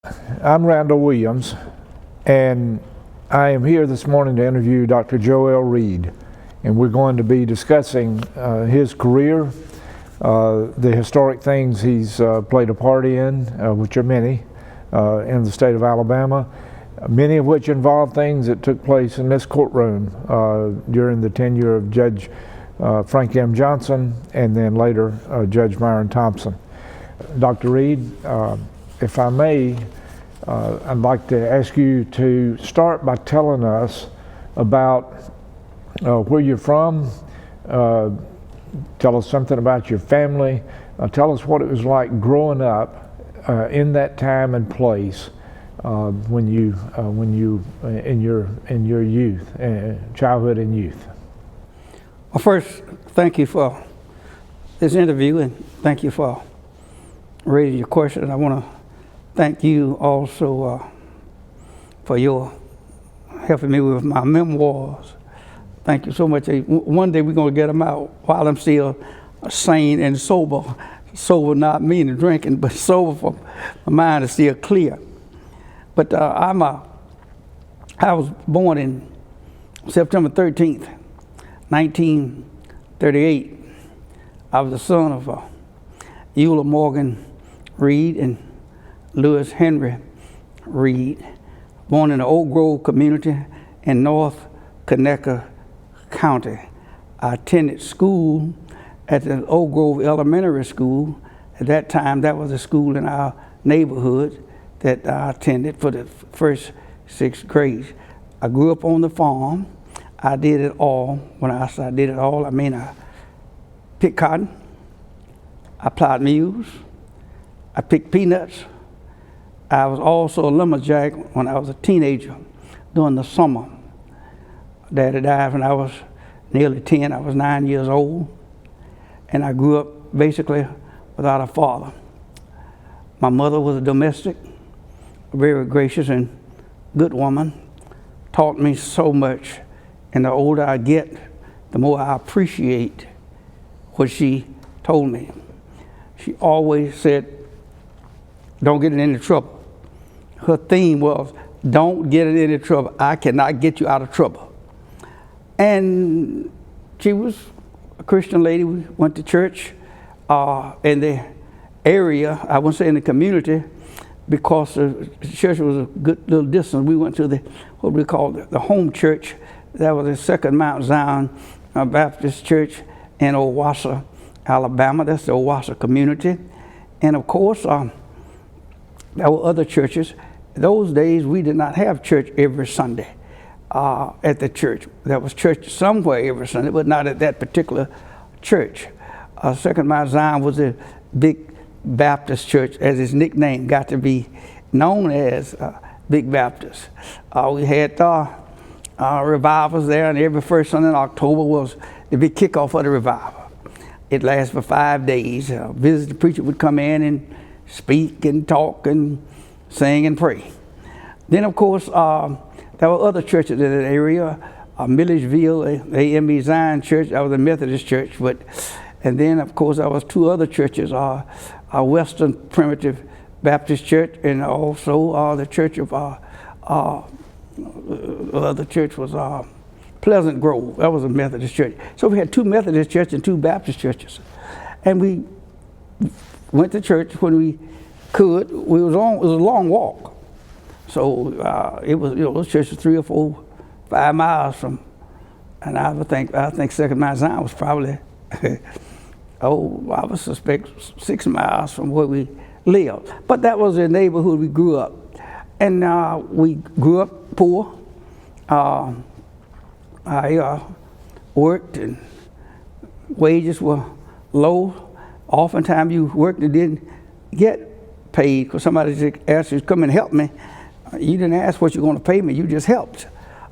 I'm Randall Williams, and I am here this morning to interview Dr. Joel Reed, and we're going to be discussing his career, the historic things he's played a part in, which are many, in the state of Alabama, many of which involve things that took place in this courtroom during the tenure of Judge Frank M. Johnson, and then later Judge Myron Thompson. Dr. Reed, if I may, I'd like to ask you to start by telling us about where you're from. Tell us something about your family. Tell us what it was like growing up in that time and place when you in your youth, childhood and youth. Well, first, thank you for this interview, and thank you for raising your question. I want to thank you also for your helping me with my memoirs. Thank you so much. One day we're going to get them out while I'm still sane and sober. Sober not meaning drinking, but sober for my mind is still clear. But I was born in September 13th, 1938. I was the son of Eula Morgan Reed and Lewis Henry Reed, born in the Oak Grove community in North Connecticut County. I attended school at the Oak Grove Elementary School. At that time, that was a school in our neighborhood that I attended for the first 6th grade. I grew up on the farm. I did it all. When I say I did it all, I mean I picked cotton, I plowed mules, I picked peanuts. I was also a lumberjack when I was a teenager during the summer. Daddy died when I was nearly 10. I was 9 years old, and I grew up basically without a father. My mother was a domestic, a very gracious and good woman, taught me so much, and the older I get, the more I appreciate what she told me. She always said, don't get in any trouble. Her theme was, don't get in any trouble. I cannot get you out of trouble. And she was a Christian lady. We went to church in the area, I wouldn't say in the community, because the church was a good little distance. We went to what we call the home church. That was the Second Mount Zion Baptist Church in Owassa, Alabama. That's the Owassa community. And of course, there were other churches. Those days, we did not have church every Sunday at the church. There was church somewhere every Sunday, but not at that particular church. Second Mount Zion was a big Baptist church, as its nickname got to be known as Big Baptist. We had revivals there, and every first Sunday in October was the big kickoff of the revival. It lasted for 5 days. A visiting preacher would come in and speak and talk and sing and pray. Then, of course, there were other churches in that area. Milledgeville, AME Zion Church, that was a Methodist church. And then, of course, there was 2 other churches, our Western Primitive Baptist Church, and also the church of, the other church was Pleasant Grove. That was a Methodist church. So we had 2 Methodist churches and 2 Baptist churches. And we went to church when we could. It was a long walk. So it was, those churches 3 or 4, 5 miles from, and I think Second Mount Zion was probably, I would suspect 6 miles from where we lived. But that was the neighborhood we grew up. And we grew up poor. I worked, and wages were low. Oftentimes you worked and didn't get paid because somebody just asked you to come and help me. You didn't ask what you're going to pay me, you just helped.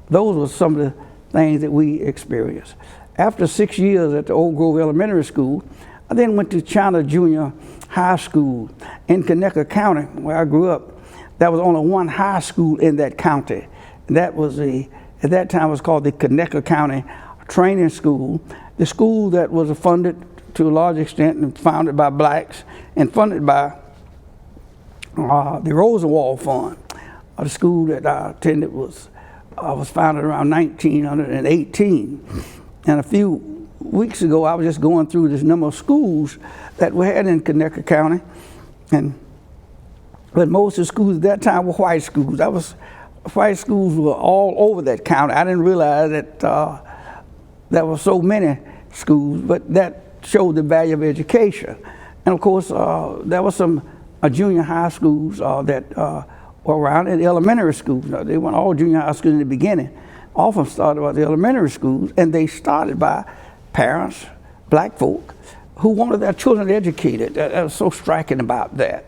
Those were some of the things that we experienced. After 6 years at the Oak Grove Elementary School, I then went to China Junior High School in Connecticut County, where I grew up. There was only one high school in that county. That was at that time it was called the Connecticut County Training School. The school that was funded to a large extent and founded by blacks and funded by the Rosenwald Fund. The school that I attended was founded around 1918. And a few weeks ago, I was just going through this number of schools that we had in Connecticut County. But most of the schools at that time were white schools. White schools were all over that county. I didn't realize that there were so many schools, but that showed the value of education. And of course, there were some junior high schools that were around, and elementary schools. They weren't all junior high schools in the beginning. All of them started by the elementary schools, and they started by parents, black folk, who wanted their children educated. That was so striking about that.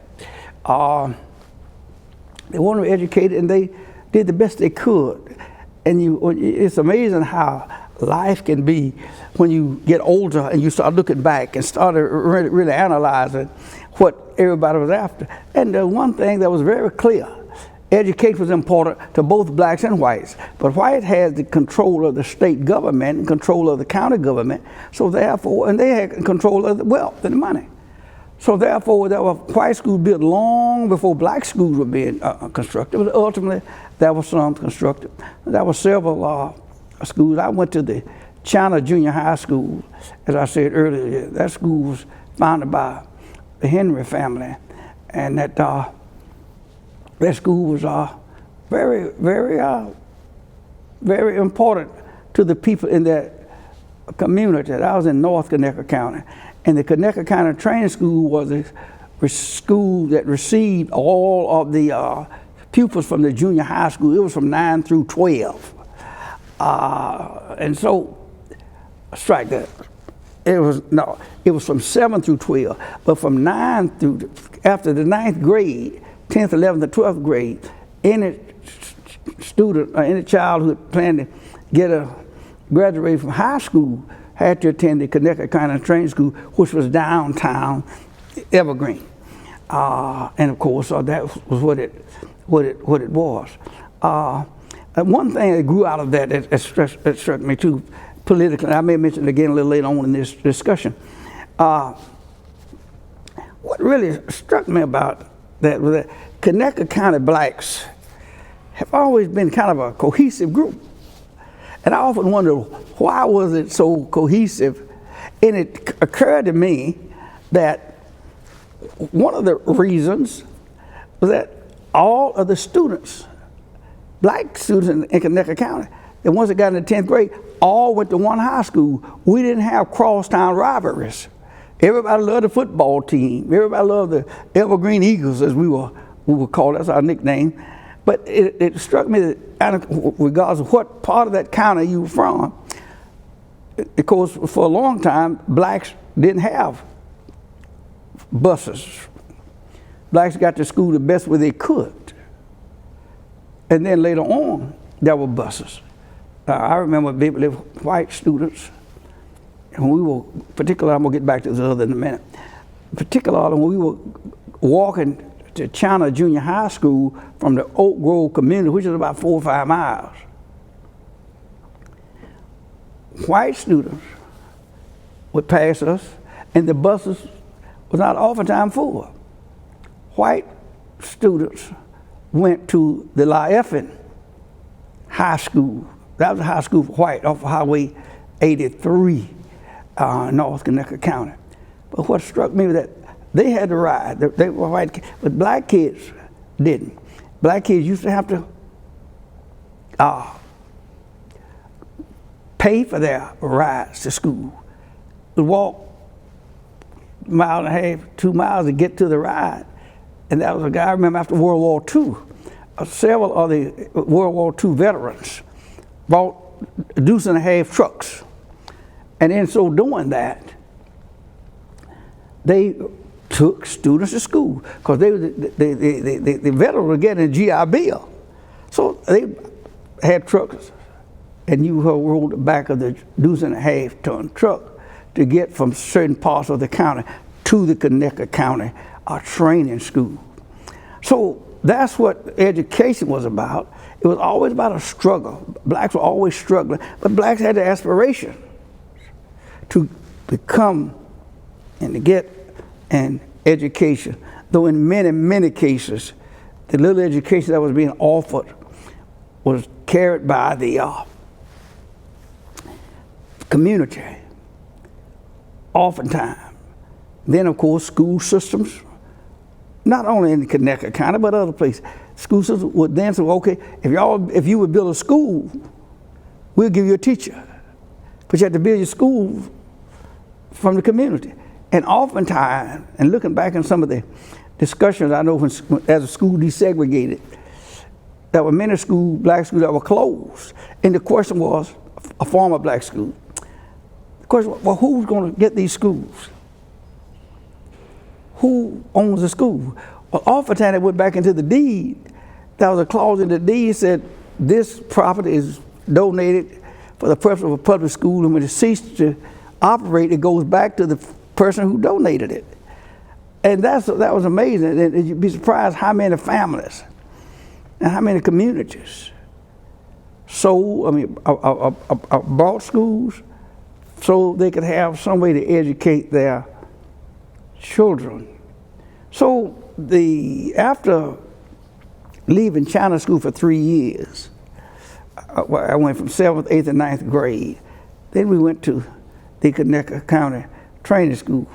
They wanted to educate, and they did the best they could. And it's amazing how life can be when you get older and you start looking back and start really analyzing what everybody was after. And the one thing that was very clear, education was important to both blacks and whites. But white had the control of the state government and control of the county government. So therefore, and they had control of the wealth and the money. So therefore, there were white schools built long before black schools were being constructed. But ultimately, there were some constructed. There were several schools. I went to the China Junior High School, as I said earlier. That school was founded by the Henry family, and that school was very, very, very important to the people in that community. I was in North Connecticut County, and the Connecticut County Training School was a school that received all of the pupils from the junior high school. It was from 9 through 12. And so, strike that. It was from 7 through 12, but from 9 through, after the 9th grade, 10th, 11th, and 12th grade, any student or any child who had planned to graduate from high school had to attend the Connecticut County Training School, which was downtown Evergreen. And of course, that was what it was. And one thing that grew out of that struck me too politically, I may mention it again a little later on in this discussion. What really struck me about that was that Connecticut County blacks have always been kind of a cohesive group. And I often wonder, why was it so cohesive? And it occurred to me that one of the reasons was that all of the students, black students in Connecticut County, the ones that got in the 10th grade, all went to one high school. We didn't have crosstown rivalries. Everybody loved the football team. Everybody loved the Evergreen Eagles, as we were called. That's our nickname. But it struck me that, regardless of what part of that county you were from, because for a long time, blacks didn't have buses. Blacks got to school the best way they could. And then later on, there were buses. I remember vividly white students, and we were, particularly, I'm going to get back to this other in a minute, particularly when we were walking to China Junior High School from the Oak Grove community, which is about 4 or 5 miles. White students would pass us, and the buses was not oftentimes full. White students went to the Lafayette High School. That was a high school for white off of Highway 83, North Connecticut County. But what struck me was that they had to ride. They were white kids, but black kids didn't. Black kids used to have to pay for their rides to school. Would walk a mile and a half, 2 miles to get to the ride. And that was a guy, I remember after World War II, several of the World War II veterans bought deuce and a half trucks. And in so doing that, they took students to school, because the veterans were getting a GI Bill. So they had trucks, and you rode the back of the deuce and a half ton truck to get from certain parts of the county to the Connecticut County training school. So that's what education was about. It was always about a struggle. Blacks were always struggling, but blacks had the aspiration to become and to get an education though in many, many cases, the little education that was being offered was carried by the community, oftentimes. Then, of course, school systems, not only in Connecticut County, but other places. School systems would then say, okay, if you would build a school, we'll give you a teacher. But you have to build your school from the community. And oftentimes, and looking back in some of the discussions, I know when as a school desegregated, there were many black schools that were closed. And the question was, a former black school, the question was, well, who's going to get these schools? Who owns the school? Well, oftentimes it went back into the deed. There was a clause in the deed that said this property is donated for the purpose of a public school, and when it ceased to operate, it goes back to the person who donated it. And that was amazing. And you'd be surprised how many families and how many communities bought schools so they could have some way to educate their children. So after leaving China school for 3 years, I went from 7th, 8th, and 9th grade. Then we went to the Connecticut County Training School.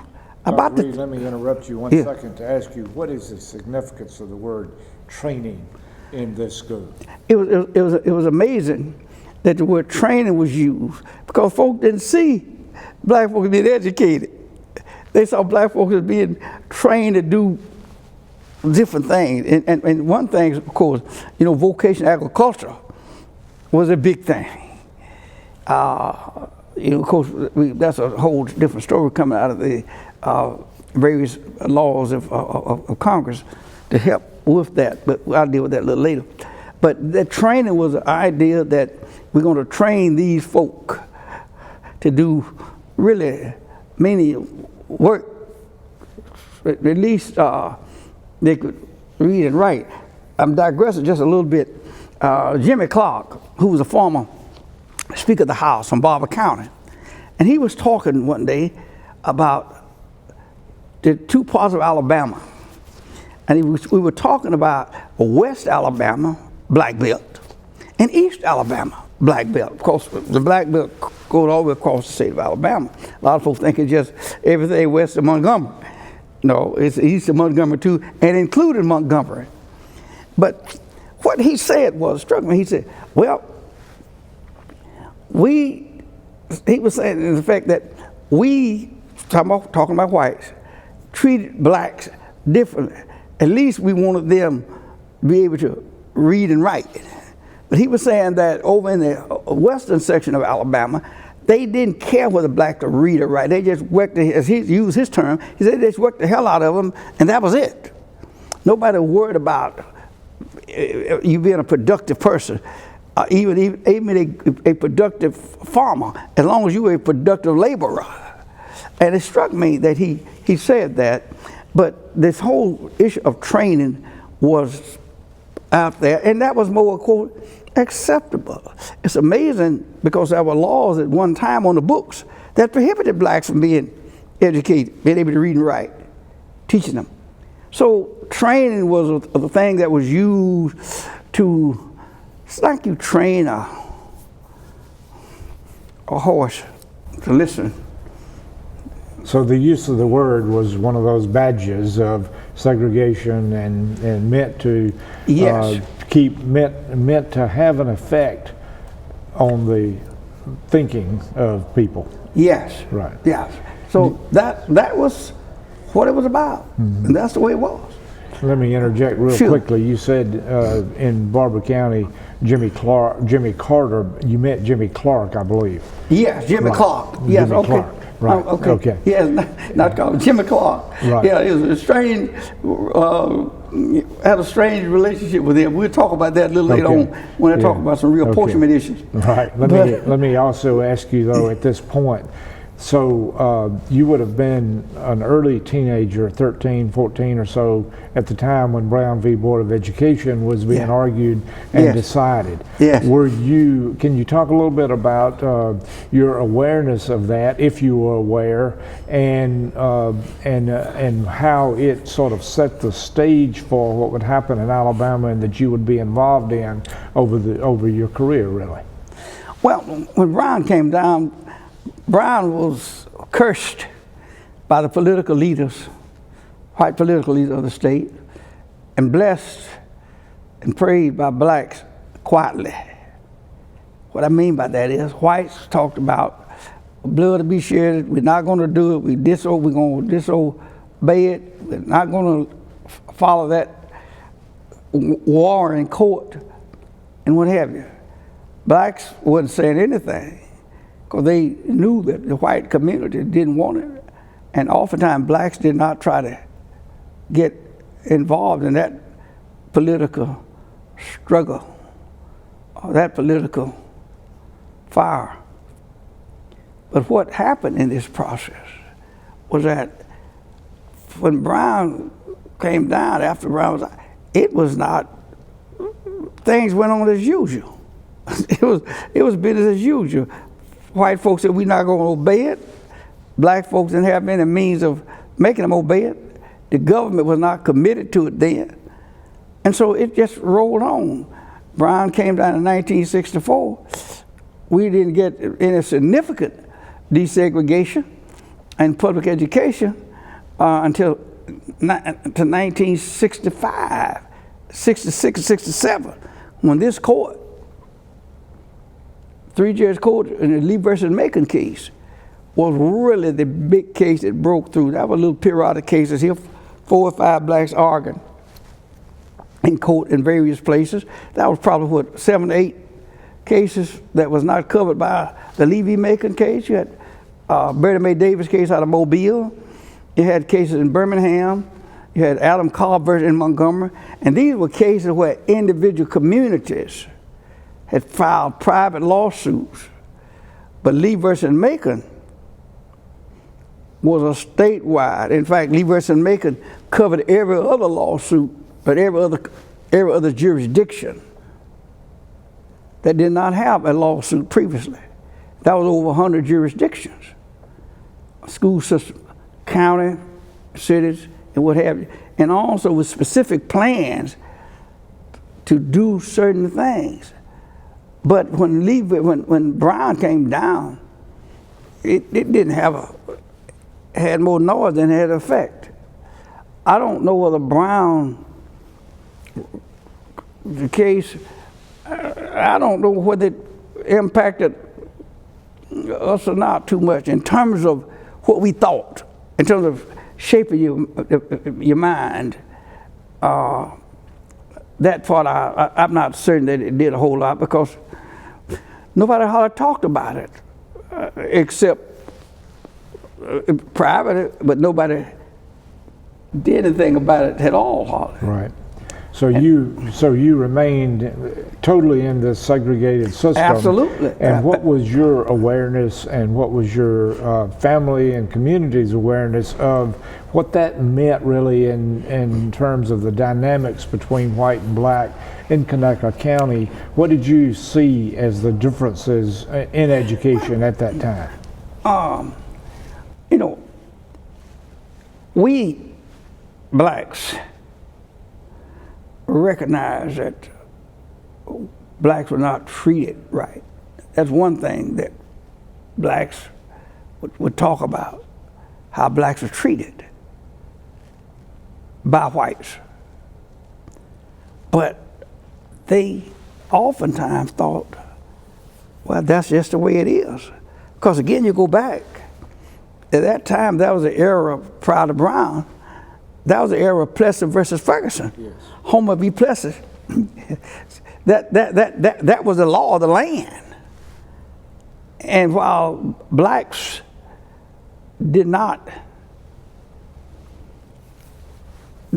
Dr. Reed, let me interrupt you 1 second to ask you, what is the significance of the word training in this school? It was amazing that the word training was used, because folks didn't see black folks being educated. They saw black folks as being trained to do different things. And one thing, of course, vocational agriculture was a big thing. Of course, that's a whole different story coming out of the various laws of Congress to help with that, but I'll deal with that a little later. But the training was the idea that we're going to train these folk to do really many work, at least they could read and write. I'm digressing just a little bit. Jimmy Clark, who was a former Speaker of the House from Barber County, and he was talking one day about the two parts of Alabama. And we were talking about West Alabama, black belt, and East Alabama, black belt. Of course, the black belt goes all the way across the state of Alabama. A lot of folks think it's just everything west of Montgomery. No, it's east of Montgomery too, and including Montgomery. But what he said struck me. He said, well, he was saying in effect that we, talking about whites, treated blacks differently. At least we wanted them to be able to read and write. But he was saying that over in the western section of Alabama, they didn't care whether black could read or write. They just worked, as he used his term, he said they just worked the hell out of them, and that was it. Nobody worried about you being a productive person, even a productive farmer, as long as you were a productive laborer. And it struck me that he said that, but this whole issue of training was out there, and that was more, quote, acceptable. It's amazing because there were laws at one time on the books that prohibited blacks from being educated, being able to read and write, teaching them. So training was the thing that was used to, it's like you train a horse to listen. So the use of the word was one of those badges of segregation and meant to Yes. meant to have an effect on the thinking of people. Yes. Right. Yes. So that was what it was about, and that's the way it was. Let me interject real quickly. You said in Barber County, Jimmy Carter. You met Jimmy Clark, I believe. Yes, Jimmy Clark. Yes, Jimmy okay. Clark. Right. Okay. Yes, not called Jimmy Clark. Right. Yeah, it was a strange. Had a strange relationship with him. We'll talk about that a little later on when I talk about some real apportionment issues. Right. Let me also ask you though at this point. So you would have been an early teenager, 13, 14 or so, at the time when Brown v. Board of Education was being argued and decided. Yes. Can you talk a little bit about your awareness of that, if you were aware, and how it sort of set the stage for what would happen in Alabama and that you would be involved in over your career, really? Well, when Brown came down, Brown was cursed by the political leaders, white political leaders of the state, and blessed and prayed by blacks quietly. What I mean by that is whites talked about blood to be shed, we're not going to do it, we're going to disobey it, we're not going to follow that war in court and what have you. Blacks wasn't saying anything because they knew that the white community didn't want it. And oftentimes blacks did not try to get involved in that political struggle or that political fire. But what happened in this process was that when Brown came down, after Brown was, it was not, things went on as usual. It was business as usual. White folks said, we're not going to obey it. Black folks didn't have any means of making them obey it. The government was not committed to it then. And so it just rolled on. Brown came down in 1964. We didn't get any significant desegregation in public education until 1965, 66, 67, when this court, three-judge court in the Lee versus Macon case, was really the big case that broke through. That was little periodic cases here, 4 or 5 blacks arguing in court in various places. That was probably what, 7 or 8 cases that was not covered by the Lee v. Macon case. You had Bertie Mae Davis case out of Mobile. You had cases in Birmingham. You had Adam Cobb versus in Montgomery. And these were cases where individual communities had filed private lawsuits. But Lee versus Macon was a statewide. In fact, Lee versus Macon covered every other lawsuit, but every other jurisdiction that did not have a lawsuit previously. That was over 100 jurisdictions. School system, county, cities, and what have you. And also with specific plans to do certain things. But when Brown came down, it didn't have had more noise than it had effect. I don't know whether Brown, the case, I don't know whether it impacted us or not too much in terms of what we thought, in terms of shaping your mind. That part, I'm not certain that it did a whole lot because nobody hardly talked about it except private, but nobody did anything about it at all hardly. Right. So you remained totally in this segregated system. Absolutely. And what was your awareness and what was your family and community's awareness of what that meant really in terms of the dynamics between white and black in Kanaka County? What did you see as the differences in education at that time? We blacks recognize that blacks were not treated right. That's one thing that blacks would talk about, how blacks were treated by whites. But they oftentimes thought, well, that's just the way it is. Because again, you go back, at that time, that was the era prior to Brown. That was the era of Plessy versus Ferguson. Yes. Homer v. Plessy. That was the law of the land. And while blacks did not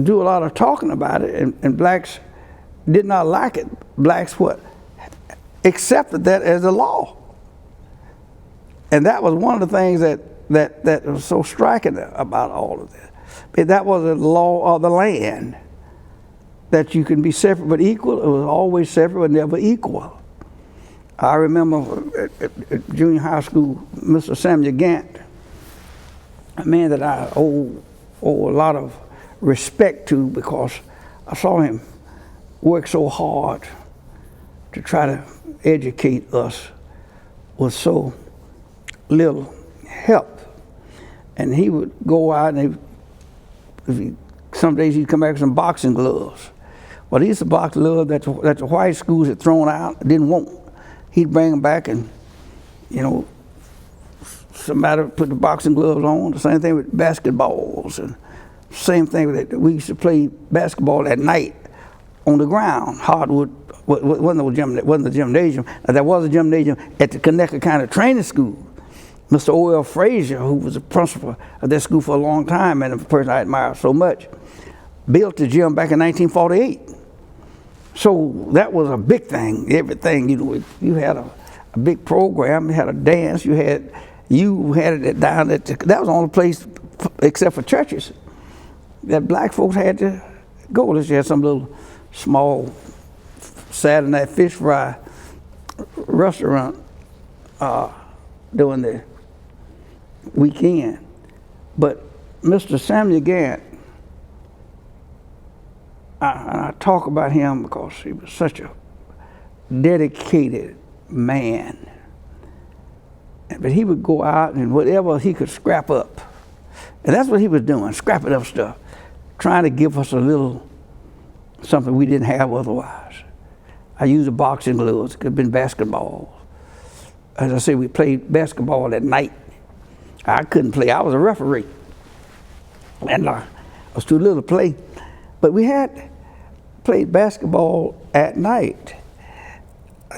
do a lot of talking about it, and blacks did not like it, blacks accepted that as the law. And that was one of the things that that was so striking about all of this. But that was a law of the land, that you can be separate but equal. It was always separate but never equal. I remember at junior high school, Mr. Samuel Gant, a man that I owe a lot of respect to, because I saw him work so hard to try to educate us with so little help. And he would go out and some days he'd come back with some boxing gloves. Well, these are boxing gloves that the white schools had thrown out, didn't want. He'd bring them back, and, you know, somebody would put the boxing gloves on. The same thing with basketballs, and same thing with it. We used to play basketball at night on the ground, hardwood. Wasn't the gymnasium. There was a gymnasium at the Connecticut County Training School. Mr. O.L. Frazier, who was the principal of that school for a long time, and a person I admire so much, built the gym back in 1948. So that was a big thing. Everything, you know, you had a big program, you had a dance, you had it down at that was the only place, except for churches, that black folks had to go. Unless you had some little small Saturday night fish fry restaurant during the weekend. But Mr. Samuel Gant, I talk about him because he was such a dedicated man. But he would go out and whatever he could scrap up. And that's what he was doing, scrapping up stuff, trying to give us a little something we didn't have otherwise. I used the boxing gloves, it could have been basketball. As I say, we played basketball at night. I couldn't play, I was a referee. And I was too little to play. But we had played basketball at night.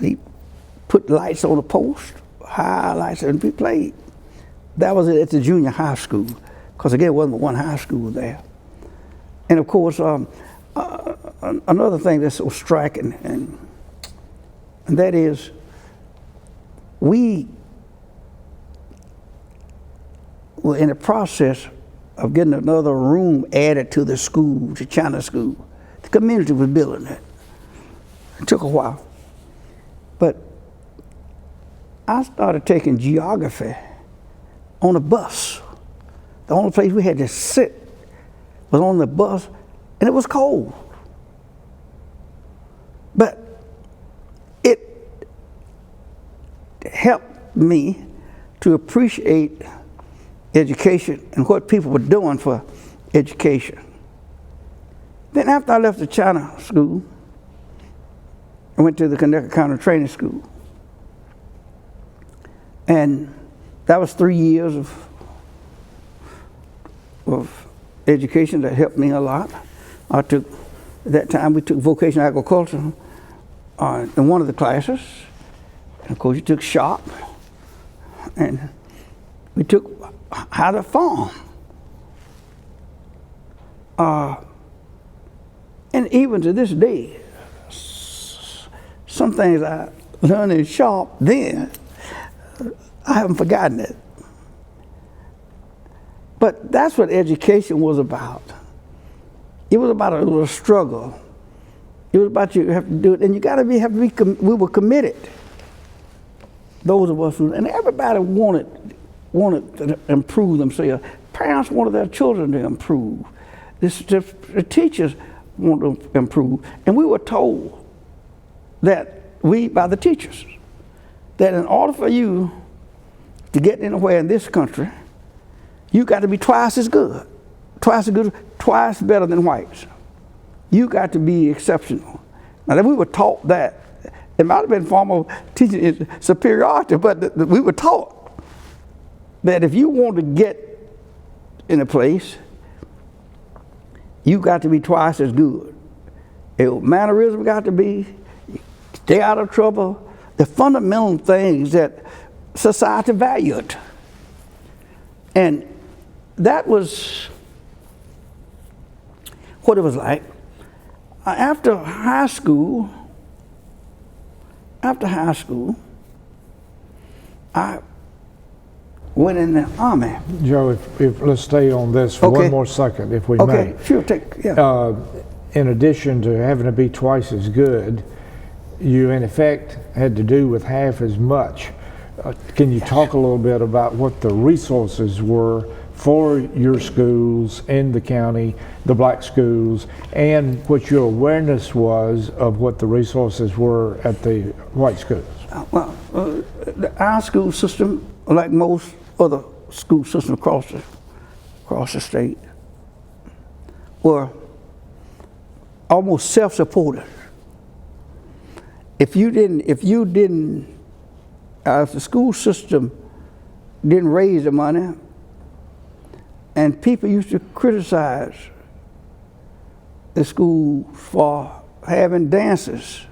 He put lights on the post, high lights, and we played. That was at the junior high school, because again, it wasn't one high school there. And of course, another thing that's so striking, and that is, we were in the process of getting another room added to the school, to China School. The community was building it. It took a while. But I started taking geography on a bus. The only place we had to sit was on the bus, and it was cold. But it helped me to appreciate education and what people were doing for education. Then after I left the China School, I went to the Connecticut County Training School. And that was 3 years of education that helped me a lot. At that time we took vocational agriculture in one of the classes. And of course you took shop, and we took how to farm. And even to this day, some things I learned in shop then, I haven't forgotten it. But that's what education was about. It was about a little struggle. It was about you have to do it, and you got to be. We were committed. Those of us, and everybody wanted to improve themselves. Parents wanted their children to improve. The teachers wanted to improve, and we were told by the teachers, that in order for you to get anywhere in this country, you got to be twice as good, twice better than whites. You got to be exceptional. Now, we were taught that. It might have been formal teaching in superiority, but we were taught that if you want to get in a place, you got to be twice as good. Your mannerism got to be, stay out of trouble, the fundamental things that society valued. And that was what it was like. After high school, I went in the Army. Joe, if let's stay on this for Okay. one more second, if we Okay, may. sure, yeah. In addition to having to be twice as good, you in effect had to do with half as much. Can you talk a little bit about what the resources were for your schools in the county, the black schools, and what your awareness was of what the resources were at the white schools? Our school system, like most other school systems across the state, were almost self-supported. If the school system didn't raise the money, and people used to criticize the school for having dances,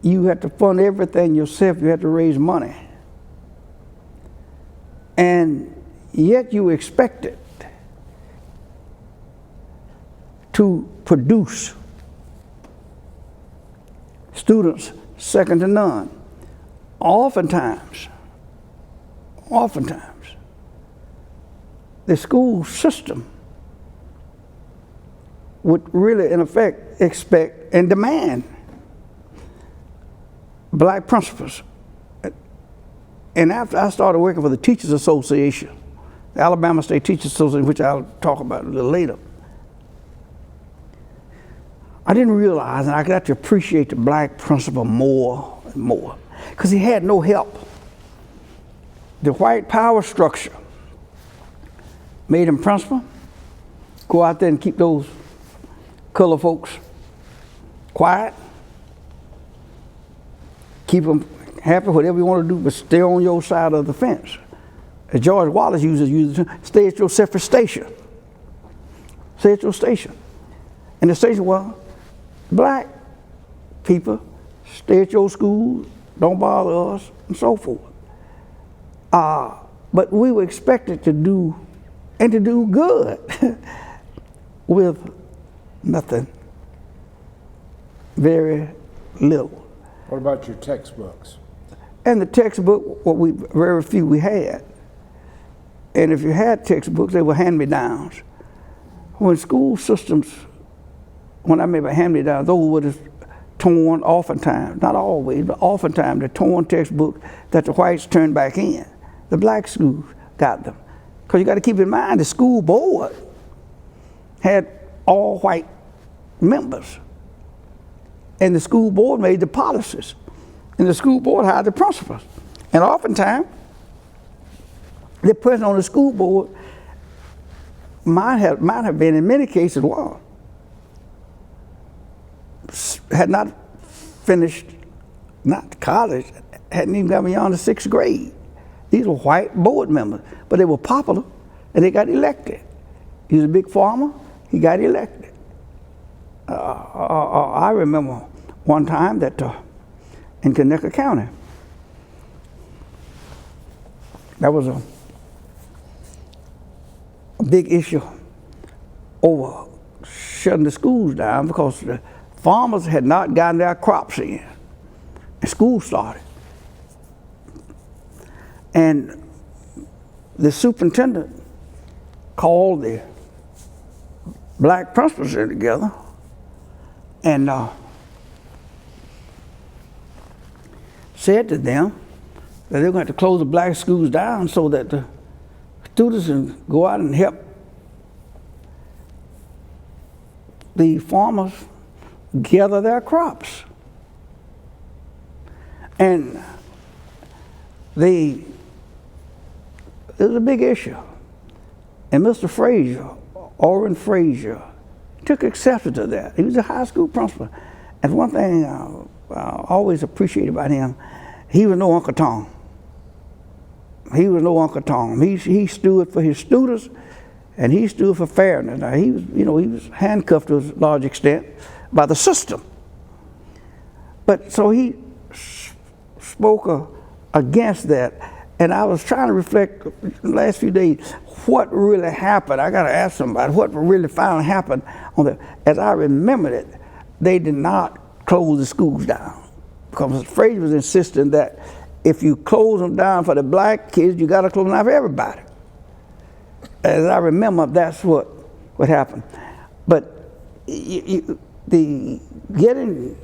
you had to fund everything yourself. You had to raise money, and yet you expected to produce students second to none. Oftentimes, the school system would really, in effect, expect and demand black principals. And after I started working for the Teachers Association, the Alabama State Teachers Association, which I'll talk about a little later, I didn't realize, and I got to appreciate the black principal more and more, because he had no help. The white power structure made him principal, go out there and keep those color folks quiet, keep them happy, whatever you want to do, but stay on your side of the fence. As George Wallace uses, stay at your separate station. Stay at your station. And the station, well, black people, stay at your school, don't bother us, and so forth. But we were expected to do, and to do good, with nothing, very little. What about your textbooks? And the textbook, very few we had. And if you had textbooks, they were hand-me-downs. When school systems, when I mean by hand-me-downs, those were just torn oftentimes, not always, but oftentimes the torn textbooks that the whites turned back in. The black schools got them. Because you got to keep in mind, the school board had all white members. And the school board made the policies. And the school board hired the principals. And oftentimes, the person on the school board might have been, in many cases, well, had not finished, not college, hadn't even got beyond the 6th grade. These were white board members, but they were popular, and they got elected. He was a big farmer, he got elected. I remember one time that in Connecticut County, that was a big issue over shutting the schools down because the farmers had not gotten their crops in, and school started. And the superintendent called the black principals together and said to them that they're going to have to close the black schools down so that the students can go out and help the farmers gather their crops. And it was a big issue. And Mr. Frazier, Orrin Frazier, took exception to that. He was a high school principal. And one thing I always appreciated about him, he was no Uncle Tom. He was no Uncle Tom. He stood for his students, and he stood for fairness. Now, he was handcuffed to a large extent by the system. But so he spoke against that. And I was trying to reflect the last few days, what really happened? I got to ask somebody, what really finally happened on that? As I remembered it, they did not close the schools down because Frazier was insisting that if you close them down for the black kids, you got to close them down for everybody. As I remember, that's what happened. But getting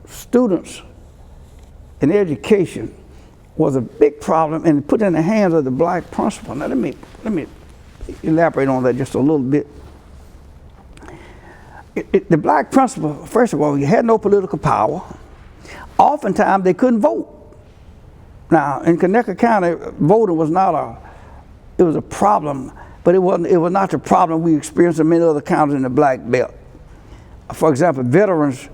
students in education was a big problem, and put in the hands of the black principal. Now let me elaborate on that just a little bit. The black principal, first of all, he had no political power. Oftentimes they couldn't vote. Now in Connecticut County, voting was it was a problem, but it was not the problem we experienced in many other counties in the Black Belt. For example, veterans.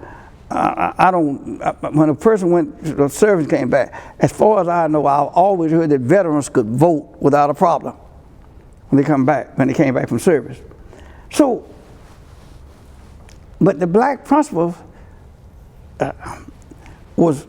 When a person went to the service and came back, as far as I know, I've always heard that veterans could vote without a problem when they came back from service. So, but the black principal was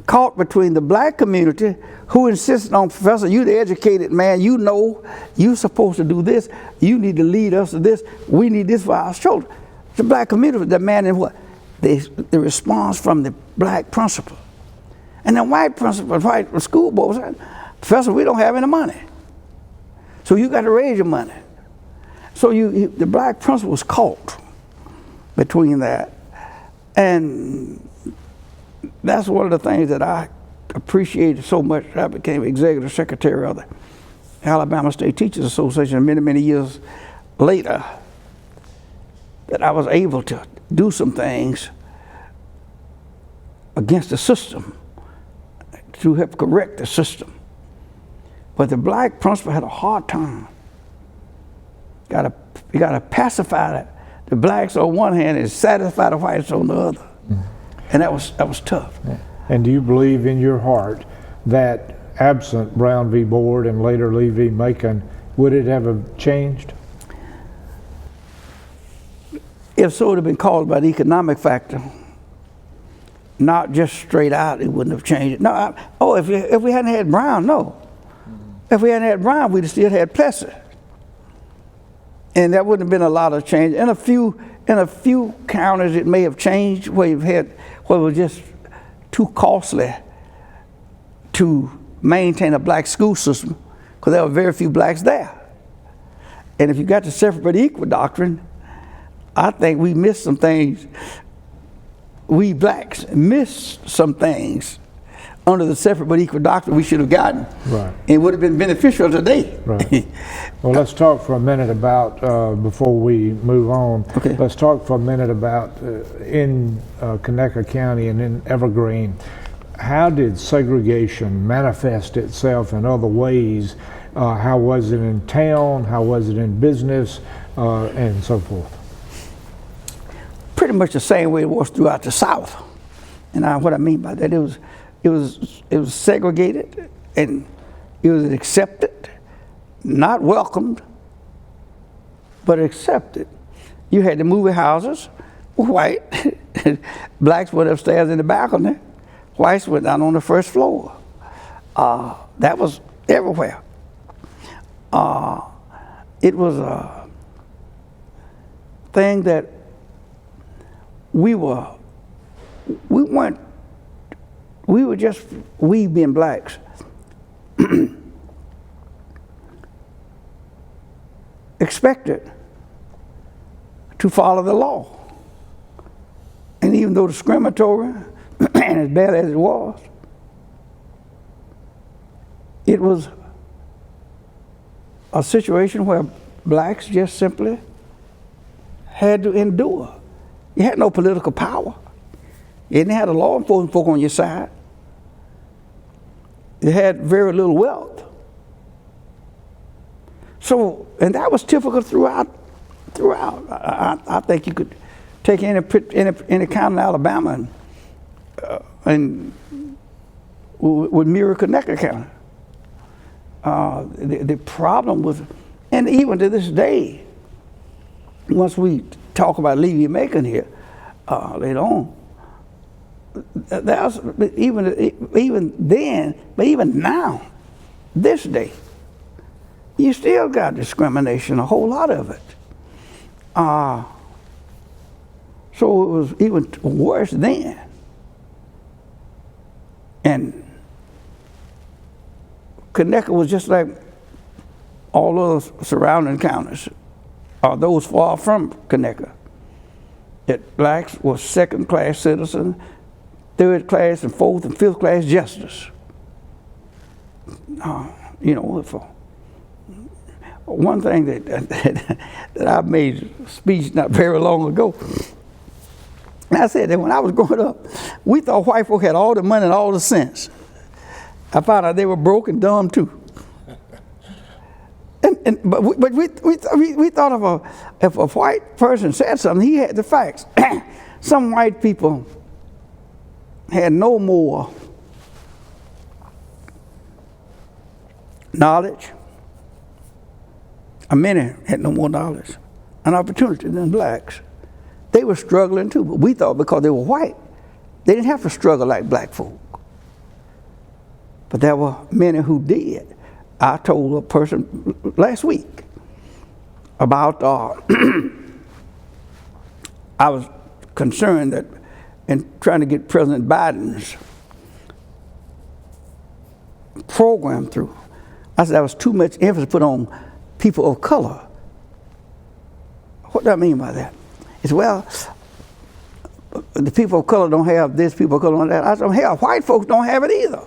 caught between the black community, who insisted on, Professor, you the educated man, you know you're supposed to do this, you need to lead us to this, we need this for our children. The black community demanded what? The response from the black principal. And the white principal, white school board said, Professor, we don't have any money. So you got to raise your money. So the black principal was caught between that. And that's one of the things that I appreciated so much. I became executive secretary of the Alabama State Teachers Association many, many years later, that I was able to do some things against the system to help correct the system. But the black principal had a hard time. You got to pacify the blacks on one hand and satisfy the whites on the other. Mm-hmm. And that was tough. Yeah. And do you believe in your heart that absent Brown v. Board and later Lee v. Macon, would it have changed? If so, it would have been caused by the economic factor, not just straight out. It wouldn't have changed it. No, if we hadn't had Brown, no. Mm-hmm. If we hadn't had Brown, we'd have still had Plessy, and that wouldn't have been a lot of change. In a few counties, it may have changed where it was just too costly to maintain a black school system because there were very few blacks there. And if you got the separate but equal doctrine, I think we missed some things. We blacks missed some things under the separate but equal doctrine we should have gotten. Right. And it would have been beneficial today. Right. Well, let's talk for a minute about, before we move on, okay. Let's talk for a minute about in Connecticut County and in Evergreen, how did segregation manifest itself in other ways? How was it in town? How was it in business? And so forth. Pretty much the same way it was throughout the South. And what I mean by that, it was segregated, and it was accepted, not welcomed, but accepted. You had the movie houses, white, blacks went upstairs in the balcony, whites went down on the first floor. That was everywhere. It was a thing that we were just, we being blacks, expected to follow the law. And even though discriminatory and as bad as it was a situation where blacks just simply had to endure. You had no political power. You didn't have the law enforcement folk on your side. You had very little wealth. So, and that was typical throughout. I think you could take any county in Alabama and would mirror Connecticut County. The problem with, and even to this day, once we talk about Lee v. Macon here later on, even then, but even now, this day, you still got discrimination, a whole lot of it. So it was even worse then. And Connecticut was just like all those surrounding counties, or those far from Connecticut. That blacks were second-class citizens, third-class and fourth and fifth-class justice. You know, for one thing that I made a speech not very long ago, and I said that when I was growing up, we thought white folk had all the money and all the sense. I found out they were broke and dumb too. But we thought if a white person said something, he had the facts. Some white people had no more knowledge, and many had no more knowledge and opportunity than blacks. They were struggling too, but we thought because they were white, they didn't have to struggle like black folk. But there were many who did. I told a person last week about, I was concerned that in trying to get President Biden's program through, I said there was too much emphasis put on people of color. What do I mean by that? It's, well, the people of color don't have this, people of color don't have that. I said, hell, white folks don't have it either.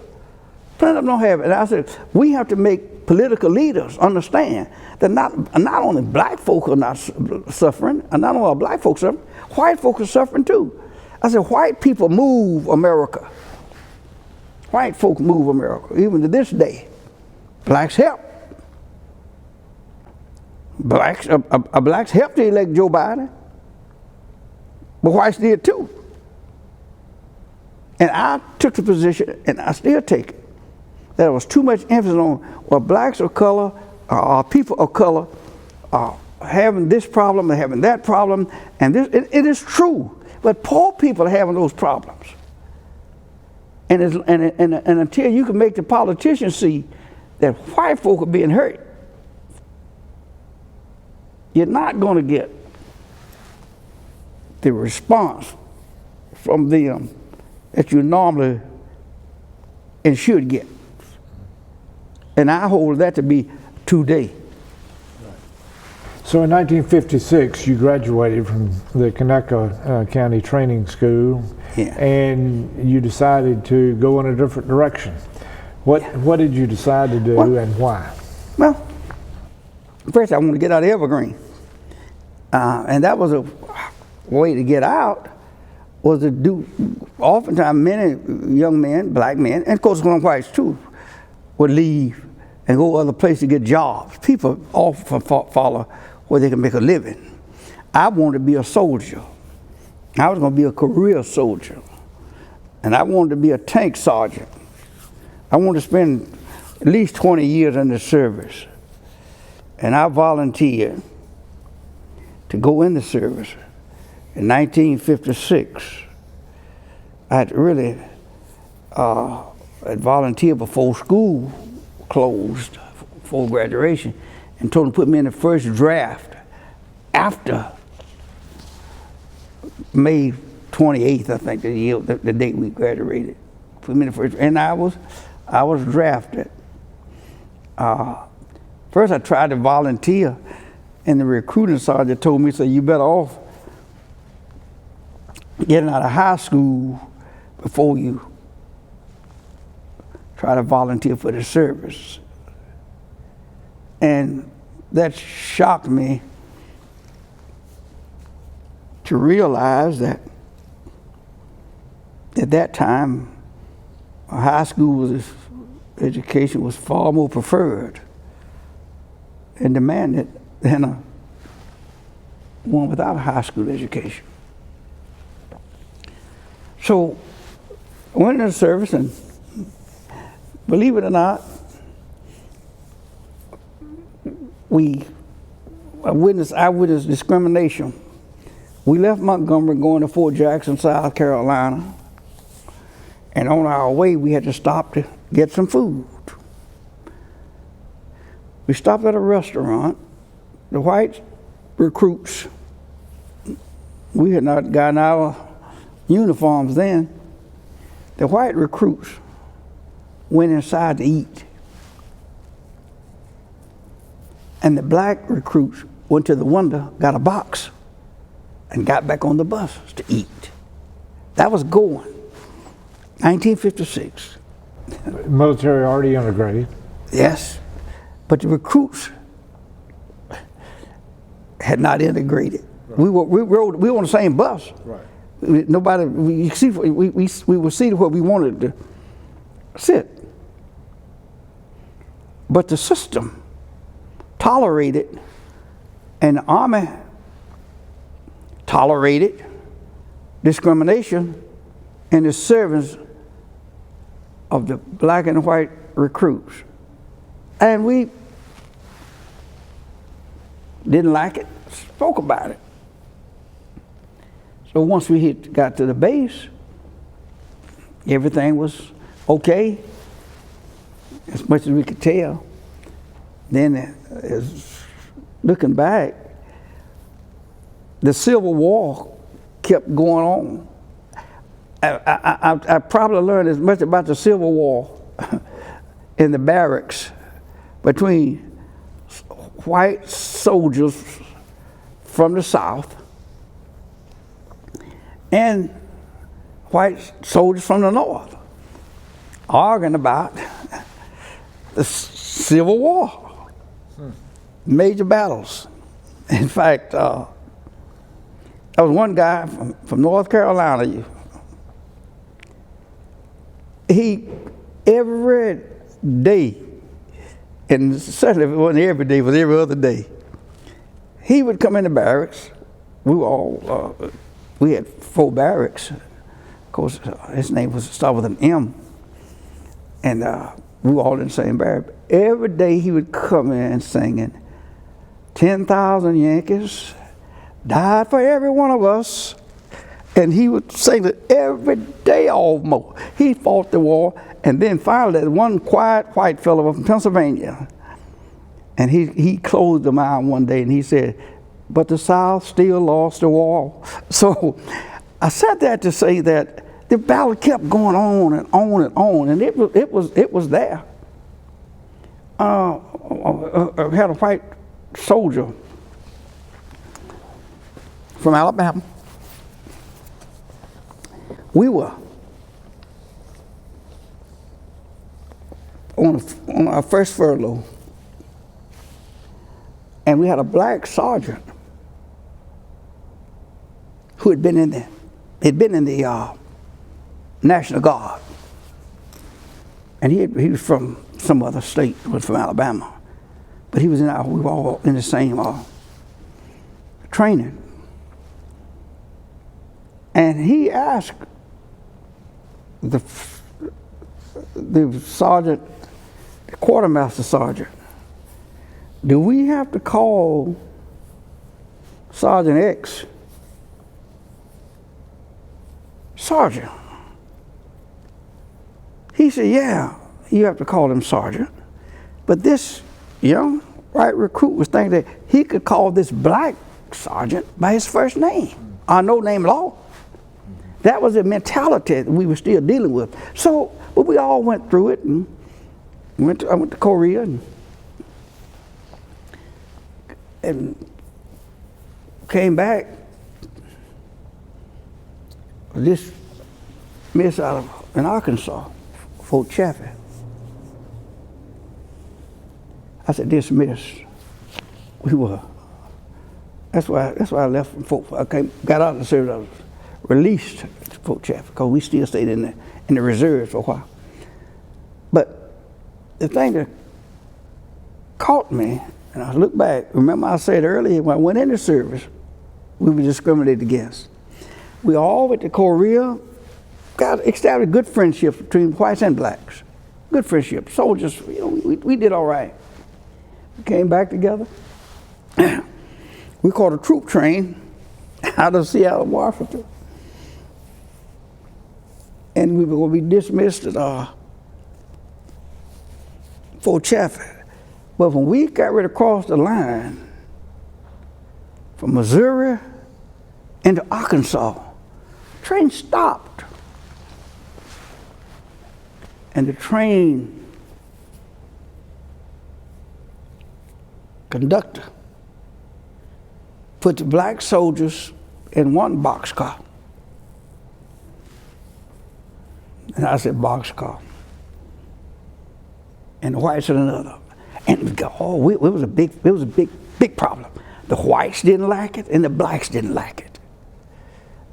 Plenty of them don't have it. And I said, we have to make political leaders understand that not only black folk are not suffering, and not only are black folks suffering, white folks are suffering too. I said, white people move America. White folk move America, even to this day. Blacks help. Blacks helped to elect Joe Biden, but whites did too. And I took the position, and I still take it, that there was too much emphasis on, well, blacks of color, or people of color, are having this problem and having that problem, and this, it is true, but poor people are having those problems. And until you can make the politicians see that white folk are being hurt, you're not going to get the response from them that you normally and should get. And I hold that to be today. So in 1956, you graduated from the Connecticut County Training School, Yeah. and you decided to go in a different direction. What did you decide to do, and why? Well, first I wanted to get out of Evergreen. And that was a way to get out, was to do, oftentimes many young men, black men, and of course some whites too, would leave and go other places to get jobs. People often follow where they can make a living. I wanted to be a soldier. I was going to be a career soldier. And I wanted to be a tank sergeant. I wanted to spend at least 20 years in the service. And I volunteered to go in the service in 1956. I had really I'd volunteered before school closed, before graduation, and told them to put me in the first draft after May 28th, I think, the date we graduated. Put me in the first, and I was drafted. First I tried to volunteer, and the recruiting sergeant told me, so you better off getting out of high school before you try to volunteer for the service. And that shocked me to realize that at that time, a high school education was far more preferred and demanded than a one without a high school education. So I went into the service, and believe it or not, I witnessed discrimination. We left Montgomery going to Fort Jackson, South Carolina, and on our way we had to stop to get some food. We stopped at a restaurant. The white recruits, we had not gotten our uniforms then. The white recruits went inside to eat. And the black recruits went to the window, got a box, and got back on the bus to eat. That was going. 1956. Military already integrated. Yes. But the recruits had not integrated. Right. We were on the same bus. Right. Nobody, we were seated where we wanted to sit. But the system tolerated, and the Army tolerated discrimination in the service of the black and white recruits. And we didn't like it, spoke about it. So once we got to the base, everything was okay, as much as we could tell. Then, looking back, the Civil War kept going on. I probably learned as much about the Civil War in the barracks between white soldiers from the South and white soldiers from the North, arguing about the Civil War, major battles. In fact, there was one guy from North Carolina. He, every day, and certainly if it wasn't every day, it was every other day, he would come in the barracks. We were all, we had 4 barracks. Of course, his name was started with an M. And we were all in the same barrack. Every day he would come in singing, 10,000 Yankees died for every one of us. And he would sing it every day almost. He fought the war. And then finally, there was one quiet white fellow from Pennsylvania. And he closed them out one day and he said, but the South still lost the war. So I said that to say that the battle kept going on and on and on, and it was there. I had a white soldier from Alabama. We were on our first furlough, and we had a black sergeant who had been in the National Guard, and he was from some other state, was from Alabama, but he was we were all in the same training, and he asked the sergeant, the quartermaster sergeant, do we have to call Sergeant X Sergeant? He said, yeah, you have to call him Sergeant. But this young white recruit was thinking that he could call this black sergeant by his first name, or no name at all. That was the mentality that we were still dealing with. So, but we all went through it, and I went to Korea and came back. This miss in Arkansas, Fort Chaffee. I said, dismissed. We were. That's why I left from Fort. Got out of the service. I was released to Fort Chaffee because we still stayed in the reserves for a while. But the thing that caught me, and I look back. Remember I said earlier when I went into service, we were discriminated against. We all went to Korea, established good friendships between whites and blacks. Good friendship. Soldiers, we did all right. We came back together. We caught a troop train out of Seattle, Washington. And we were going to be dismissed at Fort Chaffee. But when we got ready to cross the line from Missouri into Arkansas, the train stopped. And the train conductor put the black soldiers in one boxcar. And I said, boxcar. And the whites in another. And it was a big problem. The whites didn't like it and the blacks didn't like it.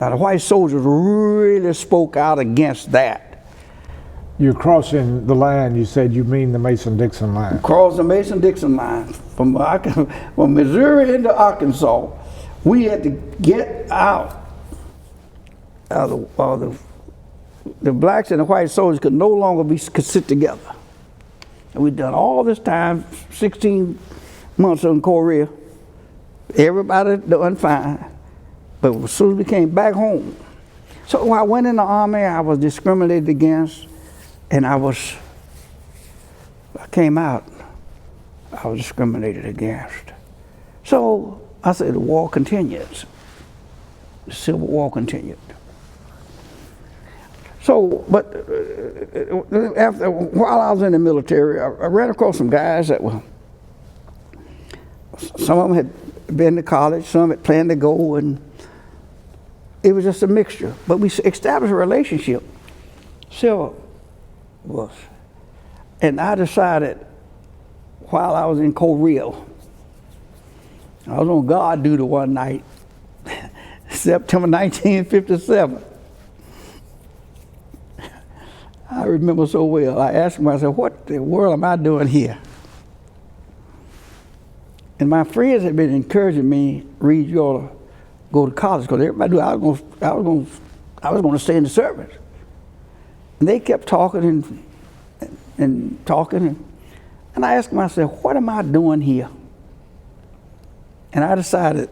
Now the white soldiers really spoke out against that. You're crossing the line, you said you mean the Mason-Dixon line. Cross the Mason-Dixon line from Missouri into Arkansas. We had to get out. The blacks and the white soldiers could no longer could sit together. And we'd done all this time, 16 months in Korea. Everybody done fine. But as soon as we came back home, so when I went in the army, I was discriminated against, and I came out, I was discriminated against. So I said, the war continues. The Civil War continued. So, but while I was in the military, I ran across some guys that were, some of them had been to college, some had planned to go, and it was just a mixture. But we established a relationship. So was. And I decided while I was in Korea, I was on guard duty one night, September 1957. I remember so well. I asked myself, what in the world am I doing here? And my friends had been encouraging me, Reed, you ought to go to college, because everybody knew I was going to stay in the service. And they kept talking and talking, and I asked myself, what am I doing here? And I decided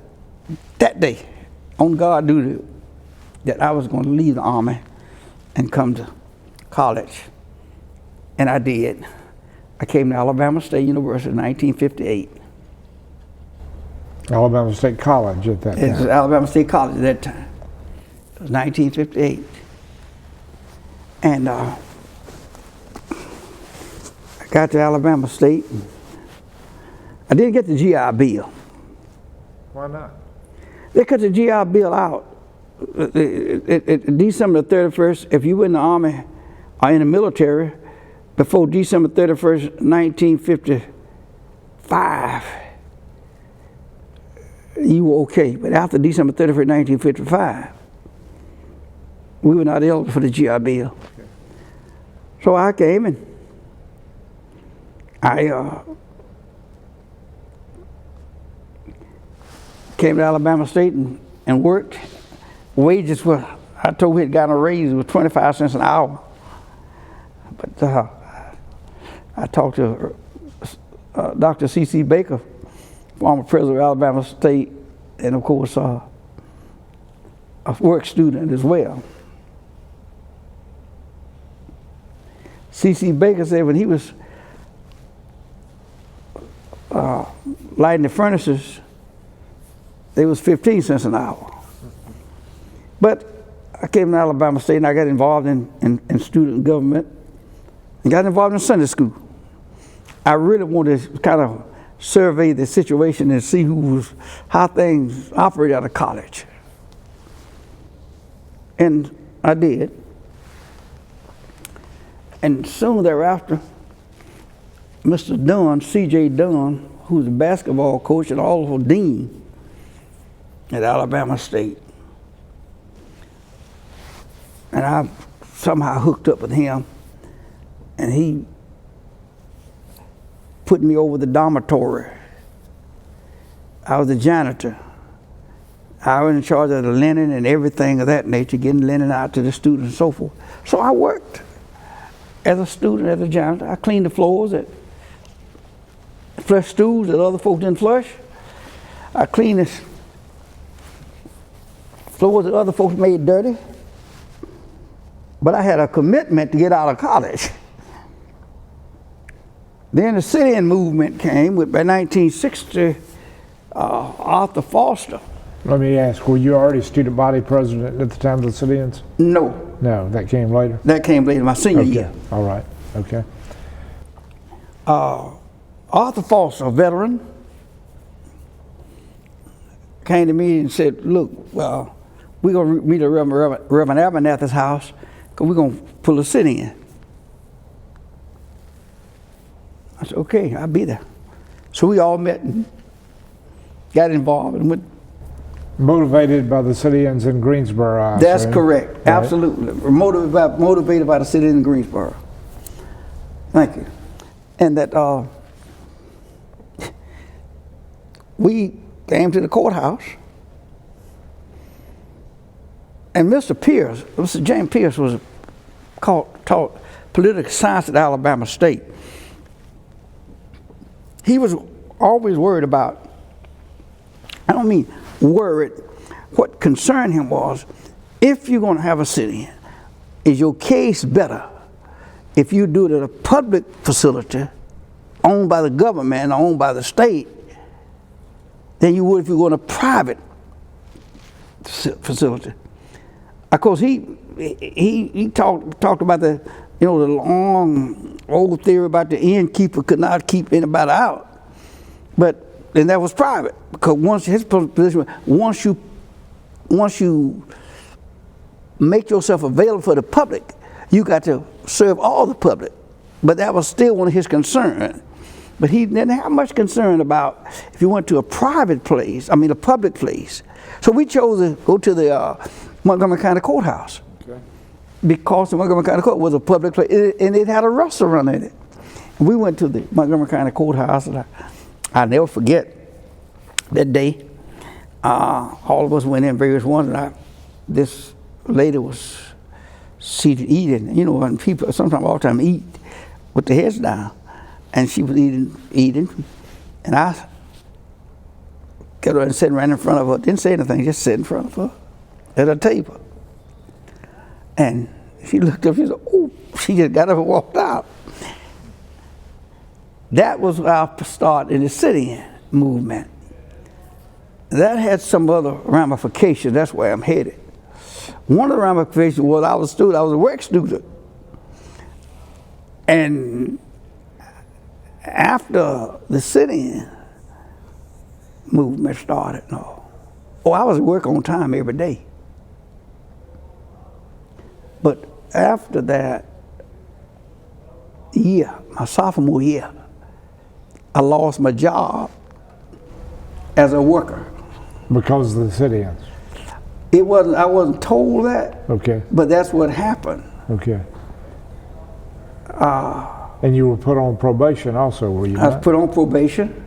that day, on guard duty, that I was going to leave the Army and come to college. And I did. I came to Alabama State University in 1958. Alabama State College at that time. It was Alabama State College at that time. It was 1958. And I got to Alabama State. I didn't get the GI Bill. Why not? They cut the GI Bill out. December 31st, if you were in the Army or in the military, before December 31st, 1955, you were okay. But after December 31st, 1955, we were not eligible for the GI Bill. Okay. So I came and I came to Alabama State and worked. Wages were, I told we had gotten a raise, it was 25 cents an hour. But I talked to Dr. C.C. Baker, former president of Alabama State, and of course a work student as well. C.C. Baker said when he was lighting the furnaces, they was 15 cents an hour. But I came to Alabama State and I got involved in student government and got involved in Sunday school. I really wanted to kind of survey the situation and see how things operate out of college. And I did. And soon thereafter, Mr. Dunn, C.J. Dunn, who's a basketball coach and also dean at Alabama State, and I somehow hooked up with him, and he put me over the dormitory. I was the janitor. I was in charge of the linen and everything of that nature, getting linen out to the students and so forth. So I worked as a student, as a janitor. I cleaned the floors, flushed stools that other folks didn't flush. I cleaned the floors that other folks made dirty. But I had a commitment to get out of college. Then the sit-in movement came by 1960, Arthur Foster. Let me ask, were you already student body president at the time of the sit-ins? No. No, that came later? That came later, my senior year. All right. Okay. Arthur Foster, a veteran, came to me and said, look, we're going to meet at Reverend Abernathy's house because we're going to pull a sit-in. I said, okay, I'll be there. So we all met and got involved and went. Motivated by the sit-ins in Greensboro, I That's assume. correct, Right. absolutely. Motivated by the sit-in in Greensboro. Thank you. And that we came to the courthouse, and Mr. James Pierce was taught political science at Alabama State. He was always worried about, I don't mean worried, what concerned him was, if you're going to have a sit-in, is your case better if you do it at a public facility owned by the government or owned by the state than you would if you go in a private facility? Of course, he talked about the long old theory about the innkeeper could not keep anybody out, and that was private, because his position, once you make yourself available for the public, you got to serve all the public. But that was still one of his concerns. But he didn't have much concern about if you went to a public place. So we chose to go to the Montgomery County Courthouse. Okay. Because the Montgomery County Court was a public place, and it had a restaurant in it. And we went to the Montgomery County Courthouse, and I'll never forget that day. All of us went in, various ones, and this lady was seated eating. And people sometimes all the time eat with their heads down. And she was eating, and I got her and sat right in front of her. Didn't say anything, just sat in front of her at a table. And she looked up, she said, oh, she just got up and walked out. That was our start in the sit-in movement. That had some other ramifications. That's where I'm headed. One of the ramifications was I was a work student. And after the sit-in movement started, I was at work on time every day. But after that year, my sophomore year, I lost my job as a worker. Because of the sit-ins? I wasn't told that. Okay. But that's what happened. Okay. And you were put on probation also, were you not? I was put on probation.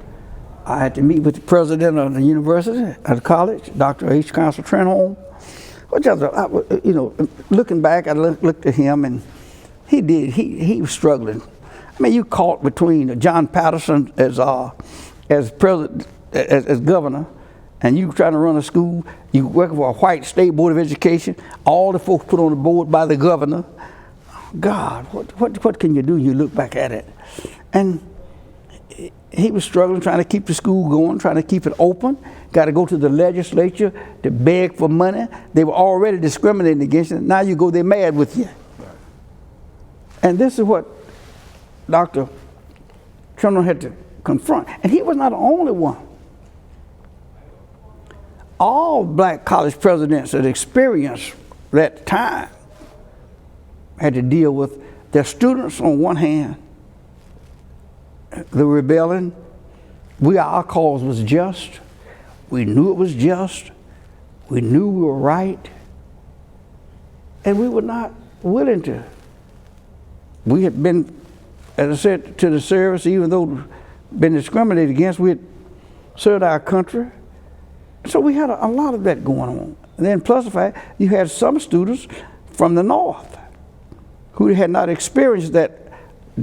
I had to meet with the president of the university, at the college, Dr. H. Council Trenholm. Looking back, I looked at him, and he was struggling. I mean, you caught between John Patterson as president, as governor, and you trying to run a school. You working for a white state board of education. All the folks put on the board by the governor. God, what can you do? You look back at it, and he was struggling, trying to keep the school going, trying to keep it open. Got to go to the legislature to beg for money. They were already discriminating against it. Now you go, they're mad with you. And this is what Dr. Trumbull had to confront. And he was not the only one. All black college presidents that experienced that time had to deal with their students on one hand, the rebellion. Our cause was just. We knew it was just. We knew we were right. And we were not willing to. We had been, as I said, to the service, even though been discriminated against, we had served our country. So we had a lot of that going on. And then plus the fact, you had some students from the North who had not experienced that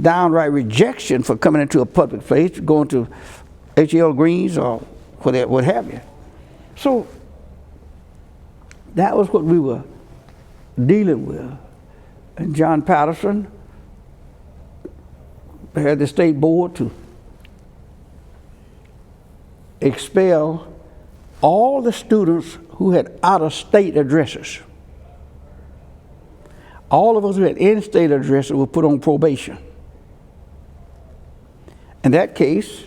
downright rejection for coming into a public place, going to Evergreen or what have you. So that was what we were dealing with. And John Patterson had the state board to expel all the students who had out-of-state addresses. All of us who had in-state addresses were put on probation. And that case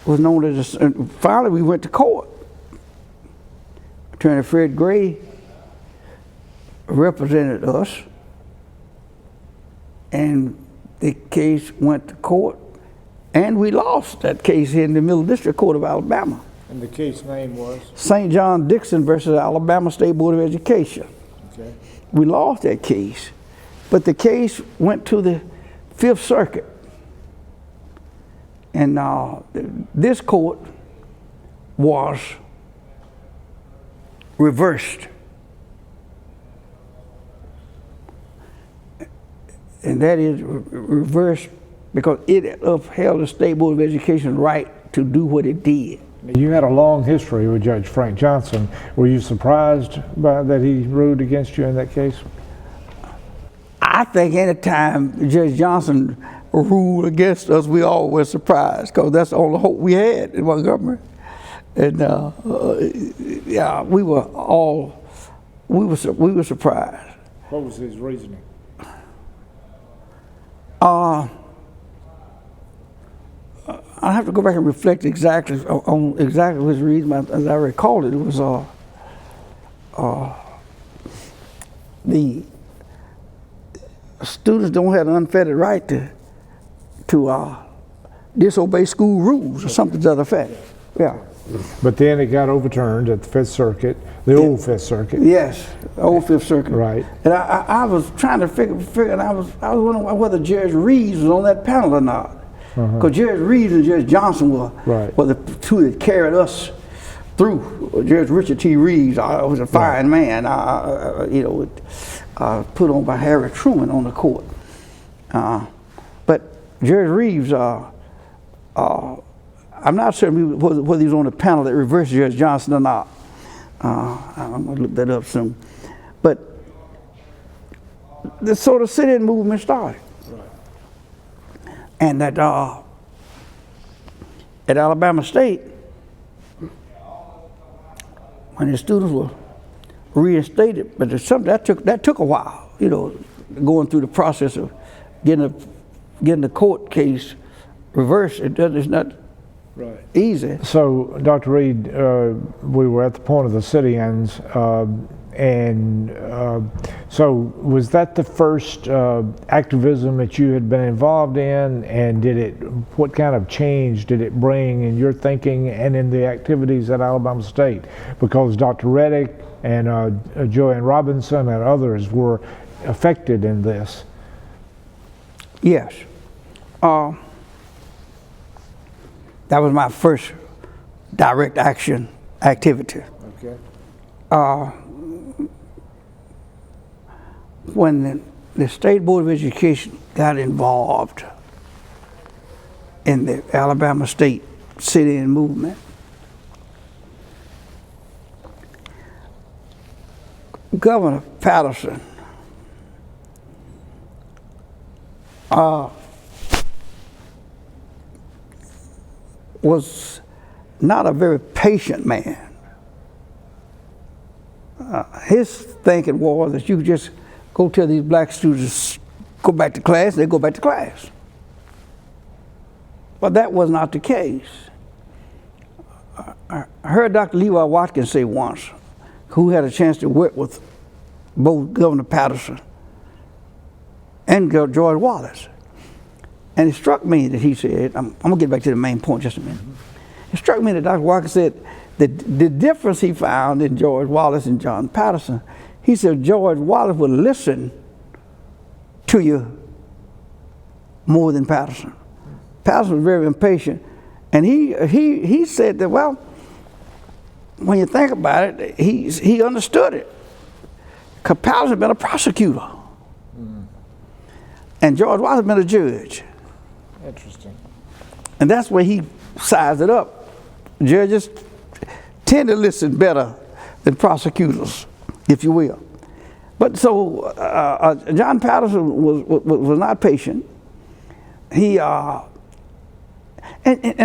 was known as, finally we went to court. Attorney Fred Gray represented us, and the case went to court, and we lost that case in the Middle District Court of Alabama. And the case name was? St. John Dixon versus Alabama State Board of Education. Okay. We lost that case, but the case went to the Fifth Circuit. And this court was reversed. And that is reversed because it upheld the State Board of Education's right to do what it did. You had a long history with Judge Frank Johnson. Were you surprised by that he ruled against you in that case? I think any time Judge Johnson ruled against us, we all were surprised, because that's the only hope we had in Montgomery. And yeah, we were surprised. What was his reasoning? I have to go back and reflect exactly on exactly his reason. As I recall it, it was the students don't have an unfettered right to disobey school rules or something to that effect. Yeah. But then it got overturned at the Fifth Circuit, the old Fifth Circuit. Yes, old Fifth Circuit. Right. And I was trying to figure, and I was wondering whether Judge Reeves was on that panel or not. Because Judge Reeves and Judge Johnson were the two that carried us through. Judge Richard T. Reeves was a fine man, put on by Harry Truman on the court. But Judge Reeves, I'm not certain whether he was on the panel that reversed Judge Johnson or not. I'm going to look that up soon. But the sort of sit-in movement started. And that at Alabama State, when the students were reinstated, but that took a while, going through the process of getting the court case reversed. It's not easy. So, Dr. Reed, we were at the point of the sit-ins, so was that the first activism that you had been involved in, and what kind of change did it bring in your thinking and in the activities at Alabama State? Because Dr. Reddick and Joanne Robinson and others were affected in this. Yes. That was my first direct action activity. Okay. When the State Board of Education got involved in the Alabama State sit-in movement, Governor Patterson was not a very patient man. His thinking was that you just go tell these black students, go back to class, they go back to class. But that was not the case. I heard Dr. Levi Watkins say once, who had a chance to work with both Governor Patterson and George Wallace. And it struck me that he said, I'm going to get back to the main point just a minute. It struck me that Dr. Watkins said that the difference he found in George Wallace and John Patterson, he said George Wallace would listen to you more than Patterson. Patterson was very impatient. And he said that, well, when you think about it, he understood it. Because Patterson had been a prosecutor. And George Wallace had been a judge. Interesting. And that's where he sized it up. Judges tend to listen better than prosecutors, if you will. But so John Patterson was not patient. He and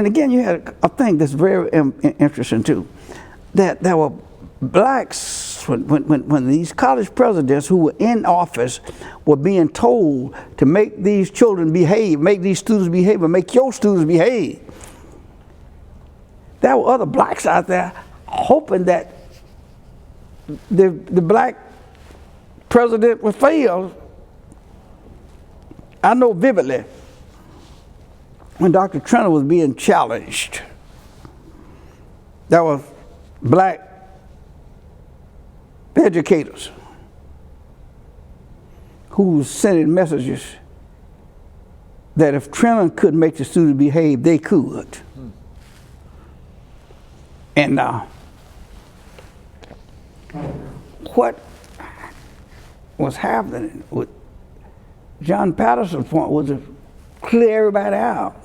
again, you had a thing that's very interesting too, that there were blacks this when these college presidents who were in office were being told to make these children behave, make these students behave, and make your students behave. There were other blacks out there hoping that the black president would fail. I know vividly when Dr. Trenner was being challenged, there were black educators who were sending messages that if Trenner could make the students behave, they could. And what was happening with John Patterson's point was to clear everybody out.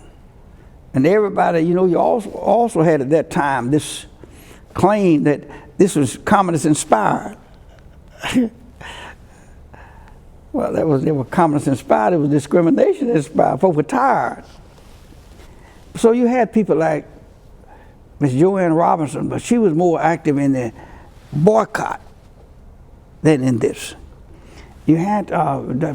And everybody, you know, you also had at that time this claim that this was communist inspired. Well, they were communist inspired, it was discrimination inspired. Folks were tired. So you had people like Miss Joanne Robinson, but she was more active in the boycott than in this. You had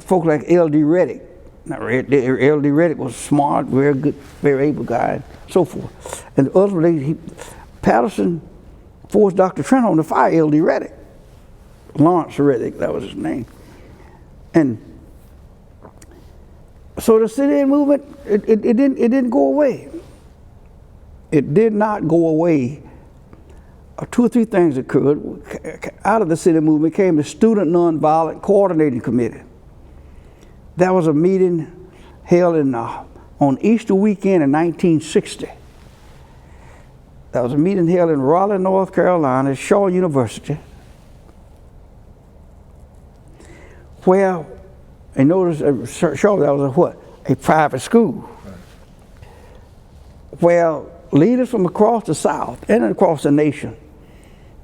folks like L.D. Reddick. Now, L.D. Reddick was smart, very good, very able guy, and so forth. And ultimately, Patterson forced Dr. Trenholm to fire L.D. Reddick. Lawrence Reddick, that was his name. And so the sit-in movement, it didn't go away. It did not go away. Two or three things occurred. Out of the sit-in movement came the Student Nonviolent Coordinating Committee. That was a meeting held on Easter weekend in 1960. That was a meeting held in Raleigh, North Carolina, at Shaw University. Where, and notice, Shaw, that was a private school. Where leaders from across the South and across the nation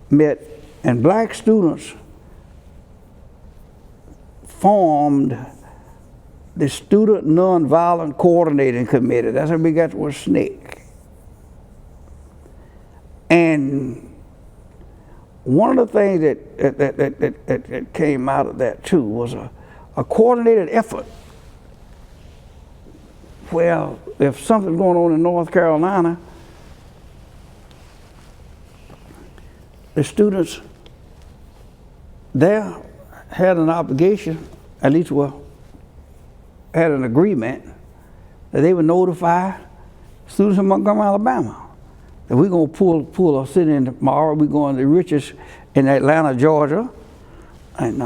met, and black students formed the Student Nonviolent Coordinating Committee. That's how we got the word SNCC. And one of the things that came out of that too was a coordinated effort. Well, if something's going on in North Carolina, the students there had an obligation, at least had an agreement, that they would notify students in Montgomery, Alabama, that we're going to pull a sit-in tomorrow. We're going to the richest in Atlanta, Georgia, and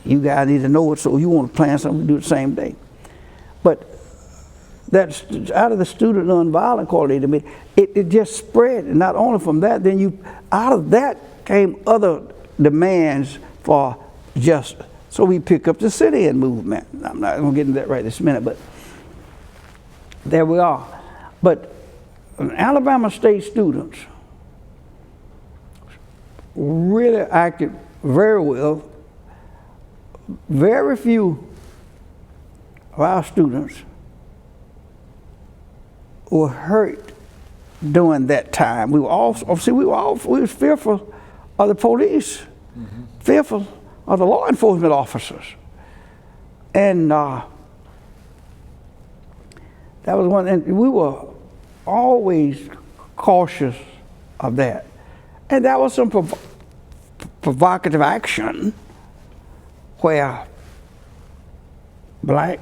you guys need to know it, so you want to plan something, do it the same day. But that's out of the Student Nonviolent Coordinating, it just spread. And not only from that, then out of that came other demands for justice. So we pick up the sit-in movement. I'm not going to get into that right this minute, but there we are. But Alabama State students really acted very well. Very few of our students were hurt during that time. We were fearful of the police, fearful of the law enforcement officers. And that was one, and we were always cautious of that. And that was some provocative action where black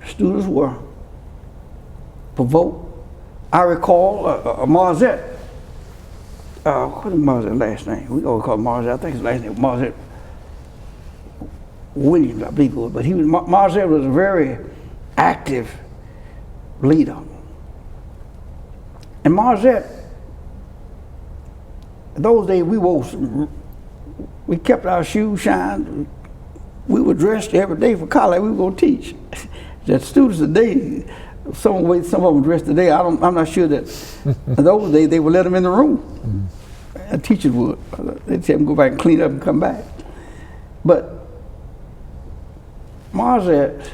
students were provoked. I recall Marzette, what is Marzette's last name? We always call him Marzette. I think his last name was Marzette Williams, I believe it was. But Marzette was a very active leader. And Marzette, in those days we kept our shoes shined. We were dressed every day for college. We were going to teach. The students today, some of them dressed today, I'm not sure that in those days they would let them in the room. A teacher would. They'd say them go back and clean up and come back. But Marzette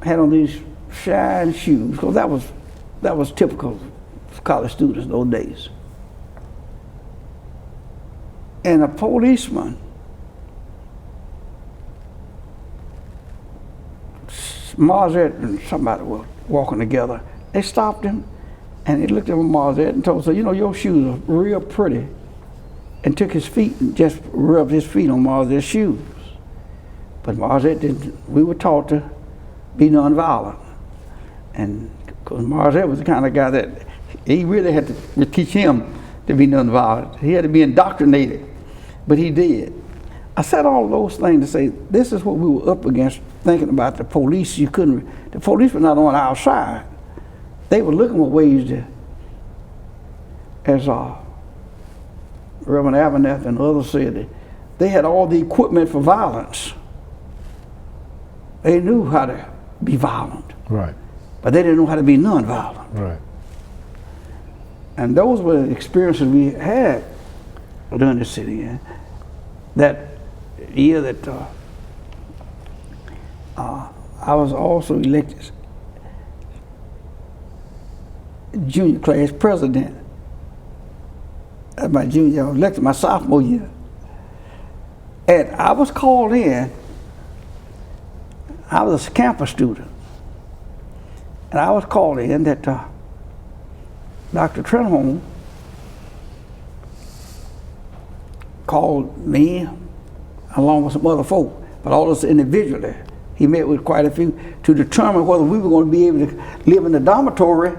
had on these shine shoes, because that was typical of college students in those days. And a policeman, Marzette and somebody were walking together. They stopped him, and he looked at Marzette and told him, you know, your shoes are real pretty, and took his feet and just rubbed his feet on Marzette's shoes. But Marzette didn't. We were taught to be nonviolent. And because Marzette was the kind of guy that he really had to teach him to be nonviolent. He had to be indoctrinated, but he did. I said all those things to say this is what we were up against thinking about the police. The police were not on our side. They were looking for ways to, as Reverend Aberneth and others said, they had all the equipment for violence. They knew how to be violent. Right. But they didn't know how to be nonviolent. Right. And those were the experiences we had during the city. That year that I was also elected junior class president. That's my junior year. I was elected my sophomore year. And I was called in. I was a campus student. And I was called in that Dr. Trenholm called me along with some other folk, but all of us individually. He met with quite a few to determine whether we were going to be able to live in the dormitory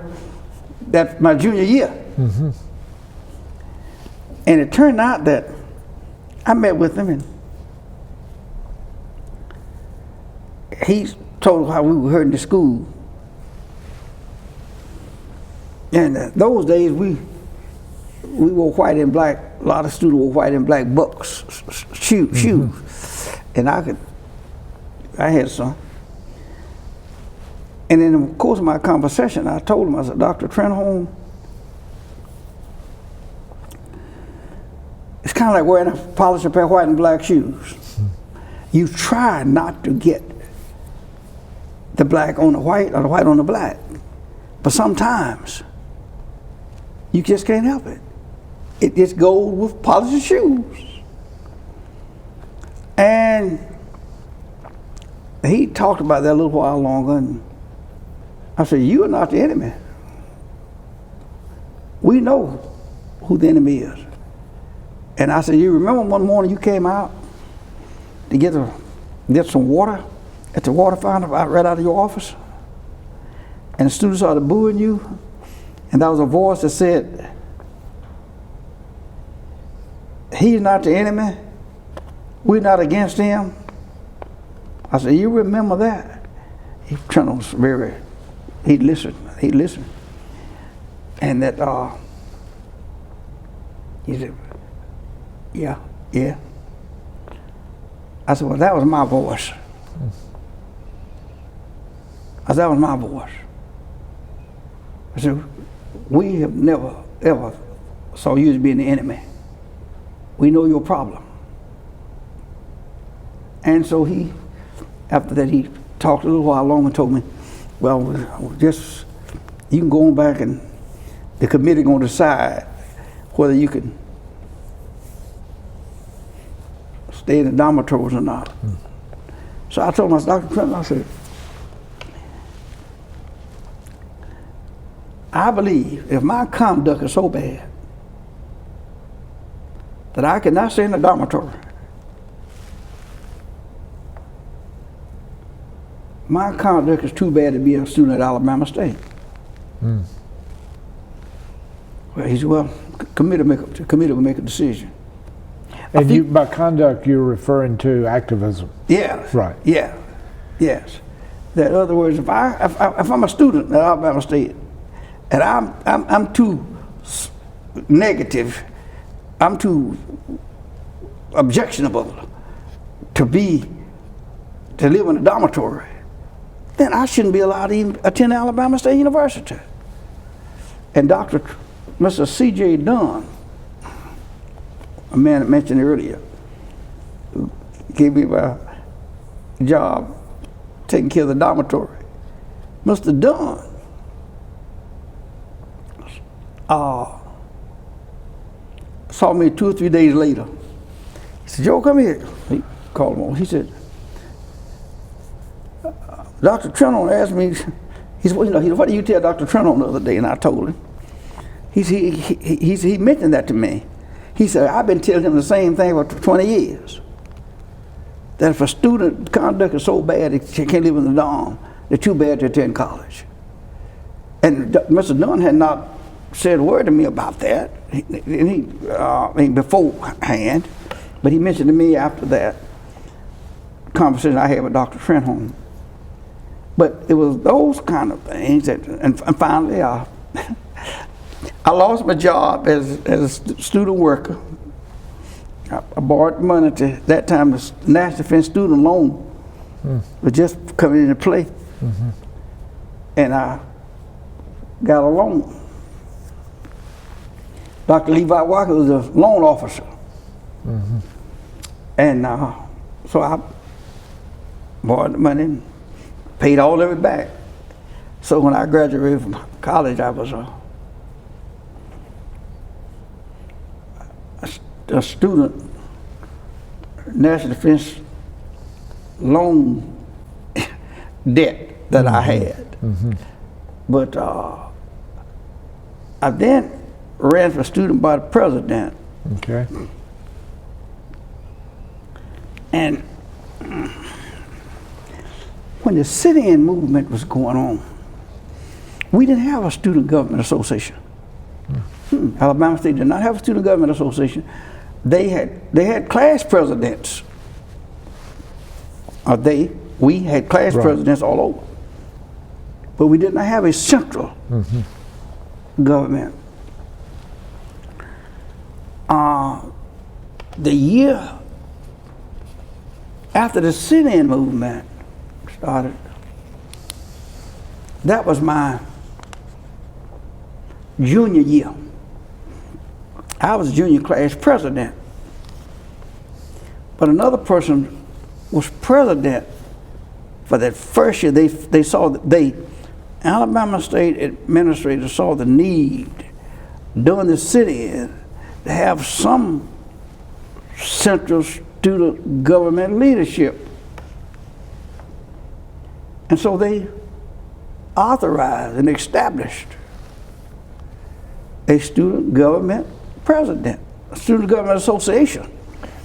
that my junior year. Mm-hmm. And it turned out that I met with him and he told how we were hurting the school. And those days we wore white and black. A lot of students wore white and black bucks, shoes, and I had some. And in the course of my conversation, I told him, I said, Dr. Trenholm, it's kind of like wearing a polished pair of white and black shoes. You try not to get the black on the white or the white on the black, but sometimes you just can't help it. It just goes with polished shoes. And he talked about that a little while longer, and I said, you are not the enemy. We know who the enemy is. And I said, you remember one morning you came out to get some water at the water fountain right out of your office? And the students started booing you, and there was a voice that said, he's not the enemy. We're not against him. I said, you remember that? He turned on very, he'd listen. And that, he said, yeah. I said, well, that was my voice. I said, that was my voice. I said, we have never, ever saw you as being the enemy. We know your problem. And so after that, he talked a little while longer and told me, well, just, you can go on back and the committee gonna decide whether you can stay in the dormitories or not. So I told him, Dr. Trenton, I said, I believe if my conduct is so bad that I cannot stay in the dormitory, my conduct is too bad to be a student at Alabama State. Well, he said, well, the committee will make a decision. And by conduct, you're referring to activism. Yeah. Right. Yeah. Yes. That, in other words, if I'm a student at Alabama State and I'm too negative, I'm too objectionable to live in a dormitory, then I shouldn't be allowed to even attend Alabama State University. And Mr. C.J. Dunn, a man I mentioned earlier, who gave me my job taking care of the dormitory, Mr. Dunn saw me 2 or 3 days later said, Joe, come here. He called him over. He said, Dr. Trenholm asked me, he said, well, what did you tell Dr. Trenholm the other day? And I told him. He mentioned that to me. He said, I've been telling him the same thing for 20 years. That if a student conduct is so bad that she can't live in the dorm, they're too bad to attend college. And Mr. Dunn had not said a word to me about that beforehand, but he mentioned to me after that conversation I had with Dr. Trenholm. But it was those kind of things that, and finally, I lost my job as a student worker. I borrowed money to that time. The National Defense Student Loan was just coming into play, and I got a loan. Dr. Levi Walker was a loan officer, and so I borrowed the money and paid all of it back. So when I graduated from college, I was a student, National Defense loan debt that I had. But I then ran for student body president. Okay. And when the sit-in movement was going on, we didn't have a student government association. Alabama State did not have a student government association. They had class presidents. We had class presidents all over. But we did not have a central government. The year after the sit-in movement started, that was my junior year. I was junior class president, but another person was president for that first year. Alabama State administrators saw the need during the sit-in to have some central student government leadership. And so they authorized and established a student government president, a student government association.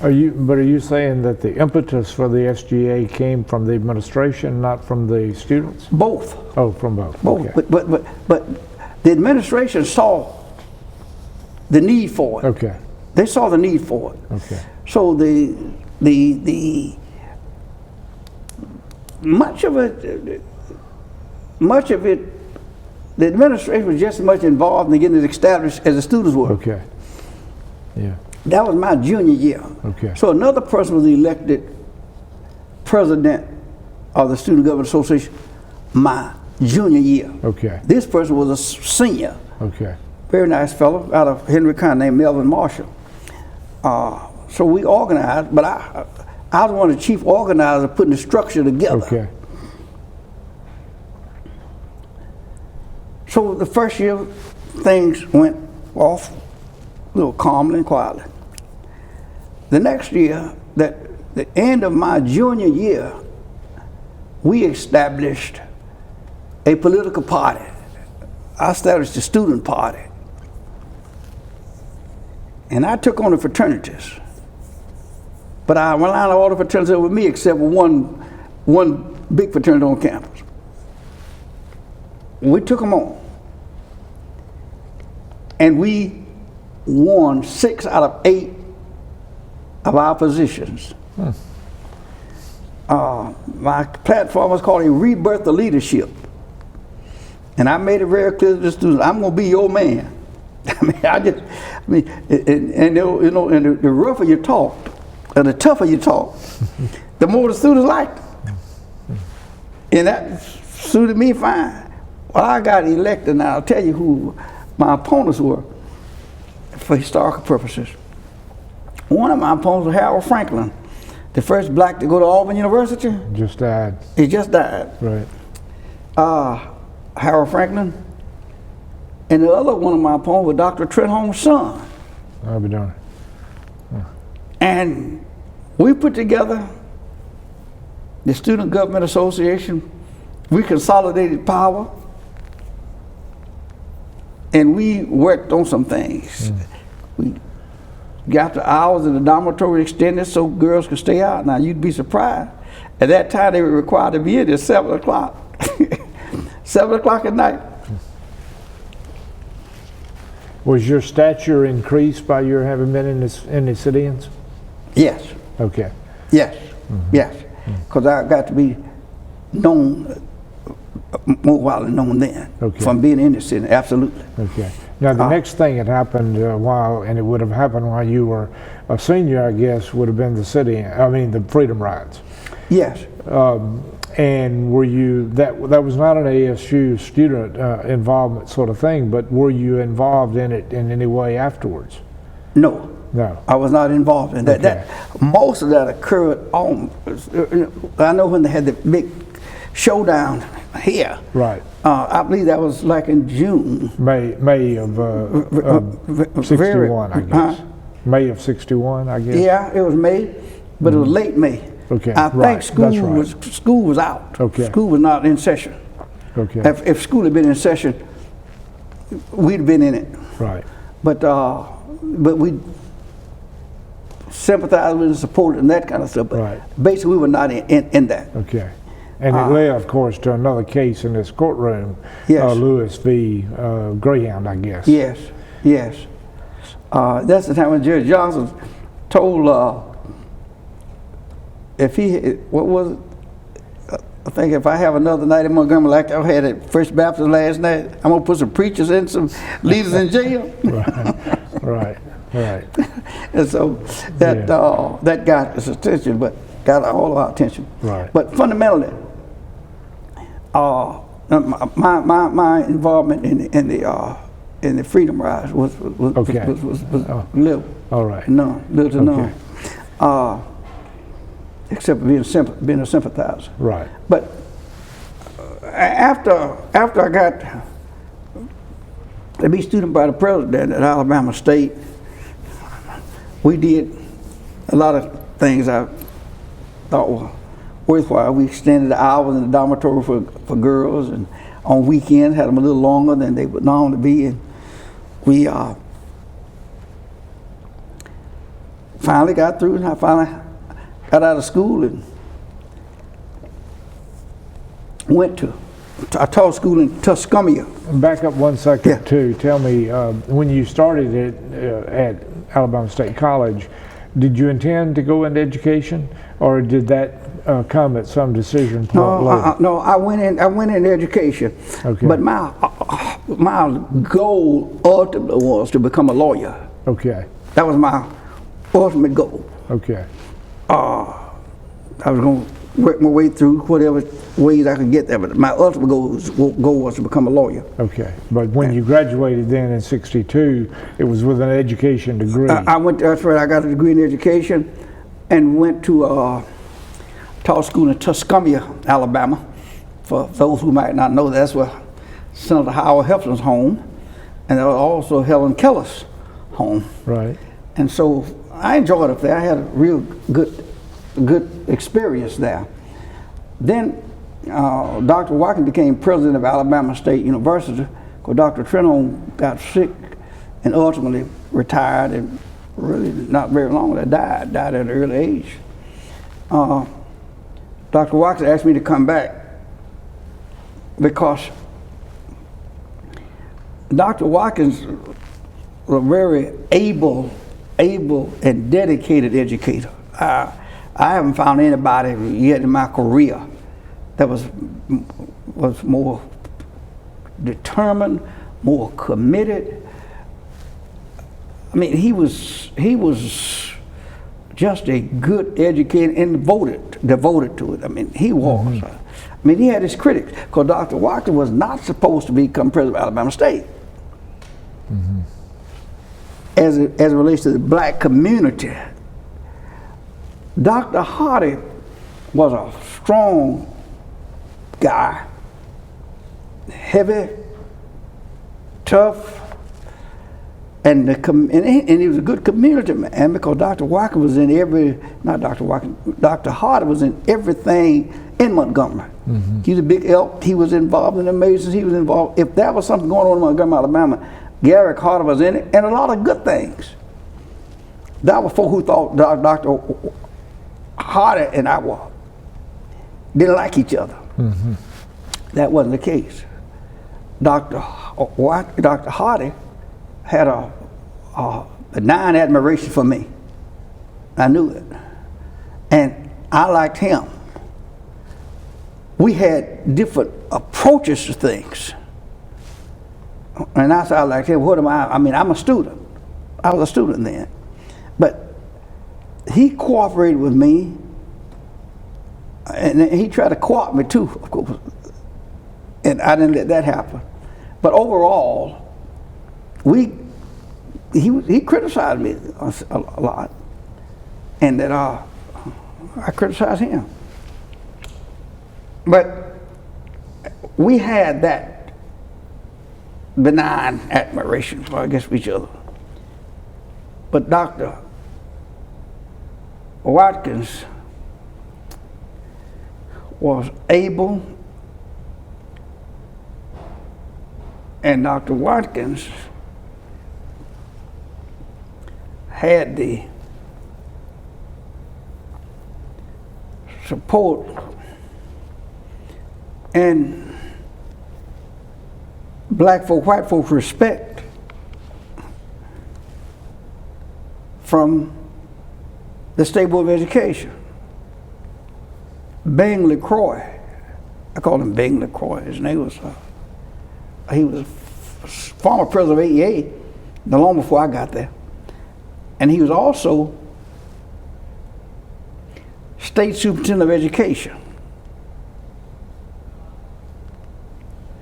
Are you saying that the impetus for the SGA came from the administration, not from the students? Both. Oh, from both. Both. Okay. But the administration saw the need for it. Okay. They saw the need for it. Okay. So the much of it, the administration was just as much involved in getting it established as the students were. Okay. Yeah. That was my junior year. Okay. So another person was elected president of the Student Government Association my junior year. Okay. This person was a senior. Okay. Very nice fellow out of Henry County named Melvin Marshall. So we organized, but I was one of the chief organizers putting the structure together. Okay. So the first year, things went off a little calmly and quietly. The next year, the end of my junior year, we established a political party. I established the student party. And I took on the fraternities. But I relied on all the fraternities with me except for one big fraternity on campus. We took them on. And we won 6 out of 8 of our positions. My platform was called a rebirth of leadership. And I made it very clear to the students, I'm gonna be your man. And the rougher you talk, and the tougher you talk, the more the students liked. And that suited me fine. Well, I got elected, and I'll tell you who my opponents were for historical purposes. One of my opponents was Harold Franklin, the first black to go to Auburn University. Just died. He just died. Right. Harold Franklin. And the other one of my opponents was Dr. Trenholm's son. I'll be darned. And we put together the Student Government Association. We consolidated power, and we worked on some things. We got the hours in the dormitory extended so girls could stay out. Now, you'd be surprised. At that time, they were required to be in at 7 o'clock. 7 o'clock at night. Was your stature increased by your having been in the sit-ins? Yes. Okay. Yes. Yes. Because I got to be known more widely known then. Okay. From being in the city. Absolutely. Okay. Now, the next thing that happened and it would have happened while you were a senior, I guess, would have been the Freedom Rides. Yes. And were you, that was not an ASU student involvement sort of thing, but were you involved in it in any way afterwards? No. No. I was not involved in that. Okay. Most of that occurred I know when they had the big showdown here. Right. I believe that was like in June. May of 61, I guess. May of 61, I guess. Yeah, it was May, but it was late May. Okay. I think Right. school was out. Okay. School was not in session. Okay. If school had been in session, we'd have been in it. Right. But we sympathized with and supported and that kind of stuff. But Right. basically, we were not in that. Okay. And it led, of course, to another case in this courtroom, Yes. Lewis v. Greyhound, I guess. Yes, yes. That's the time when Judge Johnson told what was it? I think if I have another night in Montgomery like I had at First Baptist last night, I'm gonna put some preachers and some leaders in jail. Right. And so that got his attention, but got all of our attention. Right. But fundamentally, my involvement in the Freedom Rides was Okay. little. All right. None, little to Okay. none. Except being a sympathizer. Right. But after I got to be student body president at Alabama State, we did a lot of things I thought were worthwhile. We extended the hours in the dormitory for girls, and on weekends had them a little longer than they would normally be. And we finally got through, and I finally got out of school and I taught school in Tuscumia. Back up one second, Yeah. too. Tell me, when you started at Alabama State College, did you intend to go into education, or did that come at some decision point later? No, I went in education. Okay. But my goal ultimately was to become a lawyer. Okay. That was my ultimate goal. Okay. I was going to work my way through whatever ways I could get there, but my ultimate goal was to become a lawyer. Okay. But when you graduated then in '62, it was with an education degree. That's right, I got a degree in education and went to taught school in Tuscumia, Alabama. For those who might not know, that's where Senator Howard Heflin's home, and that was also Helen Keller's home. Right. And so I enjoyed it there. I had a real good experience there. Then Dr. Watkins became president of Alabama State University because Dr. Trenholm got sick and ultimately retired, and really not very long ago died at an early age. Dr. Watkins asked me to come back because Dr. Watkins was a very able and dedicated educator. I haven't found anybody yet in my career that was more determined, more committed. I mean, he was just a good educator and devoted to it. I mean, he was. Mm-hmm. I mean, he had his critics because Dr. Watkins was not supposed to become president of Alabama State. Mm-hmm. As it relates to the black community. Dr. Hardy was a strong guy, heavy, tough, And he was a good community man, because Dr. Watkins was in Dr. Hardy was in everything in Montgomery. Mm-hmm. He was a big elk. He was involved in the Masons. He was involved. If there was something going on in Montgomery, Alabama, Garrick Hardy was in it, and a lot of good things. That was folk who thought Dr. Hardy and I didn't like each other. Mm-hmm. That wasn't the case. Dr. Hardy had a benign admiration for me. I knew it. And I liked him. We had different approaches to things. And I said, I liked him. What am I? I mean, I'm a student. I was a student then. But he cooperated with me, and he tried to co-opt me too, of course. And I didn't let that happen. But overall, he criticized me a lot, and that I criticized him. But we had that benign admiration for, I guess, each other. But Dr. Watkins was able, and Dr. Watkins had the support and black folk, white folks' respect from the State Board of Education. Bingley Croy, I called him Bingley Croy. His name was, he was former president of AEA, not long before I got there. And he was also State Superintendent of Education.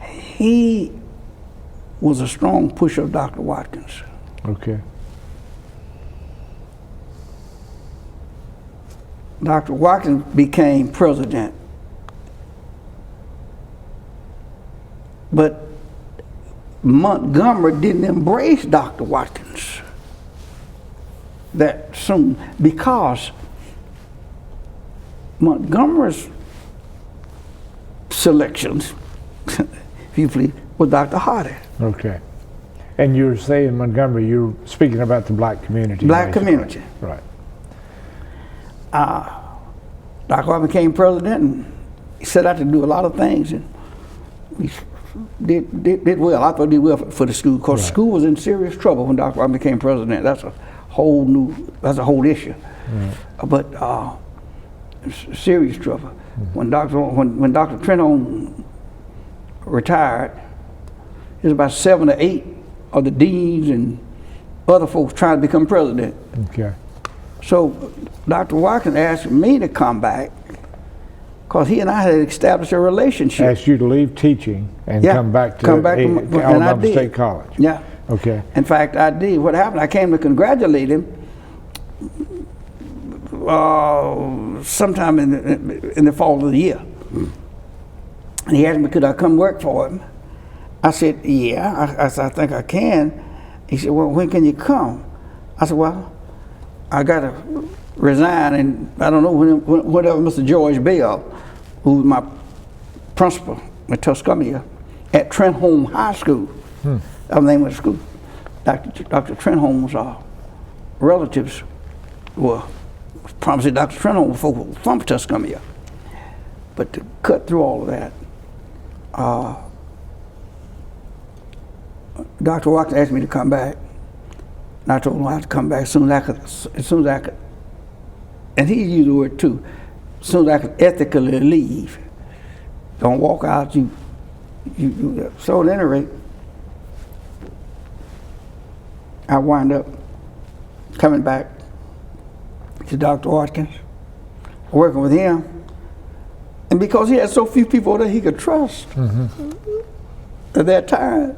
He was a strong pusher of Dr. Watkins. Okay. Dr. Watkins became president, but Montgomery didn't embrace Dr. Watkins that soon, because Montgomery's selections, if you please, was Dr. Hardy. Okay. And you were saying Montgomery, you're speaking about the black community. Black basically. community. Right. Dr. Hardy became president, and he set out to do a lot of things, and we did well. I thought he did well for the school, because the school was in serious trouble when Dr. Hardy became president. That's a whole issue. Right. But serious trouble. When Dr. Trenholm retired, there's about 7 or 8 of the deans and other folks trying to become president. Okay. So Dr. Watkins asked me to come back, because he and I had established a relationship. Asked you to leave teaching and come back to Alabama State College. Yeah. Okay. In fact, I did. What happened, I came to congratulate him sometime in the fall of the year. And he asked me, could I come work for him? I said, yeah. I said, I think I can. He said, well, when can you come? I said, well, I got to resign, and I don't know whenever Mr. George Bell, who was my principal at Tuscumbia, at Trenholm High School. That was the name of the school. Dr. Trenholm's relatives were promising Dr. Trenholm from Tuscumbia. But to cut through all of that, Dr. Watkins asked me to come back, and I told him I had to come back as soon as I could, and he used the word too, as soon as I could ethically leave. Don't walk out, so at any rate, I wind up coming back to Dr. Watkins, working with him, and because he had so few people that he could trust at that time.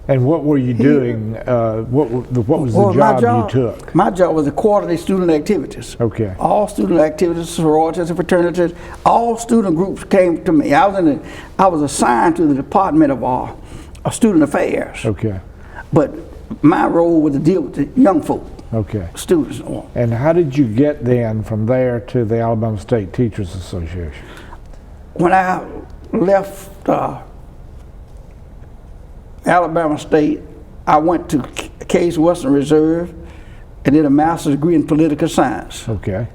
And what were you doing? What was the job you took? My job was the quarterly student activities. Okay. All student activities, sororities and fraternities, all student groups came to me. I was assigned to the Department of student affairs. Okay. But my role was to deal with the young folk, Okay. students. And how did you get then from there to the Alabama State Teachers Association? When I left Alabama State, I went to Case Western Reserve and did a master's degree in political science. Okay.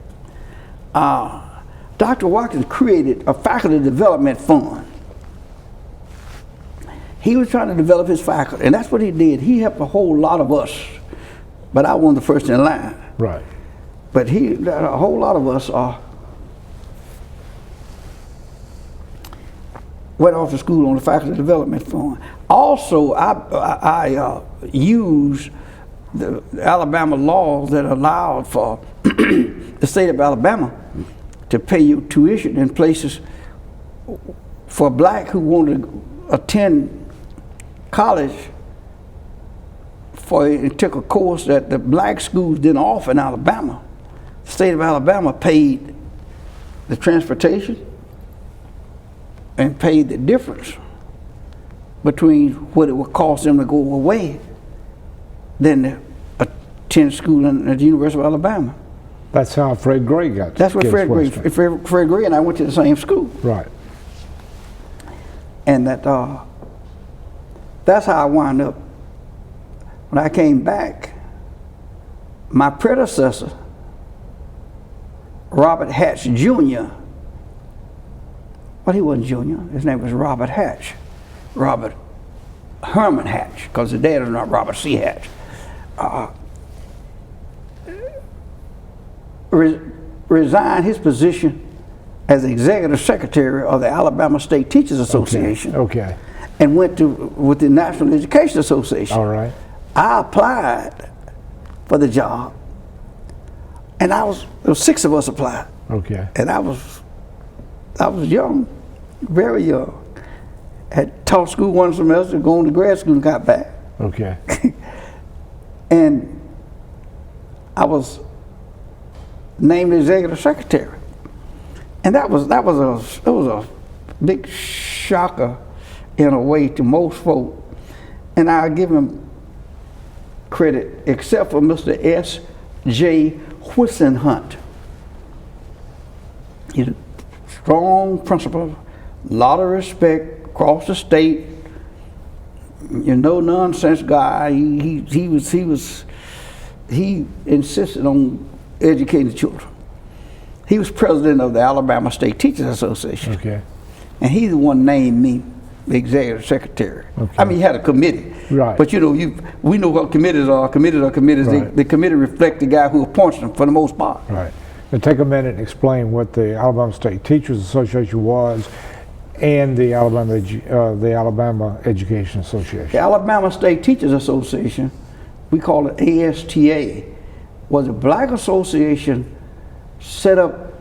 Dr. Watkins created a faculty development fund. He was trying to develop his faculty, and that's what he did. He helped a whole lot of us, but I wasn't the first in line. Right. But a whole lot of us went off to school on the faculty development fund. Also, I used the Alabama laws that allowed for the state of Alabama to pay you tuition in places for black who wanted to attend college. It took a course that the black schools didn't offer in Alabama. The state of Alabama paid the transportation and paid the difference between what it would cost them to go away than to attend school at the University of Alabama. That's how Fred Gray got. That's what Fred Gray and I went to the same school. Right. And that's how I wound up. When I came back, my predecessor, Robert Hatch Jr., well, he wasn't Junior. His name was Robert Hatch. Robert Herman Hatch, because his dad was not Robert C. Hatch. Resigned his position as executive secretary of the Alabama State Teachers Association. Okay. And went with the National Education Association. All right. I applied for the job, and there was 6 of us applied. Okay. And I was young, very young. Had taught school one semester, going to grad school, and got back. Okay. And I was named executive secretary, and that was a big shocker in a way to most folk. And I give him credit, except for Mr. S.J. Whisenhunt. He's a strong principal, a lot of respect across the state. You know, nonsense guy. He insisted on educating the children. He was president of the Alabama State Teachers Association. Okay. And he's the one named me the executive secretary. Okay. I mean, he had a committee. Right. But you know, we know what committees are. Committees are committees. Right. The committee reflect the guy who appoints them for the most part. Right. Now take a minute and explain what the Alabama State Teachers Association was and the Alabama Education Association. The Alabama State Teachers Association, we call it ASTA, was a black association set up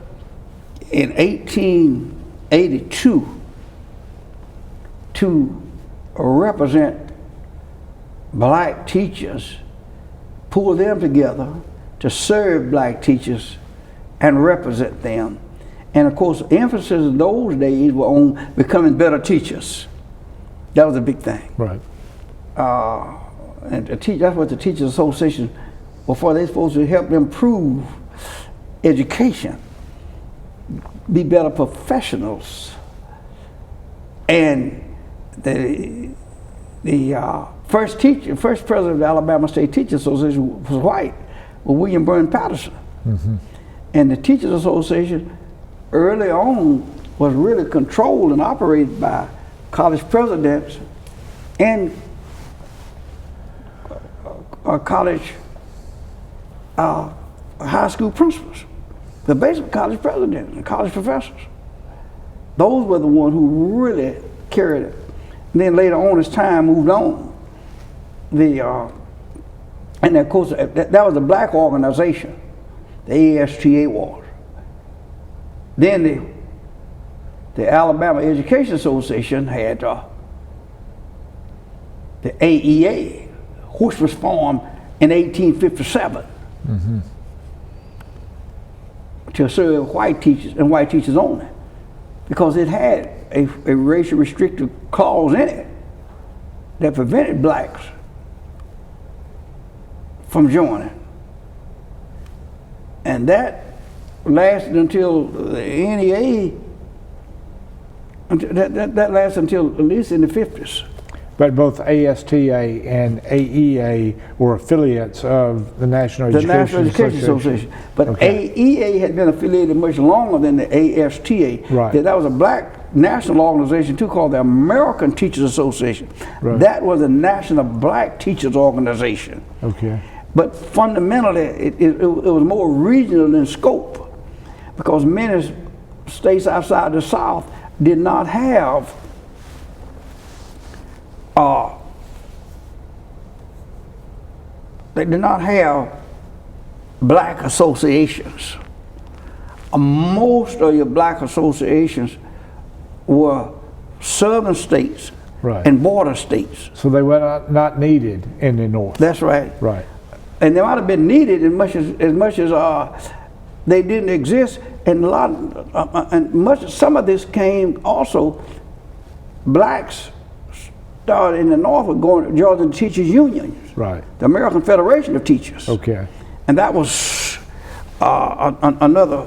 in 1882 to represent black teachers, pull them together to serve black teachers and represent them. And of course, emphasis in those days were on becoming better teachers. That was a big thing. Right. And that's what the Teachers Association, before they supposed to help improve education, be better professionals. And the first president of the Alabama State Teachers Association was white, was William Byrne Patterson. Mm-hmm. And the Teachers Association early on was really controlled and operated by college presidents and college high school principals. The basic college presidents and college professors. Those were the ones who really carried it. And then later on, as time moved on, and of course, that was a black organization, the ASTA was. Then the Alabama Education Association had the AEA, which was formed in 1857 mm-hmm. to serve white teachers and white teachers only, because it had a racial restrictive clause in it that prevented blacks from joining. And that lasted until the NEA, that lasted until at least in the 50s. But both ASTA and AEA were affiliates of the National The Education National Education Association. But Okay. AEA had been affiliated much longer than the ASTA. Right. That was a black national organization too, called the American Teachers Association. Right. That was a national black teachers organization. Okay. But fundamentally, it was more regional in scope, because many states outside the South did not have black associations. Most of your black associations were southern states Right. and border states. So they were not needed in the North. That's right. Right. And they might have been needed as much as they didn't exist. And some of this came also. Blacks started in the North with going to join the teachers' unions, Right. the American Federation of Teachers. Okay. And that was another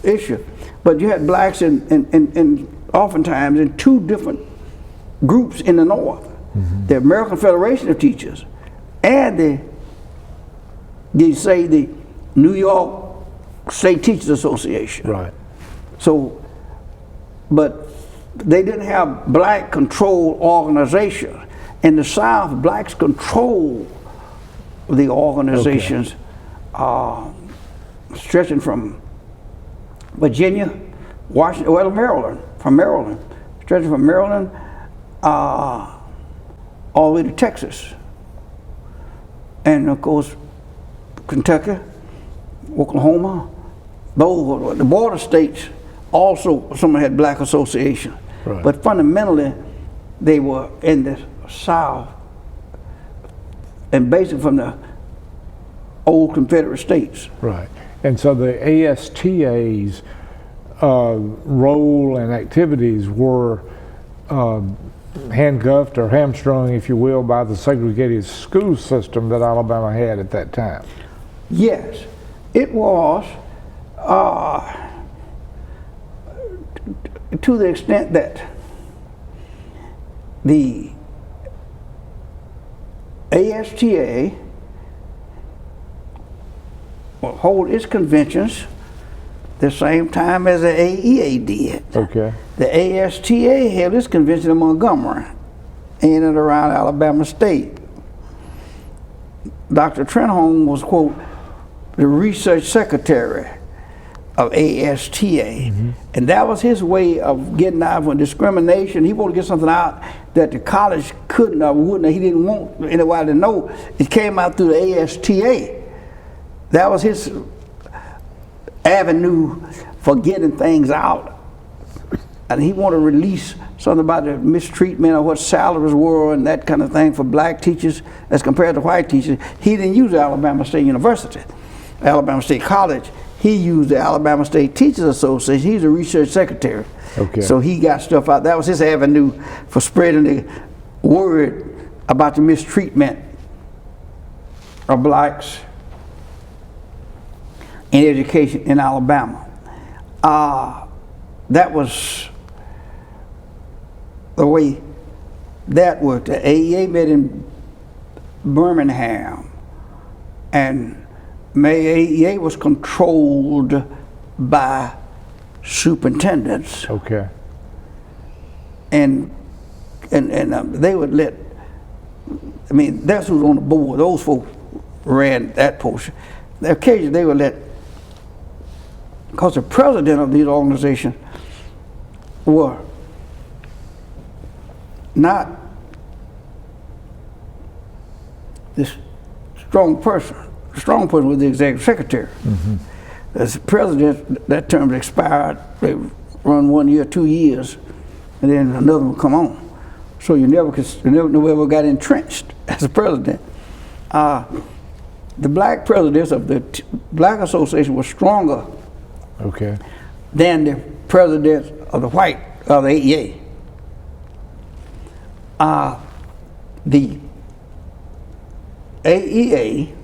issue. But you had blacks in oftentimes in two different groups in the North. Mm-hmm. The American Federation of Teachers and the New York State Teachers Association. Right. So, but they didn't have black control organization. In the South, blacks control the organizations, stretching from Virginia, Washington, well, Maryland, stretching from Maryland all the way to Texas. And of course, Kentucky, Oklahoma, those the border states also some had black associations. Right. But fundamentally, they were in the South and basically from the old Confederate states. Right. And so the ASTA's role and activities were handcuffed or hamstrung, if you will, by the segregated school system that Alabama had at that time. Yes, it was to the extent that the ASTA will hold its conventions the same time as the AEA did. Okay. The ASTA held its convention in Montgomery, in and around Alabama State. Dr. Trenholm was, quote, the research secretary of ASTA. Mm-hmm. And that was his way of getting out from discrimination. He wanted to get something out that the college couldn't or wouldn't, he didn't want anybody to know. It came out through the ASTA. That was his avenue for getting things out. And he wanted to release something about the mistreatment of what salaries were and that kind of thing for black teachers as compared to white teachers. He didn't use Alabama State University, Alabama State College. He used the Alabama State Teachers Association. He's a research secretary. Okay. So he got stuff out. That was his avenue for spreading the word about the mistreatment of blacks in education in Alabama. That was the way that worked. The AEA met in Birmingham, and AEA was controlled by superintendents. Okay. And they would let, I mean, that's who's on the board. Those folks ran that portion. Occasionally they would let, because the president of these organizations were not this strong person. The strong person was the executive secretary. Mm-hmm. As president, that term expired. They run 1 year, 2 years, and then another one come on. So you never got entrenched as a president. The black presidents of the Black Association were stronger Okay. than the presidents of the white, of the AEA. The AEA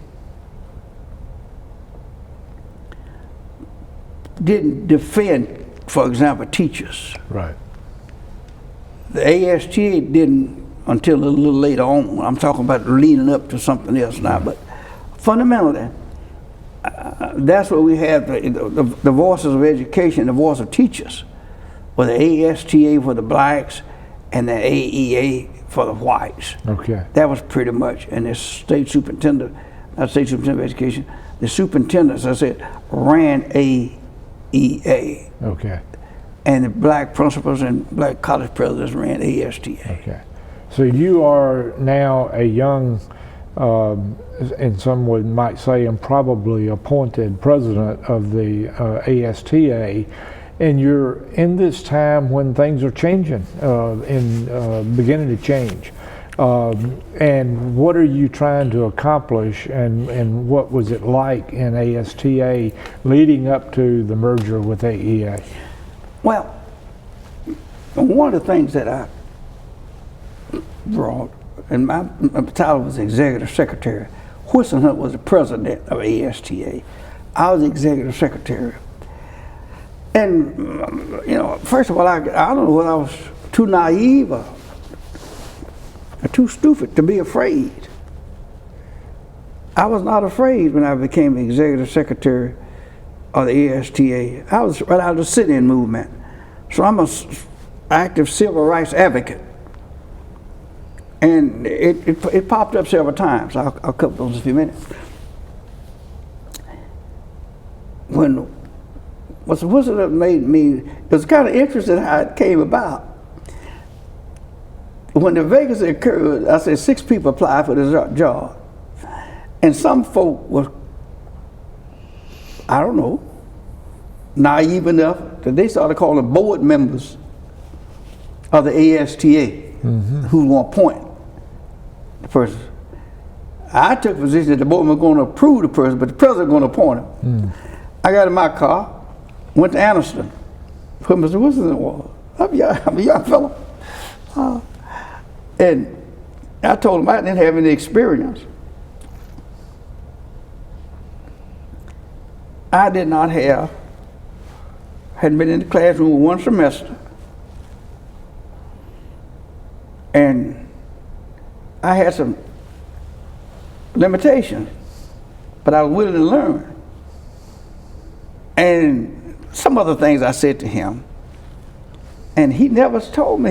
didn't defend, for example, teachers. Right. The ASTA didn't until a little later on. I'm talking about leading up to something else now, but fundamentally, that's where we have the voices of education, the voice of teachers, with the ASTA for the blacks and the AEA for the whites. Okay. That was pretty much, and the state superintendent, not state superintendent of education, the superintendents, I said, ran AEA. Okay. And the black principals and black college presidents ran ASTA. Okay. So you are now a young, and someone might say improbably appointed president of the ASTA, and you're in this time when things are changing, beginning to change. And what are you trying to accomplish, and what was it like in ASTA leading up to the merger with AEA? Well, one of the things that I brought, and my title was executive secretary. Whistling Hunt was the president of ASTA. I was the executive secretary. And, you know, first of all, I don't know whether I was too naive or too stupid to be afraid. I was not afraid when I became the executive secretary of the ASTA. I was right out of the sit-in movement. So I'm an active civil rights advocate. And it popped up several times. I'll cover those in a few minutes. What's that made me, it was kind of interesting how it came about. When the vacancy occurred, I said 6 people applied for this job. And some folk were, I don't know, naive enough that they started calling board members of the ASTA who were going to appoint the person. I took a position that the board was going to approve the person, but the president was going to appoint him. I got in my car, went to Anniston, put Mr. Wilson in the wall. I'm a young fellow. And I told him I didn't have any experience. I did not have, hadn't been in the classroom one semester. And I had some limitations, but I was willing to learn. And some other things I said to him, and he never told me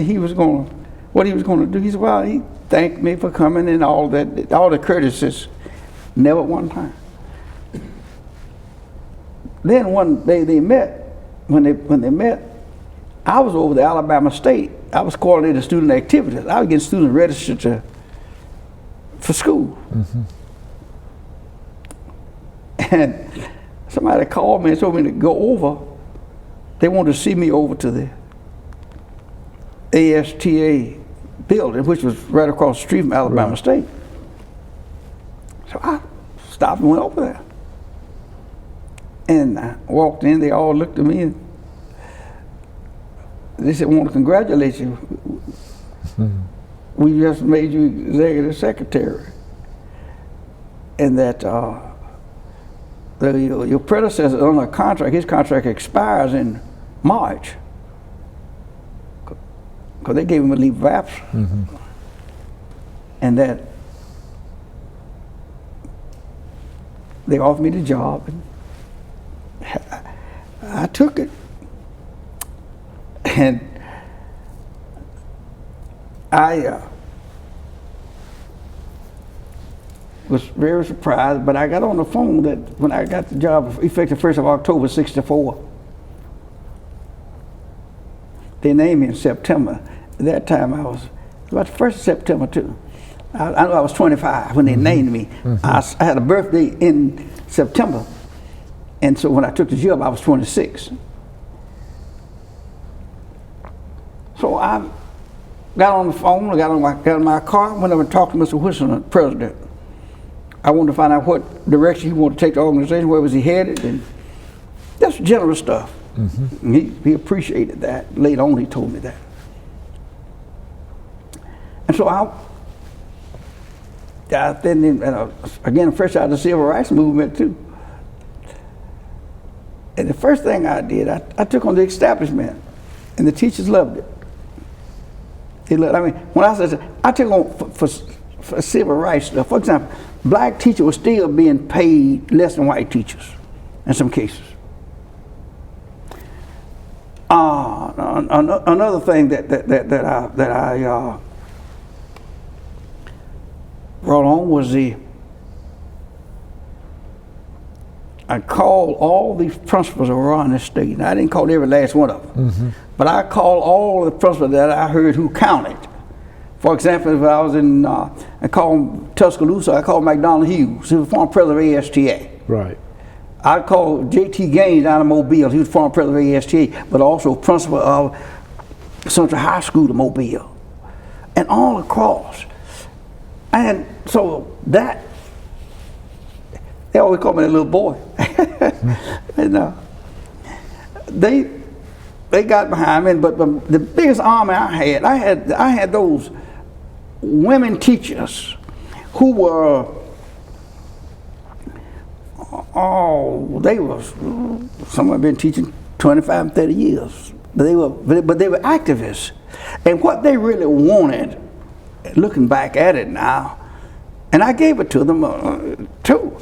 what he was going to do. He said, well, he thanked me for coming and all that, all the courtesies, never one time. Then one day they met, when they met, I was over to Alabama State. I was coordinating student activities. I was getting students registered for school. And somebody called me and told me to go over. They wanted to see me over to the ASTA building, which was right across the street from Alabama State. So I stopped and went over there. And I walked in, they all looked at me and they said, "We want to congratulate you. We just made you executive secretary. And that your predecessor on a contract, his contract expires in March. Because they gave him a leave of absence. And that they offered me the job. And I took it. And I was very surprised, but I got on the phone that when I got the job, effective 1st of October, '64, they named me in September. At that time, I was about the 1st of September, too. I know I was 25 when they named me. I had a birthday in September, and so when I took the job, I was 26. So I got on the phone, got in my car, went over and talked to Mr. Wilson, the president. I wanted to find out what direction he wanted to take the organization, where was he headed, and that's general stuff. And he appreciated that. Later on, he told me that. And so again, fresh out of the civil rights movement too. And the first thing I did, I took on the establishment, and the teachers loved it. They loved, I mean, when I said I took on for civil rights stuff. For example, black teachers were still being paid less than white teachers in some cases. Another thing that I brought on was I called all these principals around the state. And I didn't call every last one of them, but I called all the principals that I heard who counted. For example, if I was I called Tuscaloosa, I called McDonald Hughes. He was former president of ASTA. Right. I called J.T. Gaines down in Mobile. He was former president of ASTA, but also principal of Central High School of Mobile, and all across. And so that, they always call me a little boy. And they got behind me, but the biggest army I had those women teachers who were, some have been teaching 25 and 30 years, but they were activists. And what they really wanted, looking back at it now, and I gave it to them too,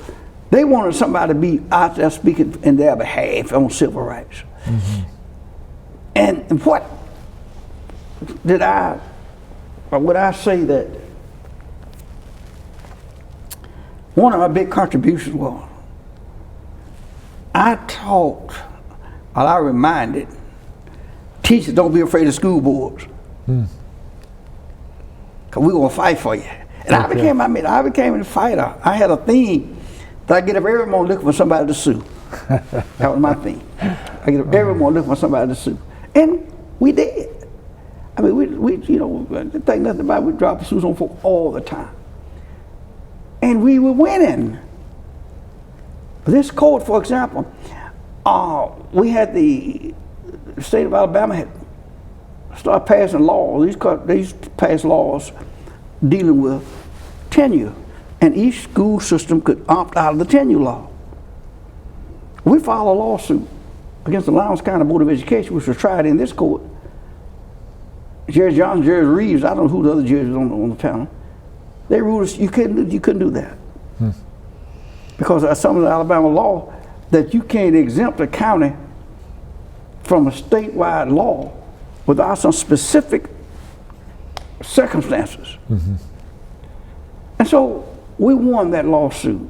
they wanted somebody to be out there speaking in their behalf on civil rights. And what would I say that one of my big contributions was, I taught, I reminded teachers, don't be afraid of school boards, because we're going to fight for you. And I became a fighter. I had a theme that I get up every morning looking for somebody to sue. That was my theme. I get up every morning looking for somebody to sue. And we did. I mean, we didn't think nothing about it. We dropped suits on folk all the time. And we were winning. This court, for example, we had the state of Alabama had started passing laws. They used to pass laws dealing with tenure, and each school system could opt out of the tenure law. We filed a lawsuit against the Lowndes County Board of Education, which was tried in this court. Jerry Johnson, Jerry Reeves, I don't know who the other judges on the panel. They ruled us you couldn't do that. Because of some of the Alabama law that you can't exempt a county from a statewide law without some specific circumstances. And so we won that lawsuit.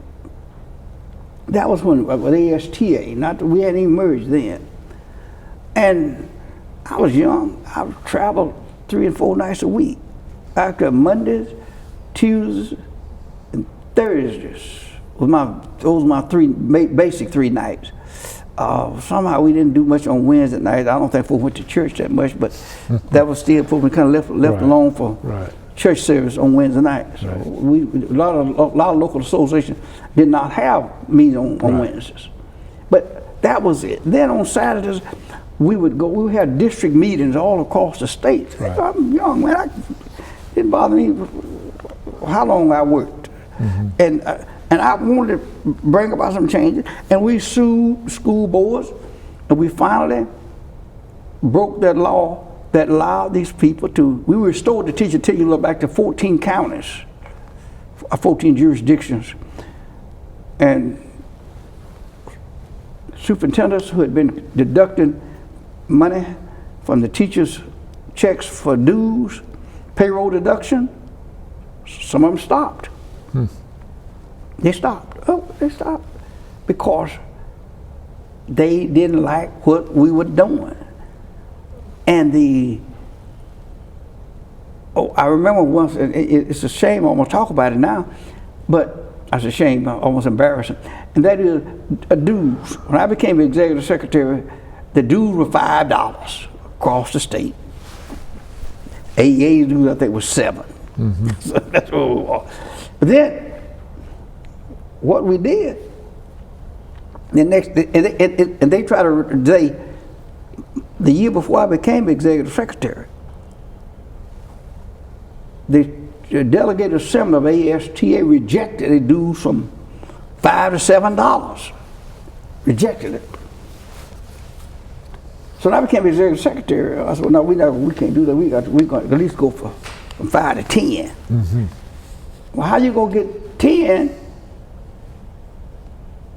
That was when with ASTA, we hadn't even merged then. And I was young. I traveled 3 and 4 nights a week. After Mondays, Tuesdays, and Thursdays those were my basic 3 nights. Somehow we didn't do much on Wednesday nights. I don't think we went to church that much, but that was still we kind of left alone for church service on Wednesday nights. So a lot of local associations did not have meetings on Wednesdays. But that was it. Then on Saturdays, we had district meetings all across the state. I'm young, man. It didn't bother me how long I worked. And I wanted to bring about some changes. And we sued school boards, and we finally broke that law that allowed these people we restored the teacher tenure back to 14 counties, 14 jurisdictions. And superintendents who had been deducting money from the teachers' checks for dues, payroll deduction, some of them stopped. They stopped. They stopped because they didn't like what we were doing. And I remember once, and it's a shame I almost talk about it now, but it's a shame, almost embarrassing. And that is dues. When I became executive secretary, the dues were $5 across the state. AEA dues, I think, was $7. So that's what it was. But then, what we did, and they try to the year before I became executive secretary, the the delegate assembly of ASTA rejected a dues from $5 to $7. Rejected it. So now I became executive secretary. I said, well, no, we can't do that. We got to at least go from 5 to 10. Mm-hmm. Well, how you gonna get 10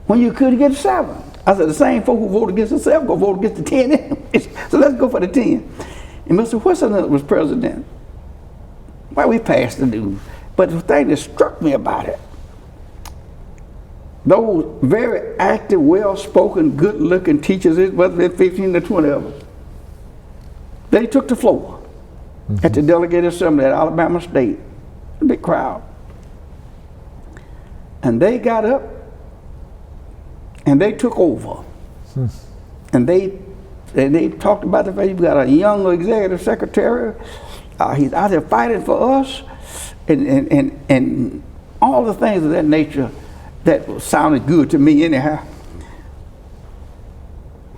when you could get 7? I said, the same folk who voted against the 7 gonna vote against the 10 anyway. So let's go for the 10. And Mr. Whistler was president. Well, we passed the dues. But the thing that struck me about it, those very active, well-spoken, good-looking teachers, whether they're 15 or 20 of them, they took the floor at the delegate assembly at Alabama State, a big crowd. And they got up and they took over. And they talked about the fact you've got a young executive secretary, he's out there fighting for us, and all the things of that nature that sounded good to me anyhow.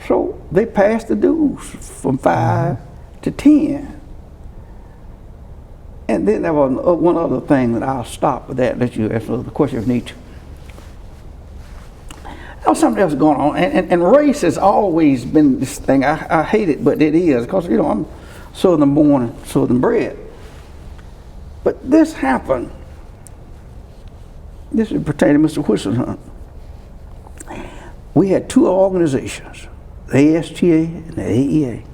So they passed the dues from 5 to 10. And then there was one other thing that I'll stop with that, let you answer the question if you need to. There was something else going on, and race has always been this thing. I hate it, but it is, because, you know, I'm Southern born and Southern bred. But this happened. This is pertaining to Mr. Whistler. We had two organizations, the ASTA and the AEA.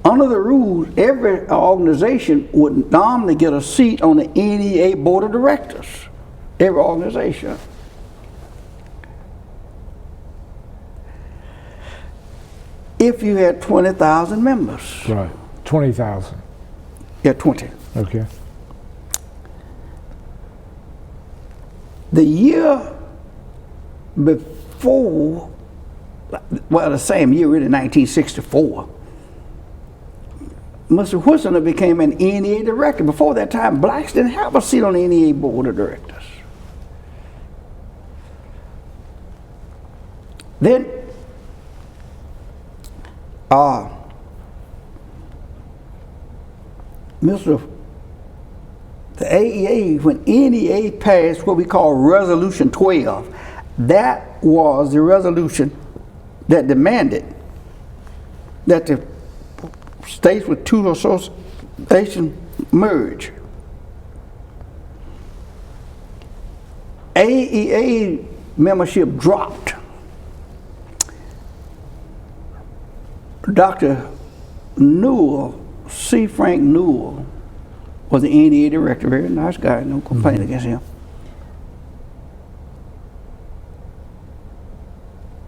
Under the rules, every organization would normally get a seat on the NEA board of directors. Every organization. If you had 20,000 members. Right. 20,000. Yeah, 20. Okay. The year before, well, the same year, really, 1964, Mr. Whistler became an NEA director. Before that time, blacks didn't have a seat on the NEA board of directors. Then, the AEA, when NEA passed what we call Resolution 12, that was the resolution that demanded that the states with two associations merge. AEA membership dropped. Dr. Newell, C. Frank Newell, was the NEA director, very nice guy, no complaint against him.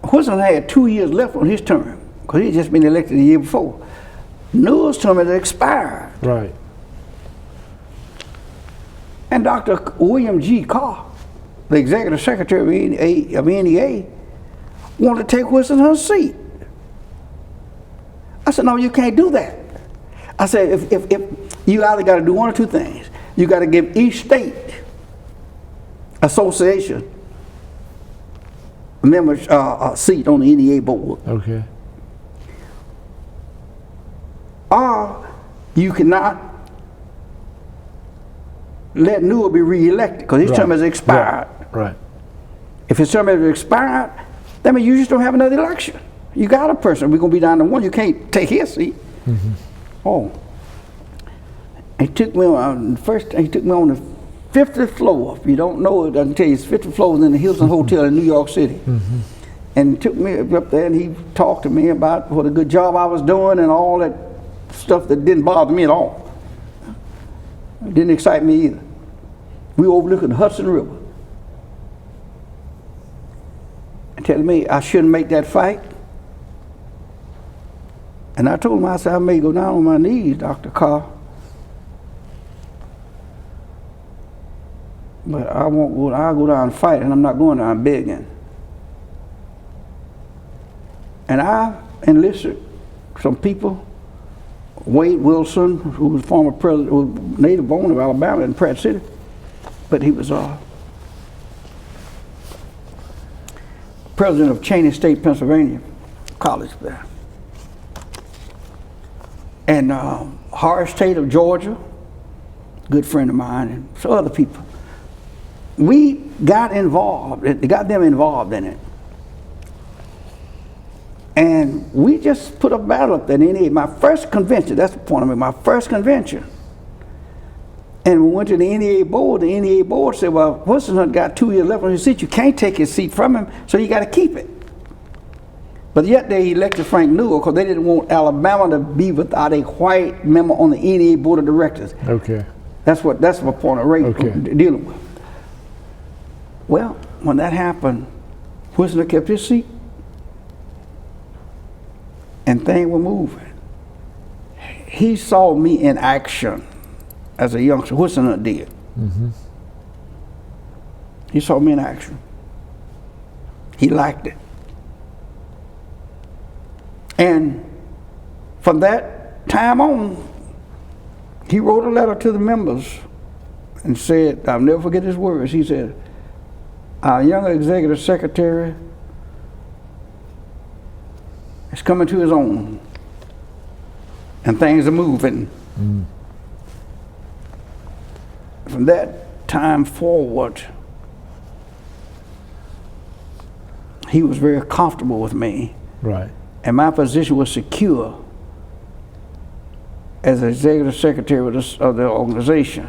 Whistler had 2 years left on his term, because he had just been elected the year before. Newell's term had expired. Right. And Dr. William G. Carr, the executive secretary of NEA, wanted to take Whistler's seat. I said, no, you can't do that. I said, if you either got to do one or two things. You got to give each state association members a seat on the NEA board. Okay. Or you cannot let Newell be re-elected because his term has expired. Right. If his term has expired, that means you just don't have another election. You got a person. We're going to be down to one. You can't take his seat. Oh. He took me on the 50th floor. If you don't know it, I can tell you, it's 50th floor was in the Hilton Hotel in New York City. And he took me up there and he talked to me about what a good job I was doing and all that stuff that didn't bother me at all. It didn't excite me either. We were overlooking the Hudson River. And telling me I shouldn't make that fight. And I told him, I said, I may go down on my knees, Dr. Carr, but I won't go. I'll go down and fight, and I'm not going down begging. And I enlisted some people. Wade Wilson, who was former president, who was native born of Alabama in Pratt City, but he was president of Cheney State, Pennsylvania College there. And Horace Tate of Georgia, good friend of mine, and some other people. We got involved, got them involved in it. And we just put a battle up there in NEA. My first convention, that's the point of it, my first convention. And we went to the NEA board. The NEA board said, well, Wilson got 2 years left on his seat. You can't take his seat from him, so you got to keep it. But yet they elected Frank Newell because they didn't want Alabama to be without a white member on the NEA board of directors. Okay. That's what point of rate dealing with. Well, when that happened, Wilson kept his seat, and things were moving. He saw me in action as a youngster. Wilson did. Mm-hmm. He saw me in action. He liked it. And from that time on, he wrote a letter to the members and said, I'll never forget his words. He said, our young executive secretary is coming to his own, and things are moving. Mm. From that time forward, he was very comfortable with me. Right. And my position was secure as executive secretary of the organization.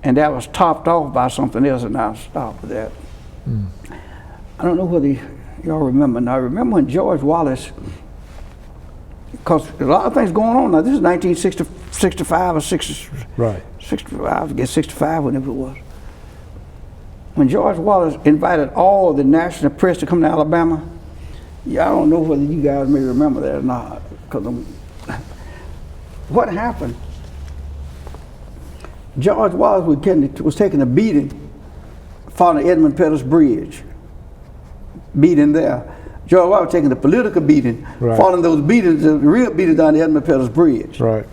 And that was topped off by something else, and I'll stop with that. Mm. I don't know whether y'all remember. Now, I remember when George Wallace, because a lot of things going on now. This is 1965 or 60, right. 65, I forget 65, whenever it was. When George Wallace invited all the national press to come to Alabama, I don't know whether you guys may remember that or not. Because what happened? George Wallace was taking a beating following the Edmund Pettus Bridge. Beating there. George Wallace was taking a political beating, right. Following those beatings, the real beatings down the Edmund Pettus Bridge. Right.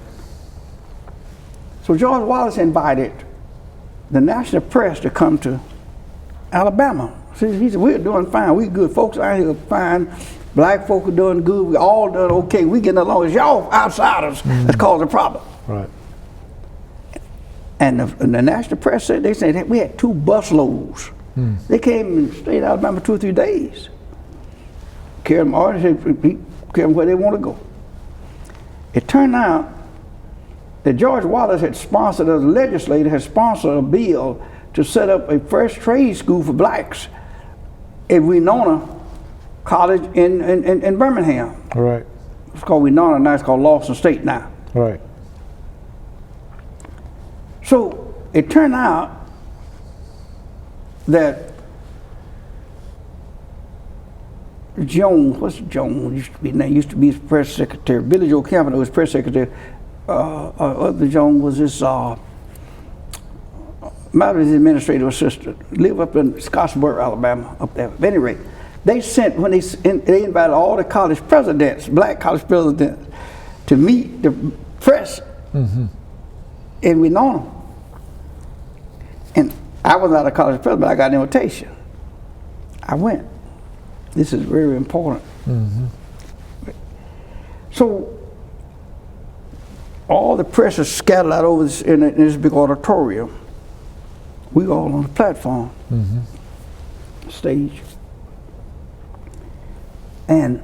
So George Wallace invited the national press to come to Alabama. He said, we're doing fine, we good folks out here fine, black folk are doing good, we all doing okay, we getting along. It's y'all outsiders that's causing the problem. Right. And the national press said, they said hey, we had 2 busloads. They came and stayed in Alabama 2 or 3 days. Carried them all, carried them where they want to go. It turned out that George Wallace had sponsored, as a legislator, had sponsored a bill to set up a first trade school for blacks at Winona College in Birmingham. Right. It's called Winona now, it's called Lawson State now. Right. So it turned out that Jones, what's Jones used to be his press secretary. Billy Joe Campbell was press secretary. Other Jones was his his administrative assistant. Lived up in Scottsboro, Alabama, up there. At any rate, they sent when they invited all the college presidents, black college presidents, to meet the press in Winona. And I was not a college president, but I got an invitation. I went. This is very important. So all the press is scattered out over this in this big auditorium. We all on the platform, stage. And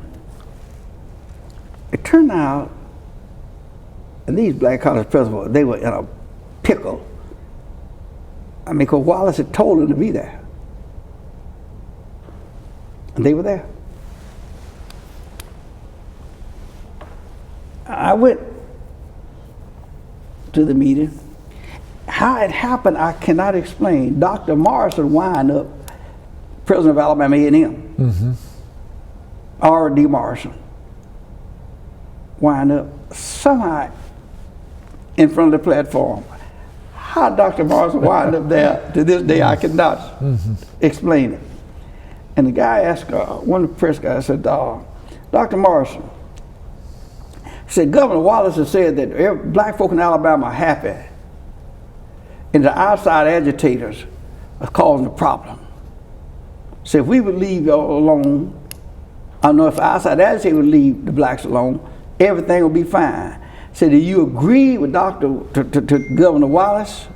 it turned out, and these black college presidents, they were in a pickle. I mean, because Wallace had told them to be there. And they were there. I went to the meeting. How it happened, I cannot explain. Dr. Morrison wind up, president of Alabama A&M, R.D. Morrison, wind up somehow in front of the platform. How Dr. Morrison wind up there, to this day, I cannot explain it. And the guy asked, one of the press guys said, Dr. Morrison, he said, Governor Wallace has said that black folk in Alabama are happy, and the outside agitators are causing the problem. So if we would leave y'all alone, I don't know if the outside agitators would leave the blacks alone, everything would be fine. said, do you agree with to Governor Wallace?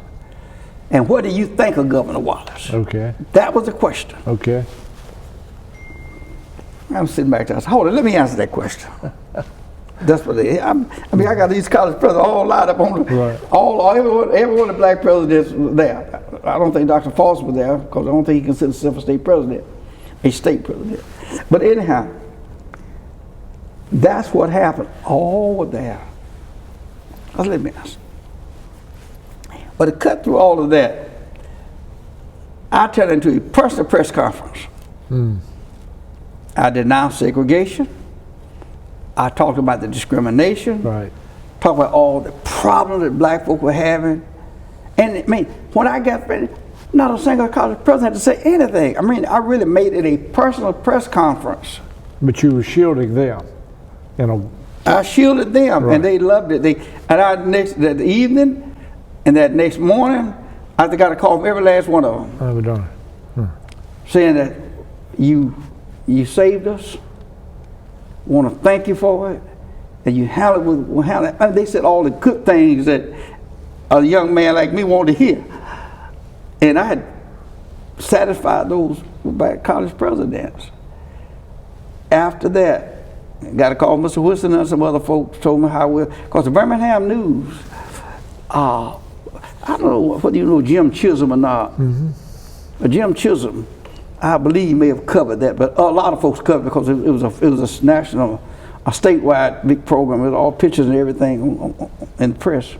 And what do you think of Governor Wallace? Okay. That was the question. Okay. I'm sitting back there. I said, hold on, let me answer that question. That's what I mean, I got these college presidents all lined up on every one of the black presidents was there. I don't think Dr. Foster was there because I don't think he considers himself a state president. But anyhow, that's what happened. All of that. Let me ask. But to cut through all of that, I turned into a personal press conference. I denounced segregation. I talked about the discrimination. Right. Talked about all the problems that black folk were having. And I mean, when I got ready, not a single college president had to say anything. I mean, I really made it a personal press conference. But you were shielding them, you know. I shielded them, right. and they loved it. That evening and that next morning, I got a call from every last one of them. Oh, darn. Saying that you saved us. Want to thank you for it, and you handled it. I mean, they said all the good things that a young man like me wanted to hear, and I had satisfied those black college presidents. After that, got to call Mr. Wilson and some other folks, told me how well, because the Birmingham News, I don't know whether you know Jim Chisholm or not. Jim Chisholm, I believe you may have covered that, but a lot of folks covered it because it was a national, a statewide big program with all pictures and everything in the press.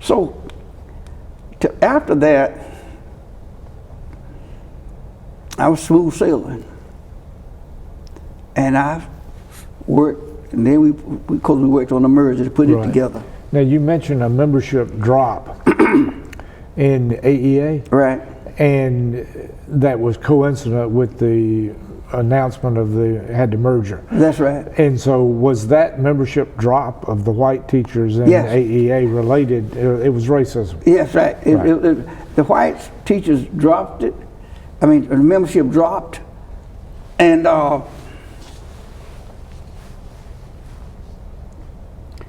So after that, I was smooth sailing, and I worked, and then we worked on the merger to put it together. Now you mentioned a membership drop in AEA, right? And that was coincident with the announcement of the merger. That's right. And so was that membership drop of the white teachers in AEA related? It was racism. Yes, right. The white teachers dropped it. I mean, the membership dropped, and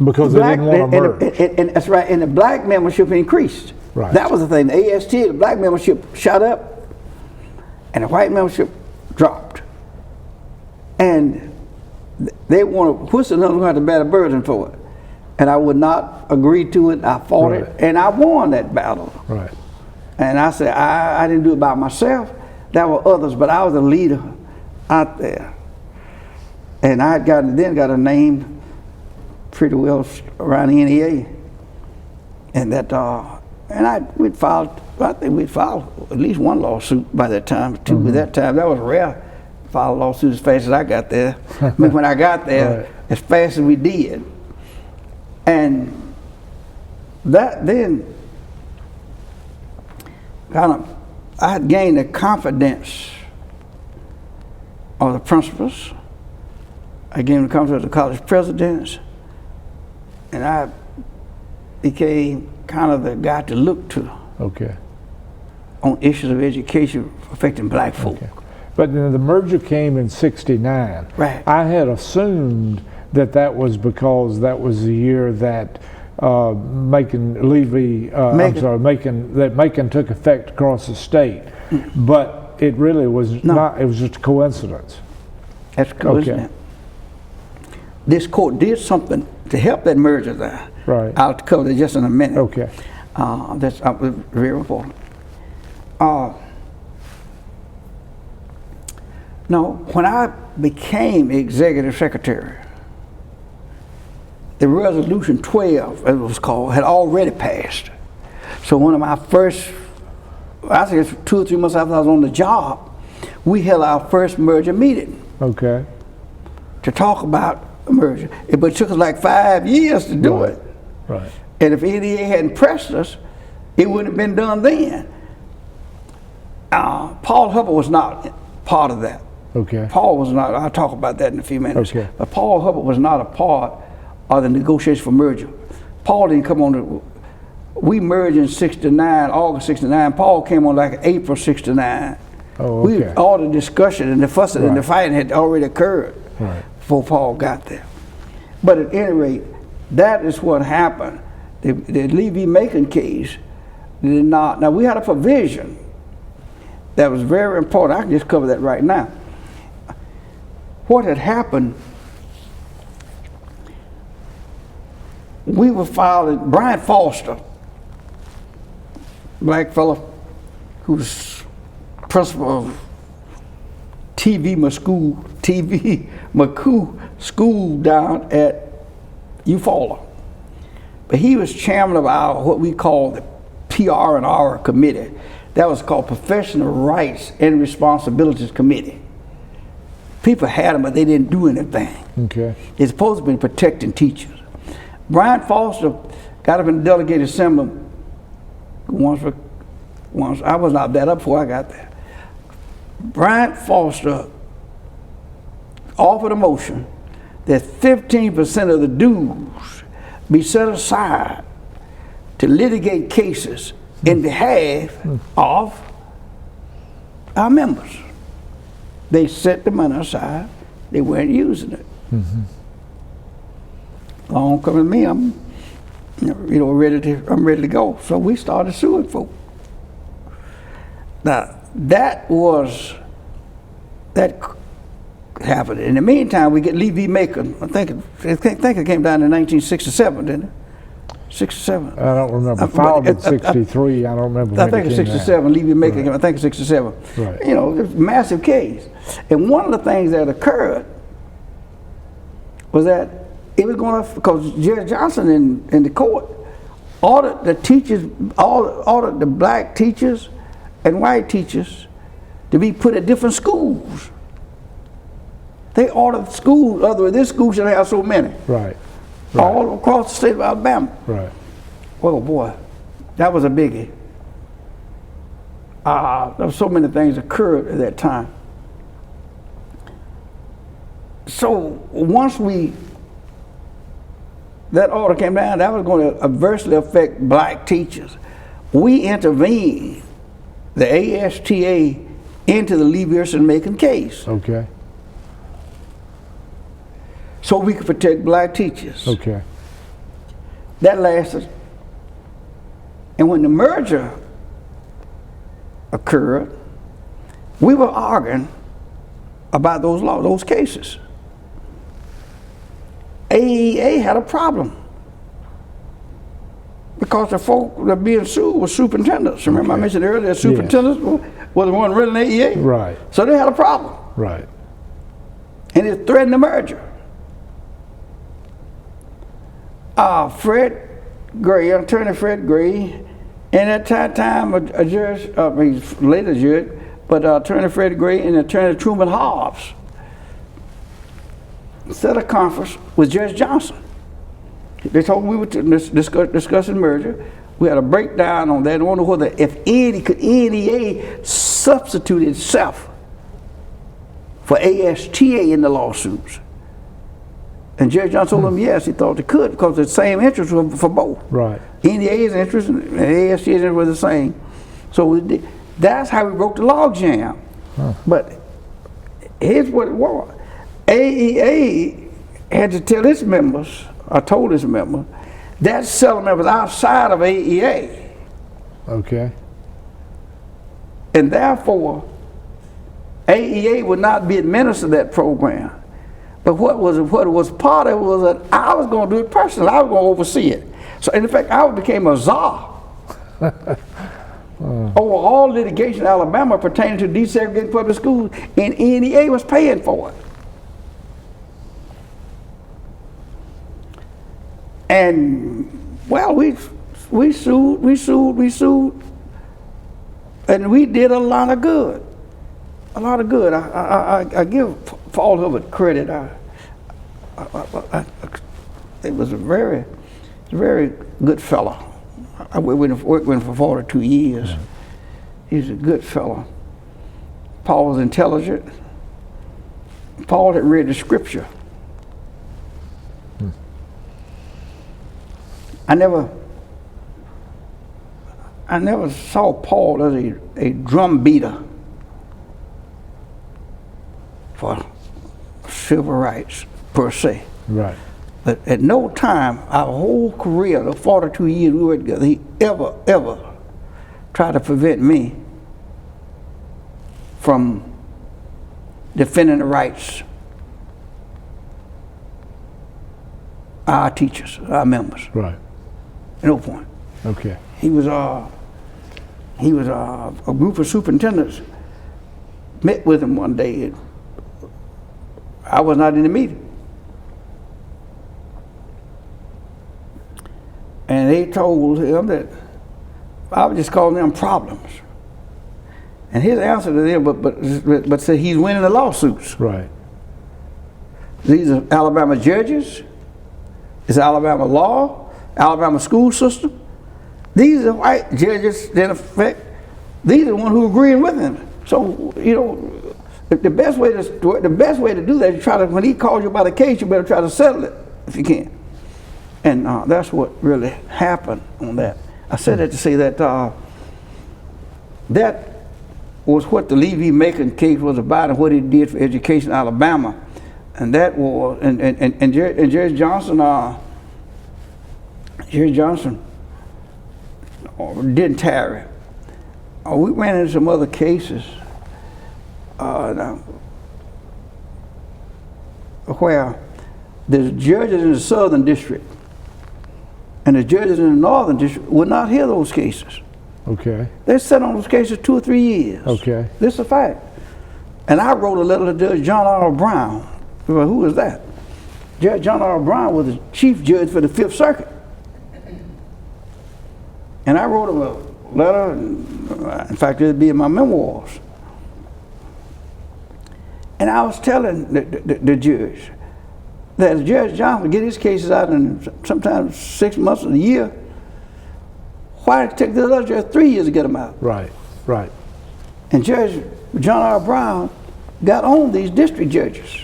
because they didn't want to merge. And that's right. And the black membership increased. Right. That was the thing. The AST, the black membership shot up, and the white membership dropped. And they wanted to push another who had to bear the burden for it. And I would not agree to it. I fought it, and I won that battle. Right. And I said, I didn't do it by myself. There were others, but I was a leader out there. And I had got a name pretty well around the NEA. And that, I think we'd filed at least one lawsuit by that time, two at that time. That was rare. Filed a lawsuit as fast as I got there. I mean, when I got there, as fast as we did. And that then I had gained the confidence of the principals. I gained the confidence of the college presidents. And I became kind of the guy to look to on issues of education affecting black folk. But the merger came in '69. Right. I had assumed that was because that was the year that Macon took effect across the state. But it really was not. It was just a coincidence. That's a coincidence. This court did something to help that merger there. Right. I'll cover that just in a minute. Okay. That's very important. No, when I became executive secretary, the resolution 12, as it was called, had already passed. So one of my first, I think it's 2 or 3 months after I was on the job, we held our first merger meeting. Okay. To talk about a merger. But it took us like 5 years to do it. Right. And if NEA hadn't pressed us, it wouldn't have been done then. Paul Hubbard was not part of that. Okay. Paul was not. I'll talk about that in a few minutes. Okay. But Paul Hubbard was not a part of the negotiation for merger. Paul didn't come on. We merged in '69, August '69. Paul came on like April '69. Oh, okay. All the discussion and the fussing and the fighting had already occurred before Paul got there. But at any rate, That is what happened. The Levy Macon case did not. Now we had a provision that was very important. I can just cover that right now. What had happened, we were filing, Brian Foster, black fellow who's principal of TV McCoo School down at Eufaula. But he was chairman of our, what we call the PR&R committee. That was called Professional Rights and Responsibilities Committee. People had them, but they didn't do anything. Okay. It's supposed to be protecting teachers. Brian Foster got up in the delegated assembly once. I was not that up before I got there. Brian Foster offered a motion that 15% of the dues be set aside to litigate cases in behalf of our members. They set the money aside, they weren't using it. Along coming to me, I'm ready to go. So we started suing folks. Now that happened. In the meantime, we get Levy Macon. I think it came down in 1967, didn't it? 67. I don't remember. Filed in 63. I don't remember. I think it's 67. Levy Macon. Right. I think it's 67. Right. You know, it's a massive case. And one of the things that occurred was that it was going to, because Judge Johnson in the court ordered the teachers, ordered the black teachers and white teachers to be put at different schools. They ordered schools, otherwise this school should have so many. Right. All across the state of Alabama. Right. Oh boy, that was a biggie. There were so many things occurred at that time. So once that order came down, that was going to adversely affect black teachers. We intervened, the ASTA, into the Levy Macon case. Okay. So we could protect black teachers. Okay. That lasted. And when the merger occurred, we were arguing about those laws, those cases. AEA had a problem because the folk that being sued were superintendents. Remember I mentioned earlier, superintendents were the one running AEA? Right. So they had a problem. Right. And it threatened the merger. Fred Gray, Attorney Fred Gray, and at that time a judge, he's later judge, but Attorney Fred Gray and Attorney Truman Hobbs set a conference with Judge Johnson. They told me we were discussing merger. We had a breakdown on that. I wonder whether if could NEA substitute itself for ASTA in the lawsuits. And Judge Johnson told him yes, he thought they could because the same interest for both. Right. NEA's interest and ASTA's interest were the same. So that's how we broke the log jam. Huh. But here's what it was. AEA had to tell its members, or told its members, that settlement was outside of AEA. Okay. And therefore, AEA would not be administered that program. But what was part of it was that I was going to do it personally. I was going to oversee it. So in fact, I became a czar over all litigation in Alabama pertaining to desegregating public schools, and NEA was paying for it. And well, we sued, and we did a lot of good. A lot of good. I give Paul Hubbard credit. It was a very good fellow. I worked with him for 42 years. He's a good fellow. Paul was intelligent. Paul had read the scripture. I never saw Paul as a drum beater for civil rights per se. Right. But at no time, our whole career, the 42 years we were together, he ever tried to prevent me from defending the rights of our teachers, our members. Right. At no point. Okay. He was a group of superintendents met with him one day. I was not in the meeting. And they told him that I was just calling them problems. And his answer to them, but said he's winning the lawsuits. Right. These are Alabama judges. It's Alabama law, Alabama school system. These are white judges, in effect. These are the ones who are agreeing with him. So, you know, the best way to do that is try to, when he calls you about a case, you better try to settle it if you can. And that's what really happened on that. I said that to say that that was what the Levy-Macon case was about and what it did for education in Alabama. And that was, and Judge Johnson, didn't tarry. We ran into some other cases where the judges in the Southern District and the judges in the Northern District would not hear those cases. Okay. They sat on those cases 2 or 3 years. Okay. This is a fact. And I wrote a letter to Judge John R. Brown. Well, who was that? Judge John R. Brown was the chief judge for the Fifth Circuit. And I wrote him a letter, in fact, it'd be in my memoirs. And I was telling the judge that Judge Johnson would get his cases out in sometimes 6 months of the year. Why did it take the other judge 3 years to get them out? Right, right. And Judge John R. Brown got on these district judges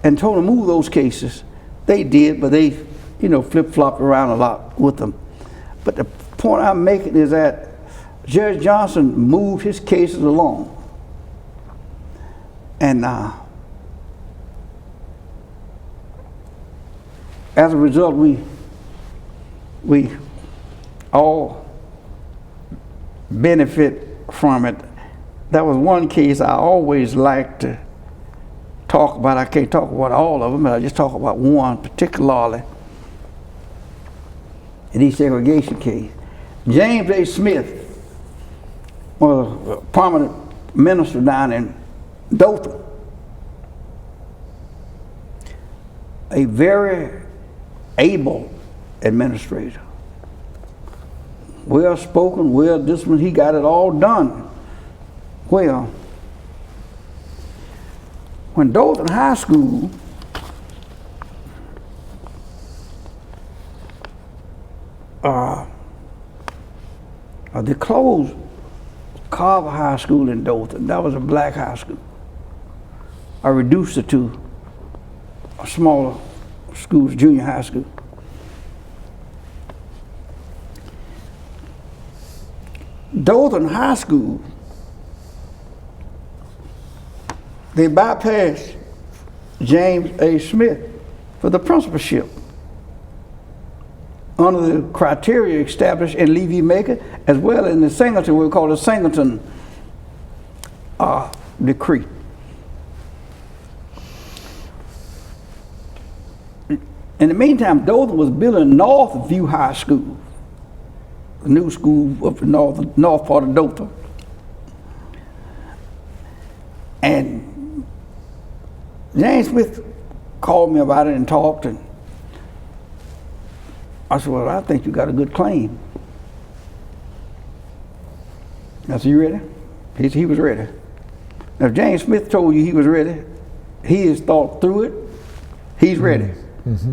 and told them to move those cases. They did, but they, you know, flip-flopped around a lot with them. But the point I'm making is that Judge Johnson moved his cases along. And as a result, we all benefit from it. That was one case I always liked to talk about. I can't talk about all of them, but I just talk about one particularly. The desegregation case. James A. Smith was a prominent minister down in Dothan. A very able administrator. Well spoken, well disciplined, he got it all done. Well, when Dothan High School they closed Carver High School in Dothan. That was a black high school. I reduced it to a smaller school, junior high school. Dothan High School, they bypassed James A. Smith for the principalship under the criteria established in Levy-Macon, as well as in the Singleton, what we call the Singleton decree. In the meantime, Dothan was building Northview High School, a new school up in the north part of Dothan. And James Smith called me about it and talked, and I said, well, I think you got a good claim. I said, you ready? He was ready. Now, if James Smith told you he was ready, he has thought through it, he's ready. Mm-hmm.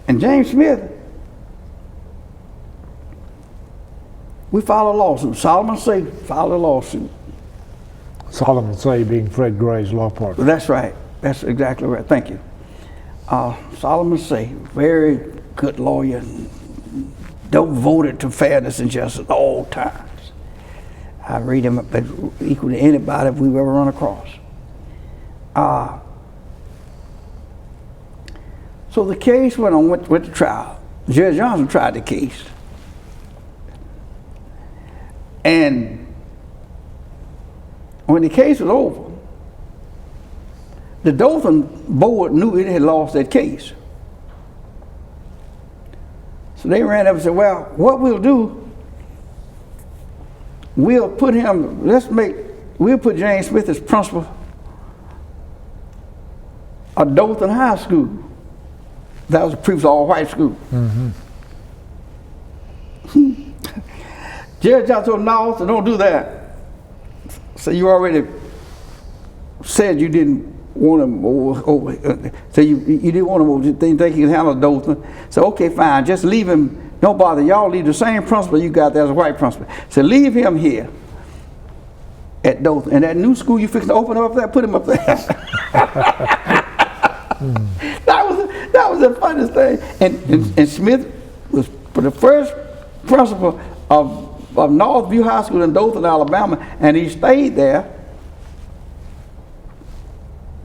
And James Smith, we filed a lawsuit. Solomon Say filed a lawsuit. Solomon Say being Fred Gray's law partner. That's right. That's exactly right. Thank you. Solomon Say, very good lawyer, devoted to fairness and justice at all times. I read him equal to anybody we've ever run across. So the case went on with the trial. Judge Johnson tried the case. And when the case was over, the Dothan board knew it had lost that case. So they ran up and said, well, what we'll do, we'll put James Smith as principal of Dothan High School. That was a previous all-white school. Judge Johnson told no, so don't do that. So you already said you didn't want him over. So you didn't want him over. You didn't think he could handle Dothan. So okay, fine, just leave him. Don't bother. Y'all leave the same principal you got there as a white principal. So leave him here at Dothan. And that new school you fixing to open up there, put him up there. That was the funniest thing. And Smith was the first principal of Northview High School in Dothan, Alabama, and he stayed there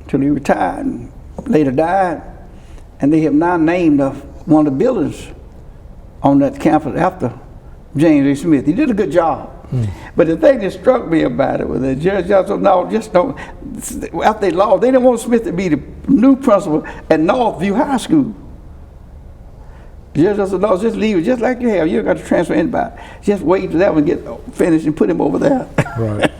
till he retired and later died. And they have now named one of the buildings on that campus after James A. Smith. He did a good job. But the thing that struck me about it was that Judge Johnson, no, just don't. After they lost, they didn't want Smith to be the new principal at Northview High School. Judge Johnson, no, just leave it just like you have. You don't got to transfer anybody. Just wait till that one get finished and put him over there. Right.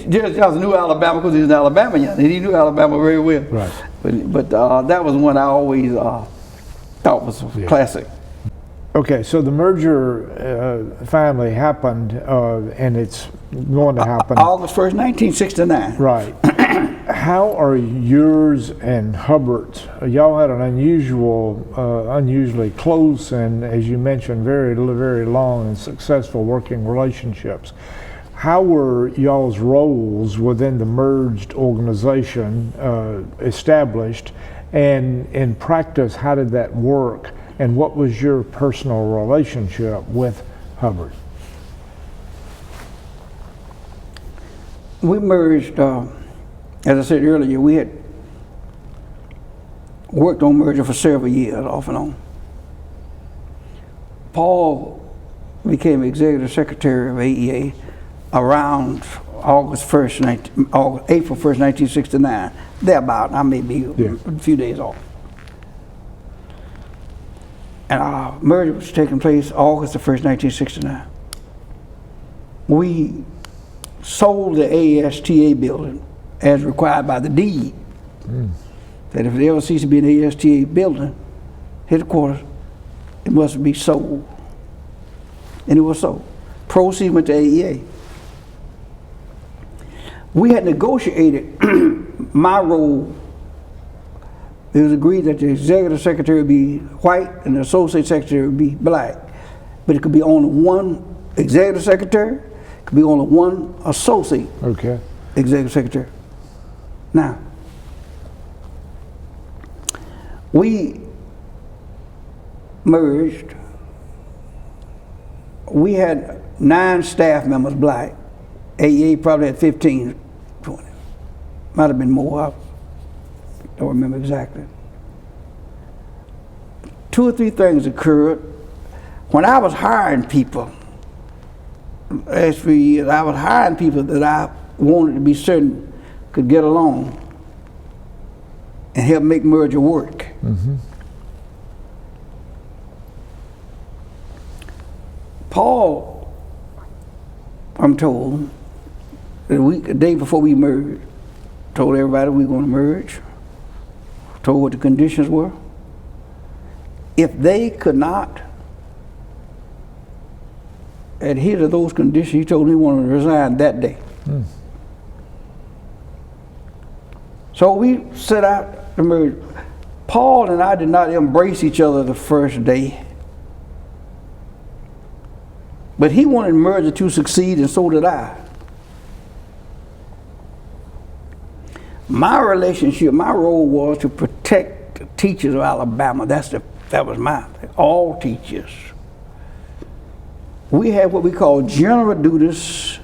Judge Johnson knew Alabama because he was an Alabamian, and he knew Alabama very well. Right. But that was one I always thought was classic. Okay, so the merger finally happened, and it's going to happen. August 1st, 1969. Right. How are yours and Hubbart's? Y'all had an unusually close and, as you mentioned, very long and successful working relationships. How were y'all's roles within the merged organization established, and in practice, how did that work? And what was your personal relationship with Hubbard? We merged, as I said earlier, we had worked on merger for several years, off and on. Paul became executive secretary of AEA around April 1st, 1969. Thereabout, I may be a few days off. And our merger was taking place August the 1st, 1969. We sold the ASTA building as required by the deed. That if it ever ceased to be an ASTA building, headquarters, it must be sold. And it was sold. Proceeds went to AEA. We had negotiated my role. It was agreed that the executive secretary would be white and the associate secretary would be black. But it could be only one executive secretary, it could be only one associate executive secretary. Now, we merged. We had 9 staff members black. AEA probably had 15, 20. Might have been more. I don't remember exactly. 2 or 3 things occurred. When I was hiring people, last few years, I was hiring people that I wanted to be certain could get along and help make merger work. Paul, I'm told, the day before we merged, told everybody we were going to merge, told what the conditions were. If they could not adhere to those conditions, he told me he wanted to resign that day. So we set out to merge. Paul and I did not embrace each other the first day. But he wanted merger to succeed, and so did I. My relationship, my role was to protect the teachers of Alabama. That was all teachers. We had what we call general duties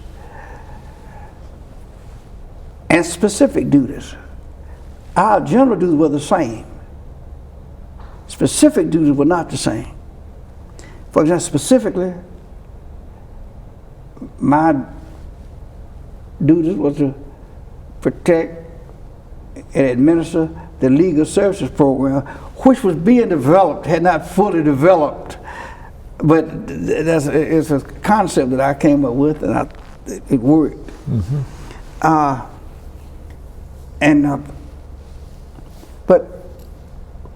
and specific duties. our general duties were the same. Specific duties were not the same. For example, specifically, my duties was to protect and administer the legal services program, which was being developed, had not fully developed, but it's a concept that I came up with, and it worked. Mm-hmm. But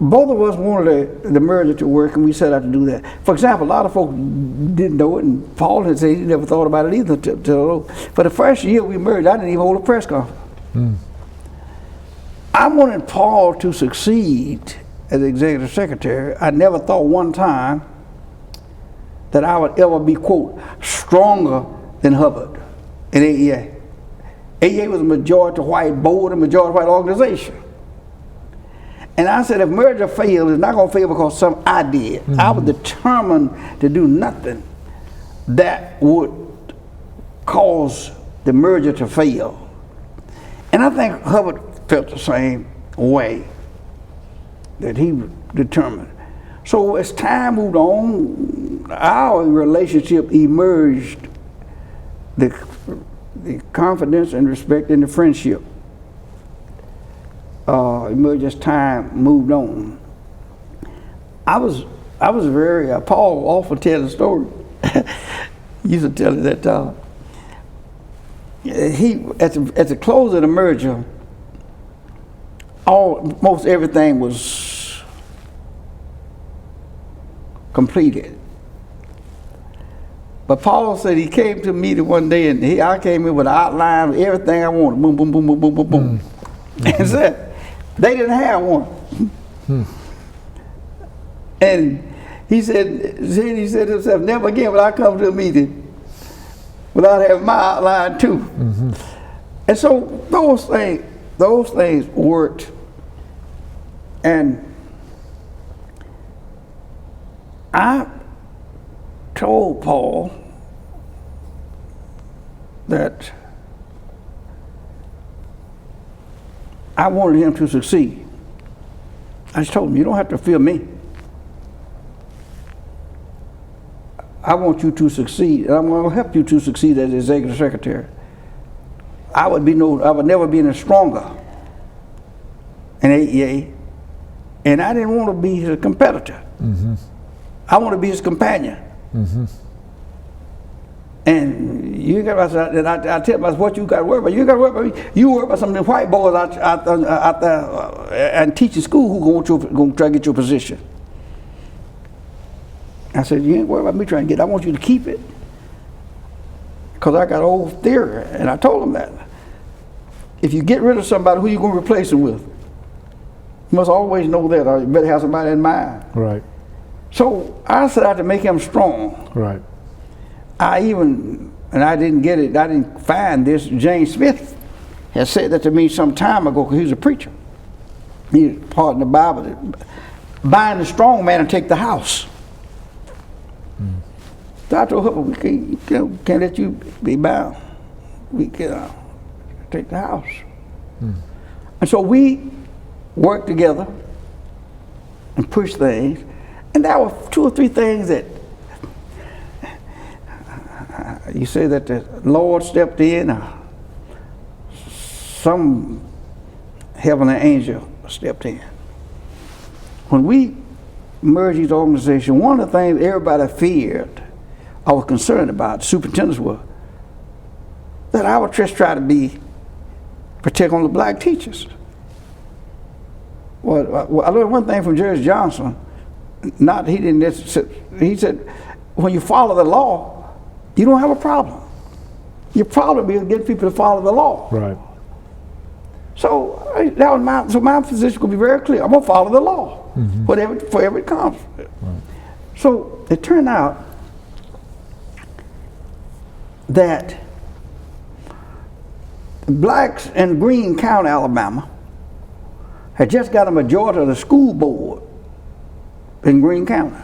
both of us wanted the merger to work, and we set out to do that. For example, a lot of folks didn't know it, and Paul had said he never thought about it either. For the first year we merged, I didn't even hold a press conference. Mm. I wanted Paul to succeed as executive secretary. I never thought one time that I would ever be, quote, stronger than Hubbard in AEA. AEA was a majority white board and majority white organization. And I said, if merger fails, it's not going to fail because some I did. Mm-hmm. I was determined to do nothing that would cause the merger to fail. And I think Hubbard felt the same way, that he was determined. So as time moved on, our relationship emerged, the confidence and respect and the friendship emerged as time moved on. I was very, Paul often tells the story. He used to tell it that he, at the close of the merger, most everything was completed. But Paul said he came to a meeting one day, and I came in with an outline of everything I wanted. Boom, boom, boom, boom, boom, boom, boom. Mm-hmm. And said they didn't have one. Mm. And he said to himself, never again will I come to a meeting without having my outline too. Mm-hmm. And so those things worked. And I told Paul that I wanted him to succeed. I just told him, you don't have to fear me. I want you to succeed, and I'm going to help you to succeed as executive secretary. I would never be any stronger in AEA, and I didn't want to be his competitor. Mm-hmm. I want to be his companion. Mm-hmm. And you got I tell myself what you got to worry about. You got to worry about me. You worry about some of the white boys out there and teaching school who going to try to get your position. I said, you ain't worry about me trying to get it. I want you to keep it. Because I got old theory, and I told him that. If you get rid of somebody, who you going to replace them with? You must always know that, or you better have somebody in mind. Right. So I set out to make him strong. Right. I didn't get it, I didn't find this. James Smith had said that to me some time ago, because he was a preacher. He was part in the Bible that bind the strong man and take the house. Mm. So I told her, we can't let you be bound. We can take the house. Mm. And so we worked together and pushed things. And there were 2 or 3 things that you say that the Lord stepped in, or some heavenly angel stepped in. When we merged these organizations, one of the things everybody feared, I was concerned about, superintendents were, that I would just try to protect on the black teachers. Well, I learned one thing from Judge Johnson. He said, when you follow the law, you don't have a problem. Your problem is getting people to follow the law. Right. So my position could be very clear. I'm gonna follow the law, mm-hmm. whatever it comes. Right. So it turned out that blacks in Greene County, Alabama, had just got a majority of the school board in Greene County.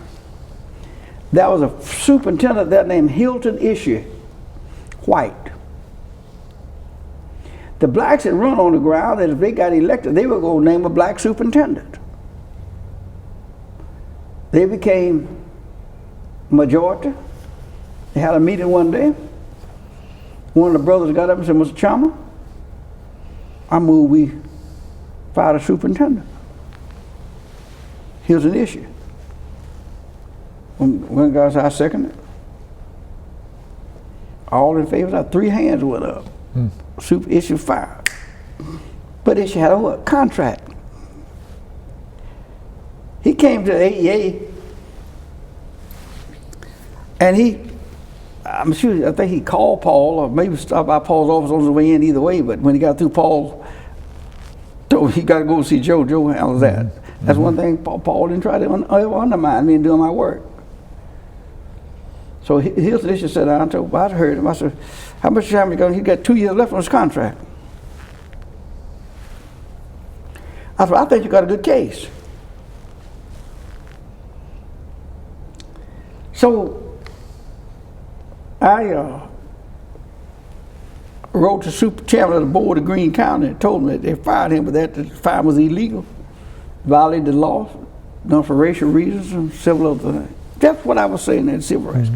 There was a superintendent there named Hilton Ishii, white. The blacks had run on the ground that if they got elected, they were going to name a black superintendent. They became majority. They had a meeting one day. One of the brothers got up and said, Mr. Chalmers, I move we fire the superintendent. Here's an issue. One guy said, I second it. All in favor, 3 hands went up. Super issue fired. But issue had a contract. He came to the AEA and I think he called Paul, or maybe stopped by Paul's office on his way in, either way, but when he got through, Paul told he got to go see Joe. Joe handles that. That's one thing. Paul didn't try to undermine me in doing my work. So here's the issue. Said, I heard him. I said, how much time you got? He got 2 years left on his contract. I said, I think you got a good case. So I wrote to super chairman of the board of Greene County and told him that they fired him, but that the fire was illegal, violated the law, done for racial reasons and several other things. That's what I was saying in civil rights.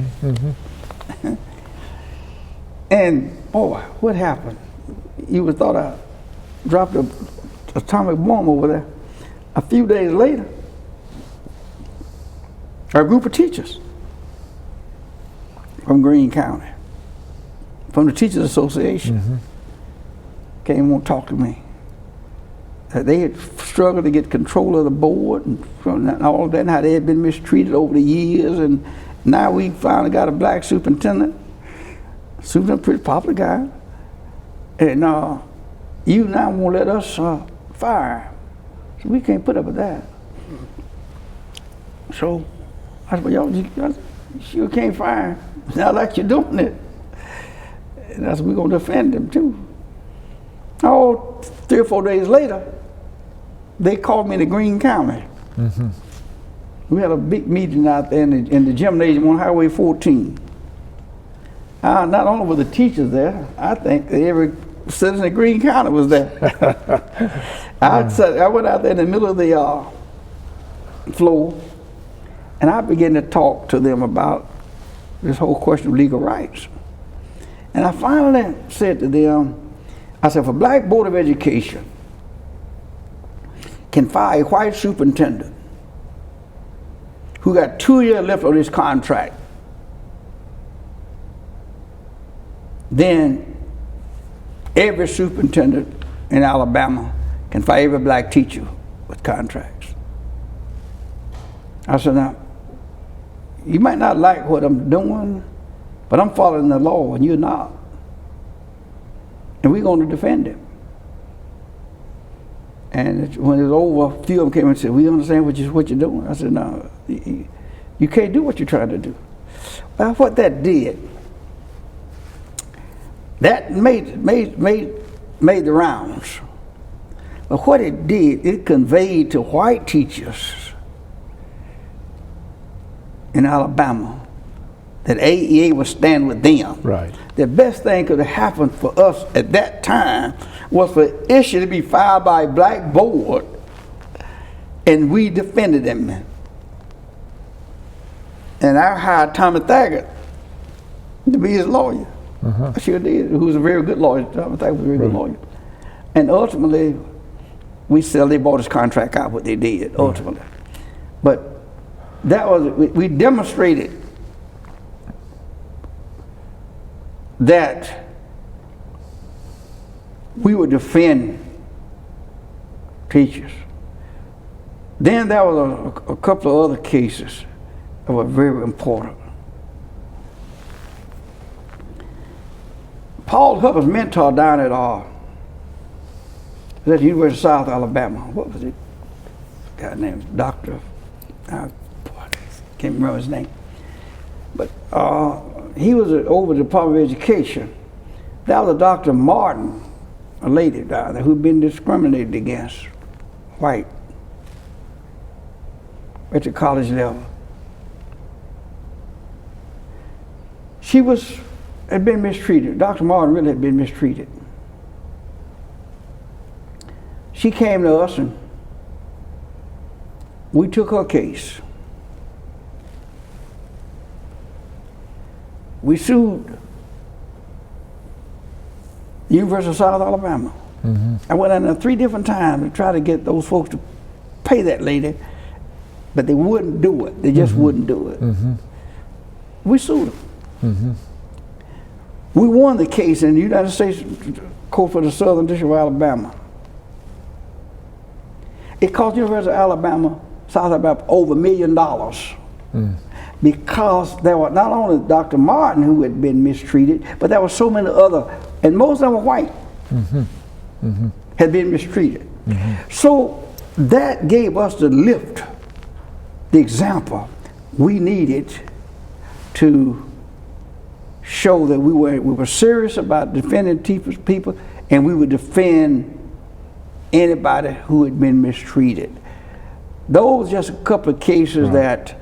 And boy, what happened? You would thought I dropped an atomic bomb over there. A few days later, a group of teachers from Greene County, from the Teachers Association, came and talked to me. They had struggled to get control of the board and all of that, and how they had been mistreated over the years, and now we finally got a black superintendent. Superintendent, pretty popular guy, and you now won't let us fire him. So we can't put up with that. So I said, well, y'all sure can't fire him. It's not like you're doing it. And I said, we're gonna defend him too. Oh, 3 or 4 days later, they called me to Greene County. We had a big meeting out there in the gymnasium on Highway 14. Not only were the teachers there, I think every citizen of Greene County was there. I went out there in the middle of the floor, and I began to talk to them about this whole question of legal rights. And I finally said to them, I said, if a black board of education can fire a white superintendent who got 2 years left on his contract, then every superintendent in Alabama can fire every black teacher with contracts. I said, now, you might not like what I'm doing, but I'm following the law and you're not. And we're going to defend him. And when it was over, a few of them came and said, we understand what you're doing. I said, no, you can't do what you're trying to do. Well, what that did, that made the rounds. But what it did, it conveyed to white teachers in Alabama that AEA would stand with them. Right. The best thing could have happened for us at that time was for the issue to be filed by a black board, and we defended them. And I hired Tommy Thaggart to be his lawyer. I sure did. Who was a very good lawyer. Tommy Thaggart was a very good lawyer. And ultimately, they bought his contract out, what they did, ultimately. But that was, we demonstrated that we would defend teachers. Then there was a couple of other cases that were very important. Paul Hubbard's mentor down at the University of South Alabama, what was it? A guy named Dr. Can't remember his name. But he was over the Department of Education. That was Dr. Martin, a lady down there who'd been discriminated against, white, at the college level. She had been mistreated. Dr. Martin really had been mistreated. she came to us and we took her case. We sued the University of South Alabama. I went in there 3 different times to try to get those folks to pay that lady, but they wouldn't do it. They just wouldn't do it. We sued them. We won the case in the United States Court for the Southern District of Alabama. It cost the University of Alabama, South Alabama, over $1 million. Because there were not only Dr. Martin who had been mistreated, but there were so many other, and most of them were white, had been mistreated. So that gave us the lift, the example we needed to show that we were serious about defending people, and we would defend anybody who had been mistreated. Those just a couple of cases that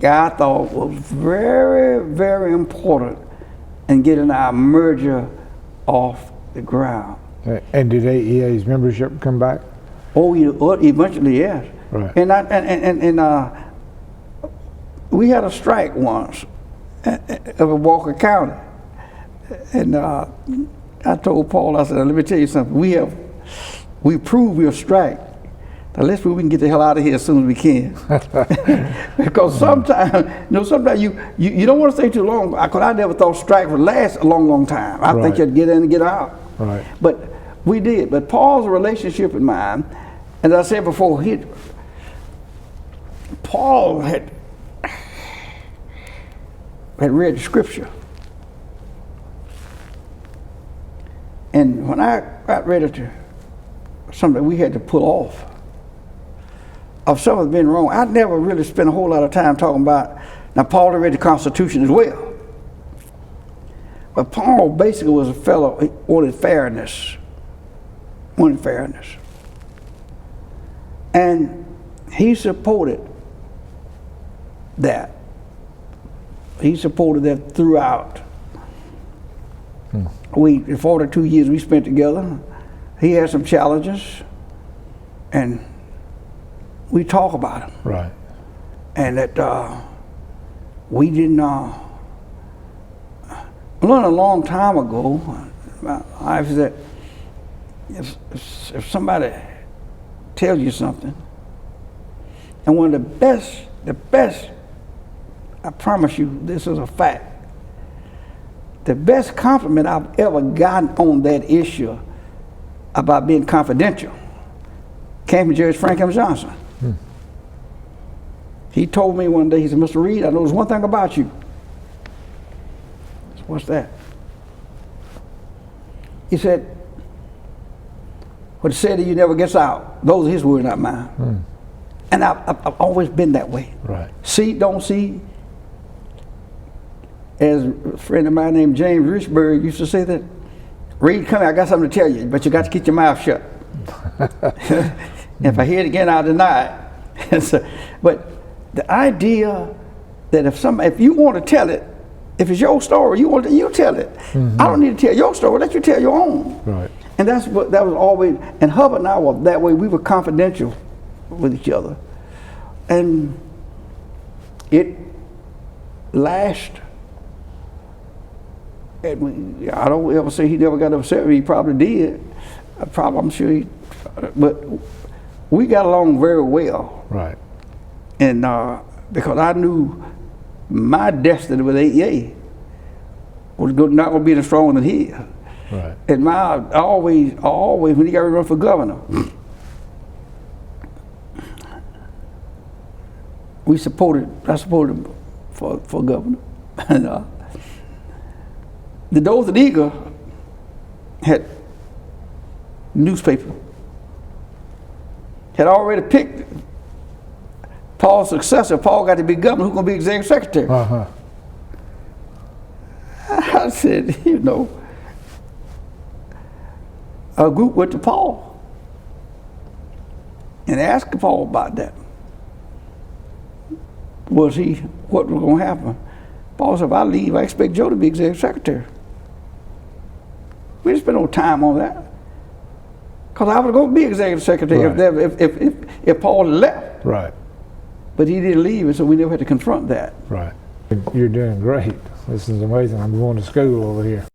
I thought was very, very important in getting our merger off the ground. And did AEA's membership come back? Oh, eventually, yes. Right. And we had a strike once of Walker County, and I told Paul, I said, let me tell you something. We proved we'll strike. Now let's prove we can get the hell out of here as soon as we can. Because sometimes you don't want to stay too long. Because I never thought strike would last a long, long time. I think you'd get in and get out. Right. But we did. But Paul's relationship with mine, as I said before, Paul had read the scripture. And when I got ready to, something we had to pull off, of something been wrong, I never really spent a whole lot of time talking about, now Paul had read the Constitution as well. But Paul basically was a fellow who wanted fairness. And he supported that. He supported that throughout. The 42 years we spent together, he had some challenges, and we talk about them. Right. And that we didn't, I learned a long time ago, I said, if somebody tells you something, and one of the best, I promise you, this is a fact, the best compliment I've ever gotten on that issue about being confidential came from Judge Frank M. Johnson. He told me one day, he said, Mr. Reed, I know there's one thing about you. I said, what's that? He said, what he said to you never gets out. Those are his words, not mine. And I've always been that way. Right. See, don't see. As a friend of mine named James Richburg used to say that, Reed, come here, I got something to tell you, but you got to keep your mouth shut. If I hear it again, I'll deny it. So, but the idea that if you want to tell it, if it's your story, you tell it. I don't need to tell your story, let you tell your own. Right. And that was always, and Hubbard and I were that way. We were confidential with each other. And it lasted. And I don't ever say he never got upset with me. He probably did. I'm sure but we got along very well. Right. And because I knew my destiny with AEA was not going to be any stronger than his. Right. And I always, when he got ready to run for governor, I supported him for governor. And, the Dothan Eagle had newspaper, had already picked Paul's successor. Paul got to be governor, who's going to be executive secretary. I said, a group went to Paul and asked Paul about that. What was going to happen? Paul said, if I leave, I expect Joe to be executive secretary. We didn't spend no time on that. Because I was going to be executive secretary if Paul left. Right, But he didn't leave, and so we never had to confront that. right. You're doing great. This is amazing. I'm going to school over here.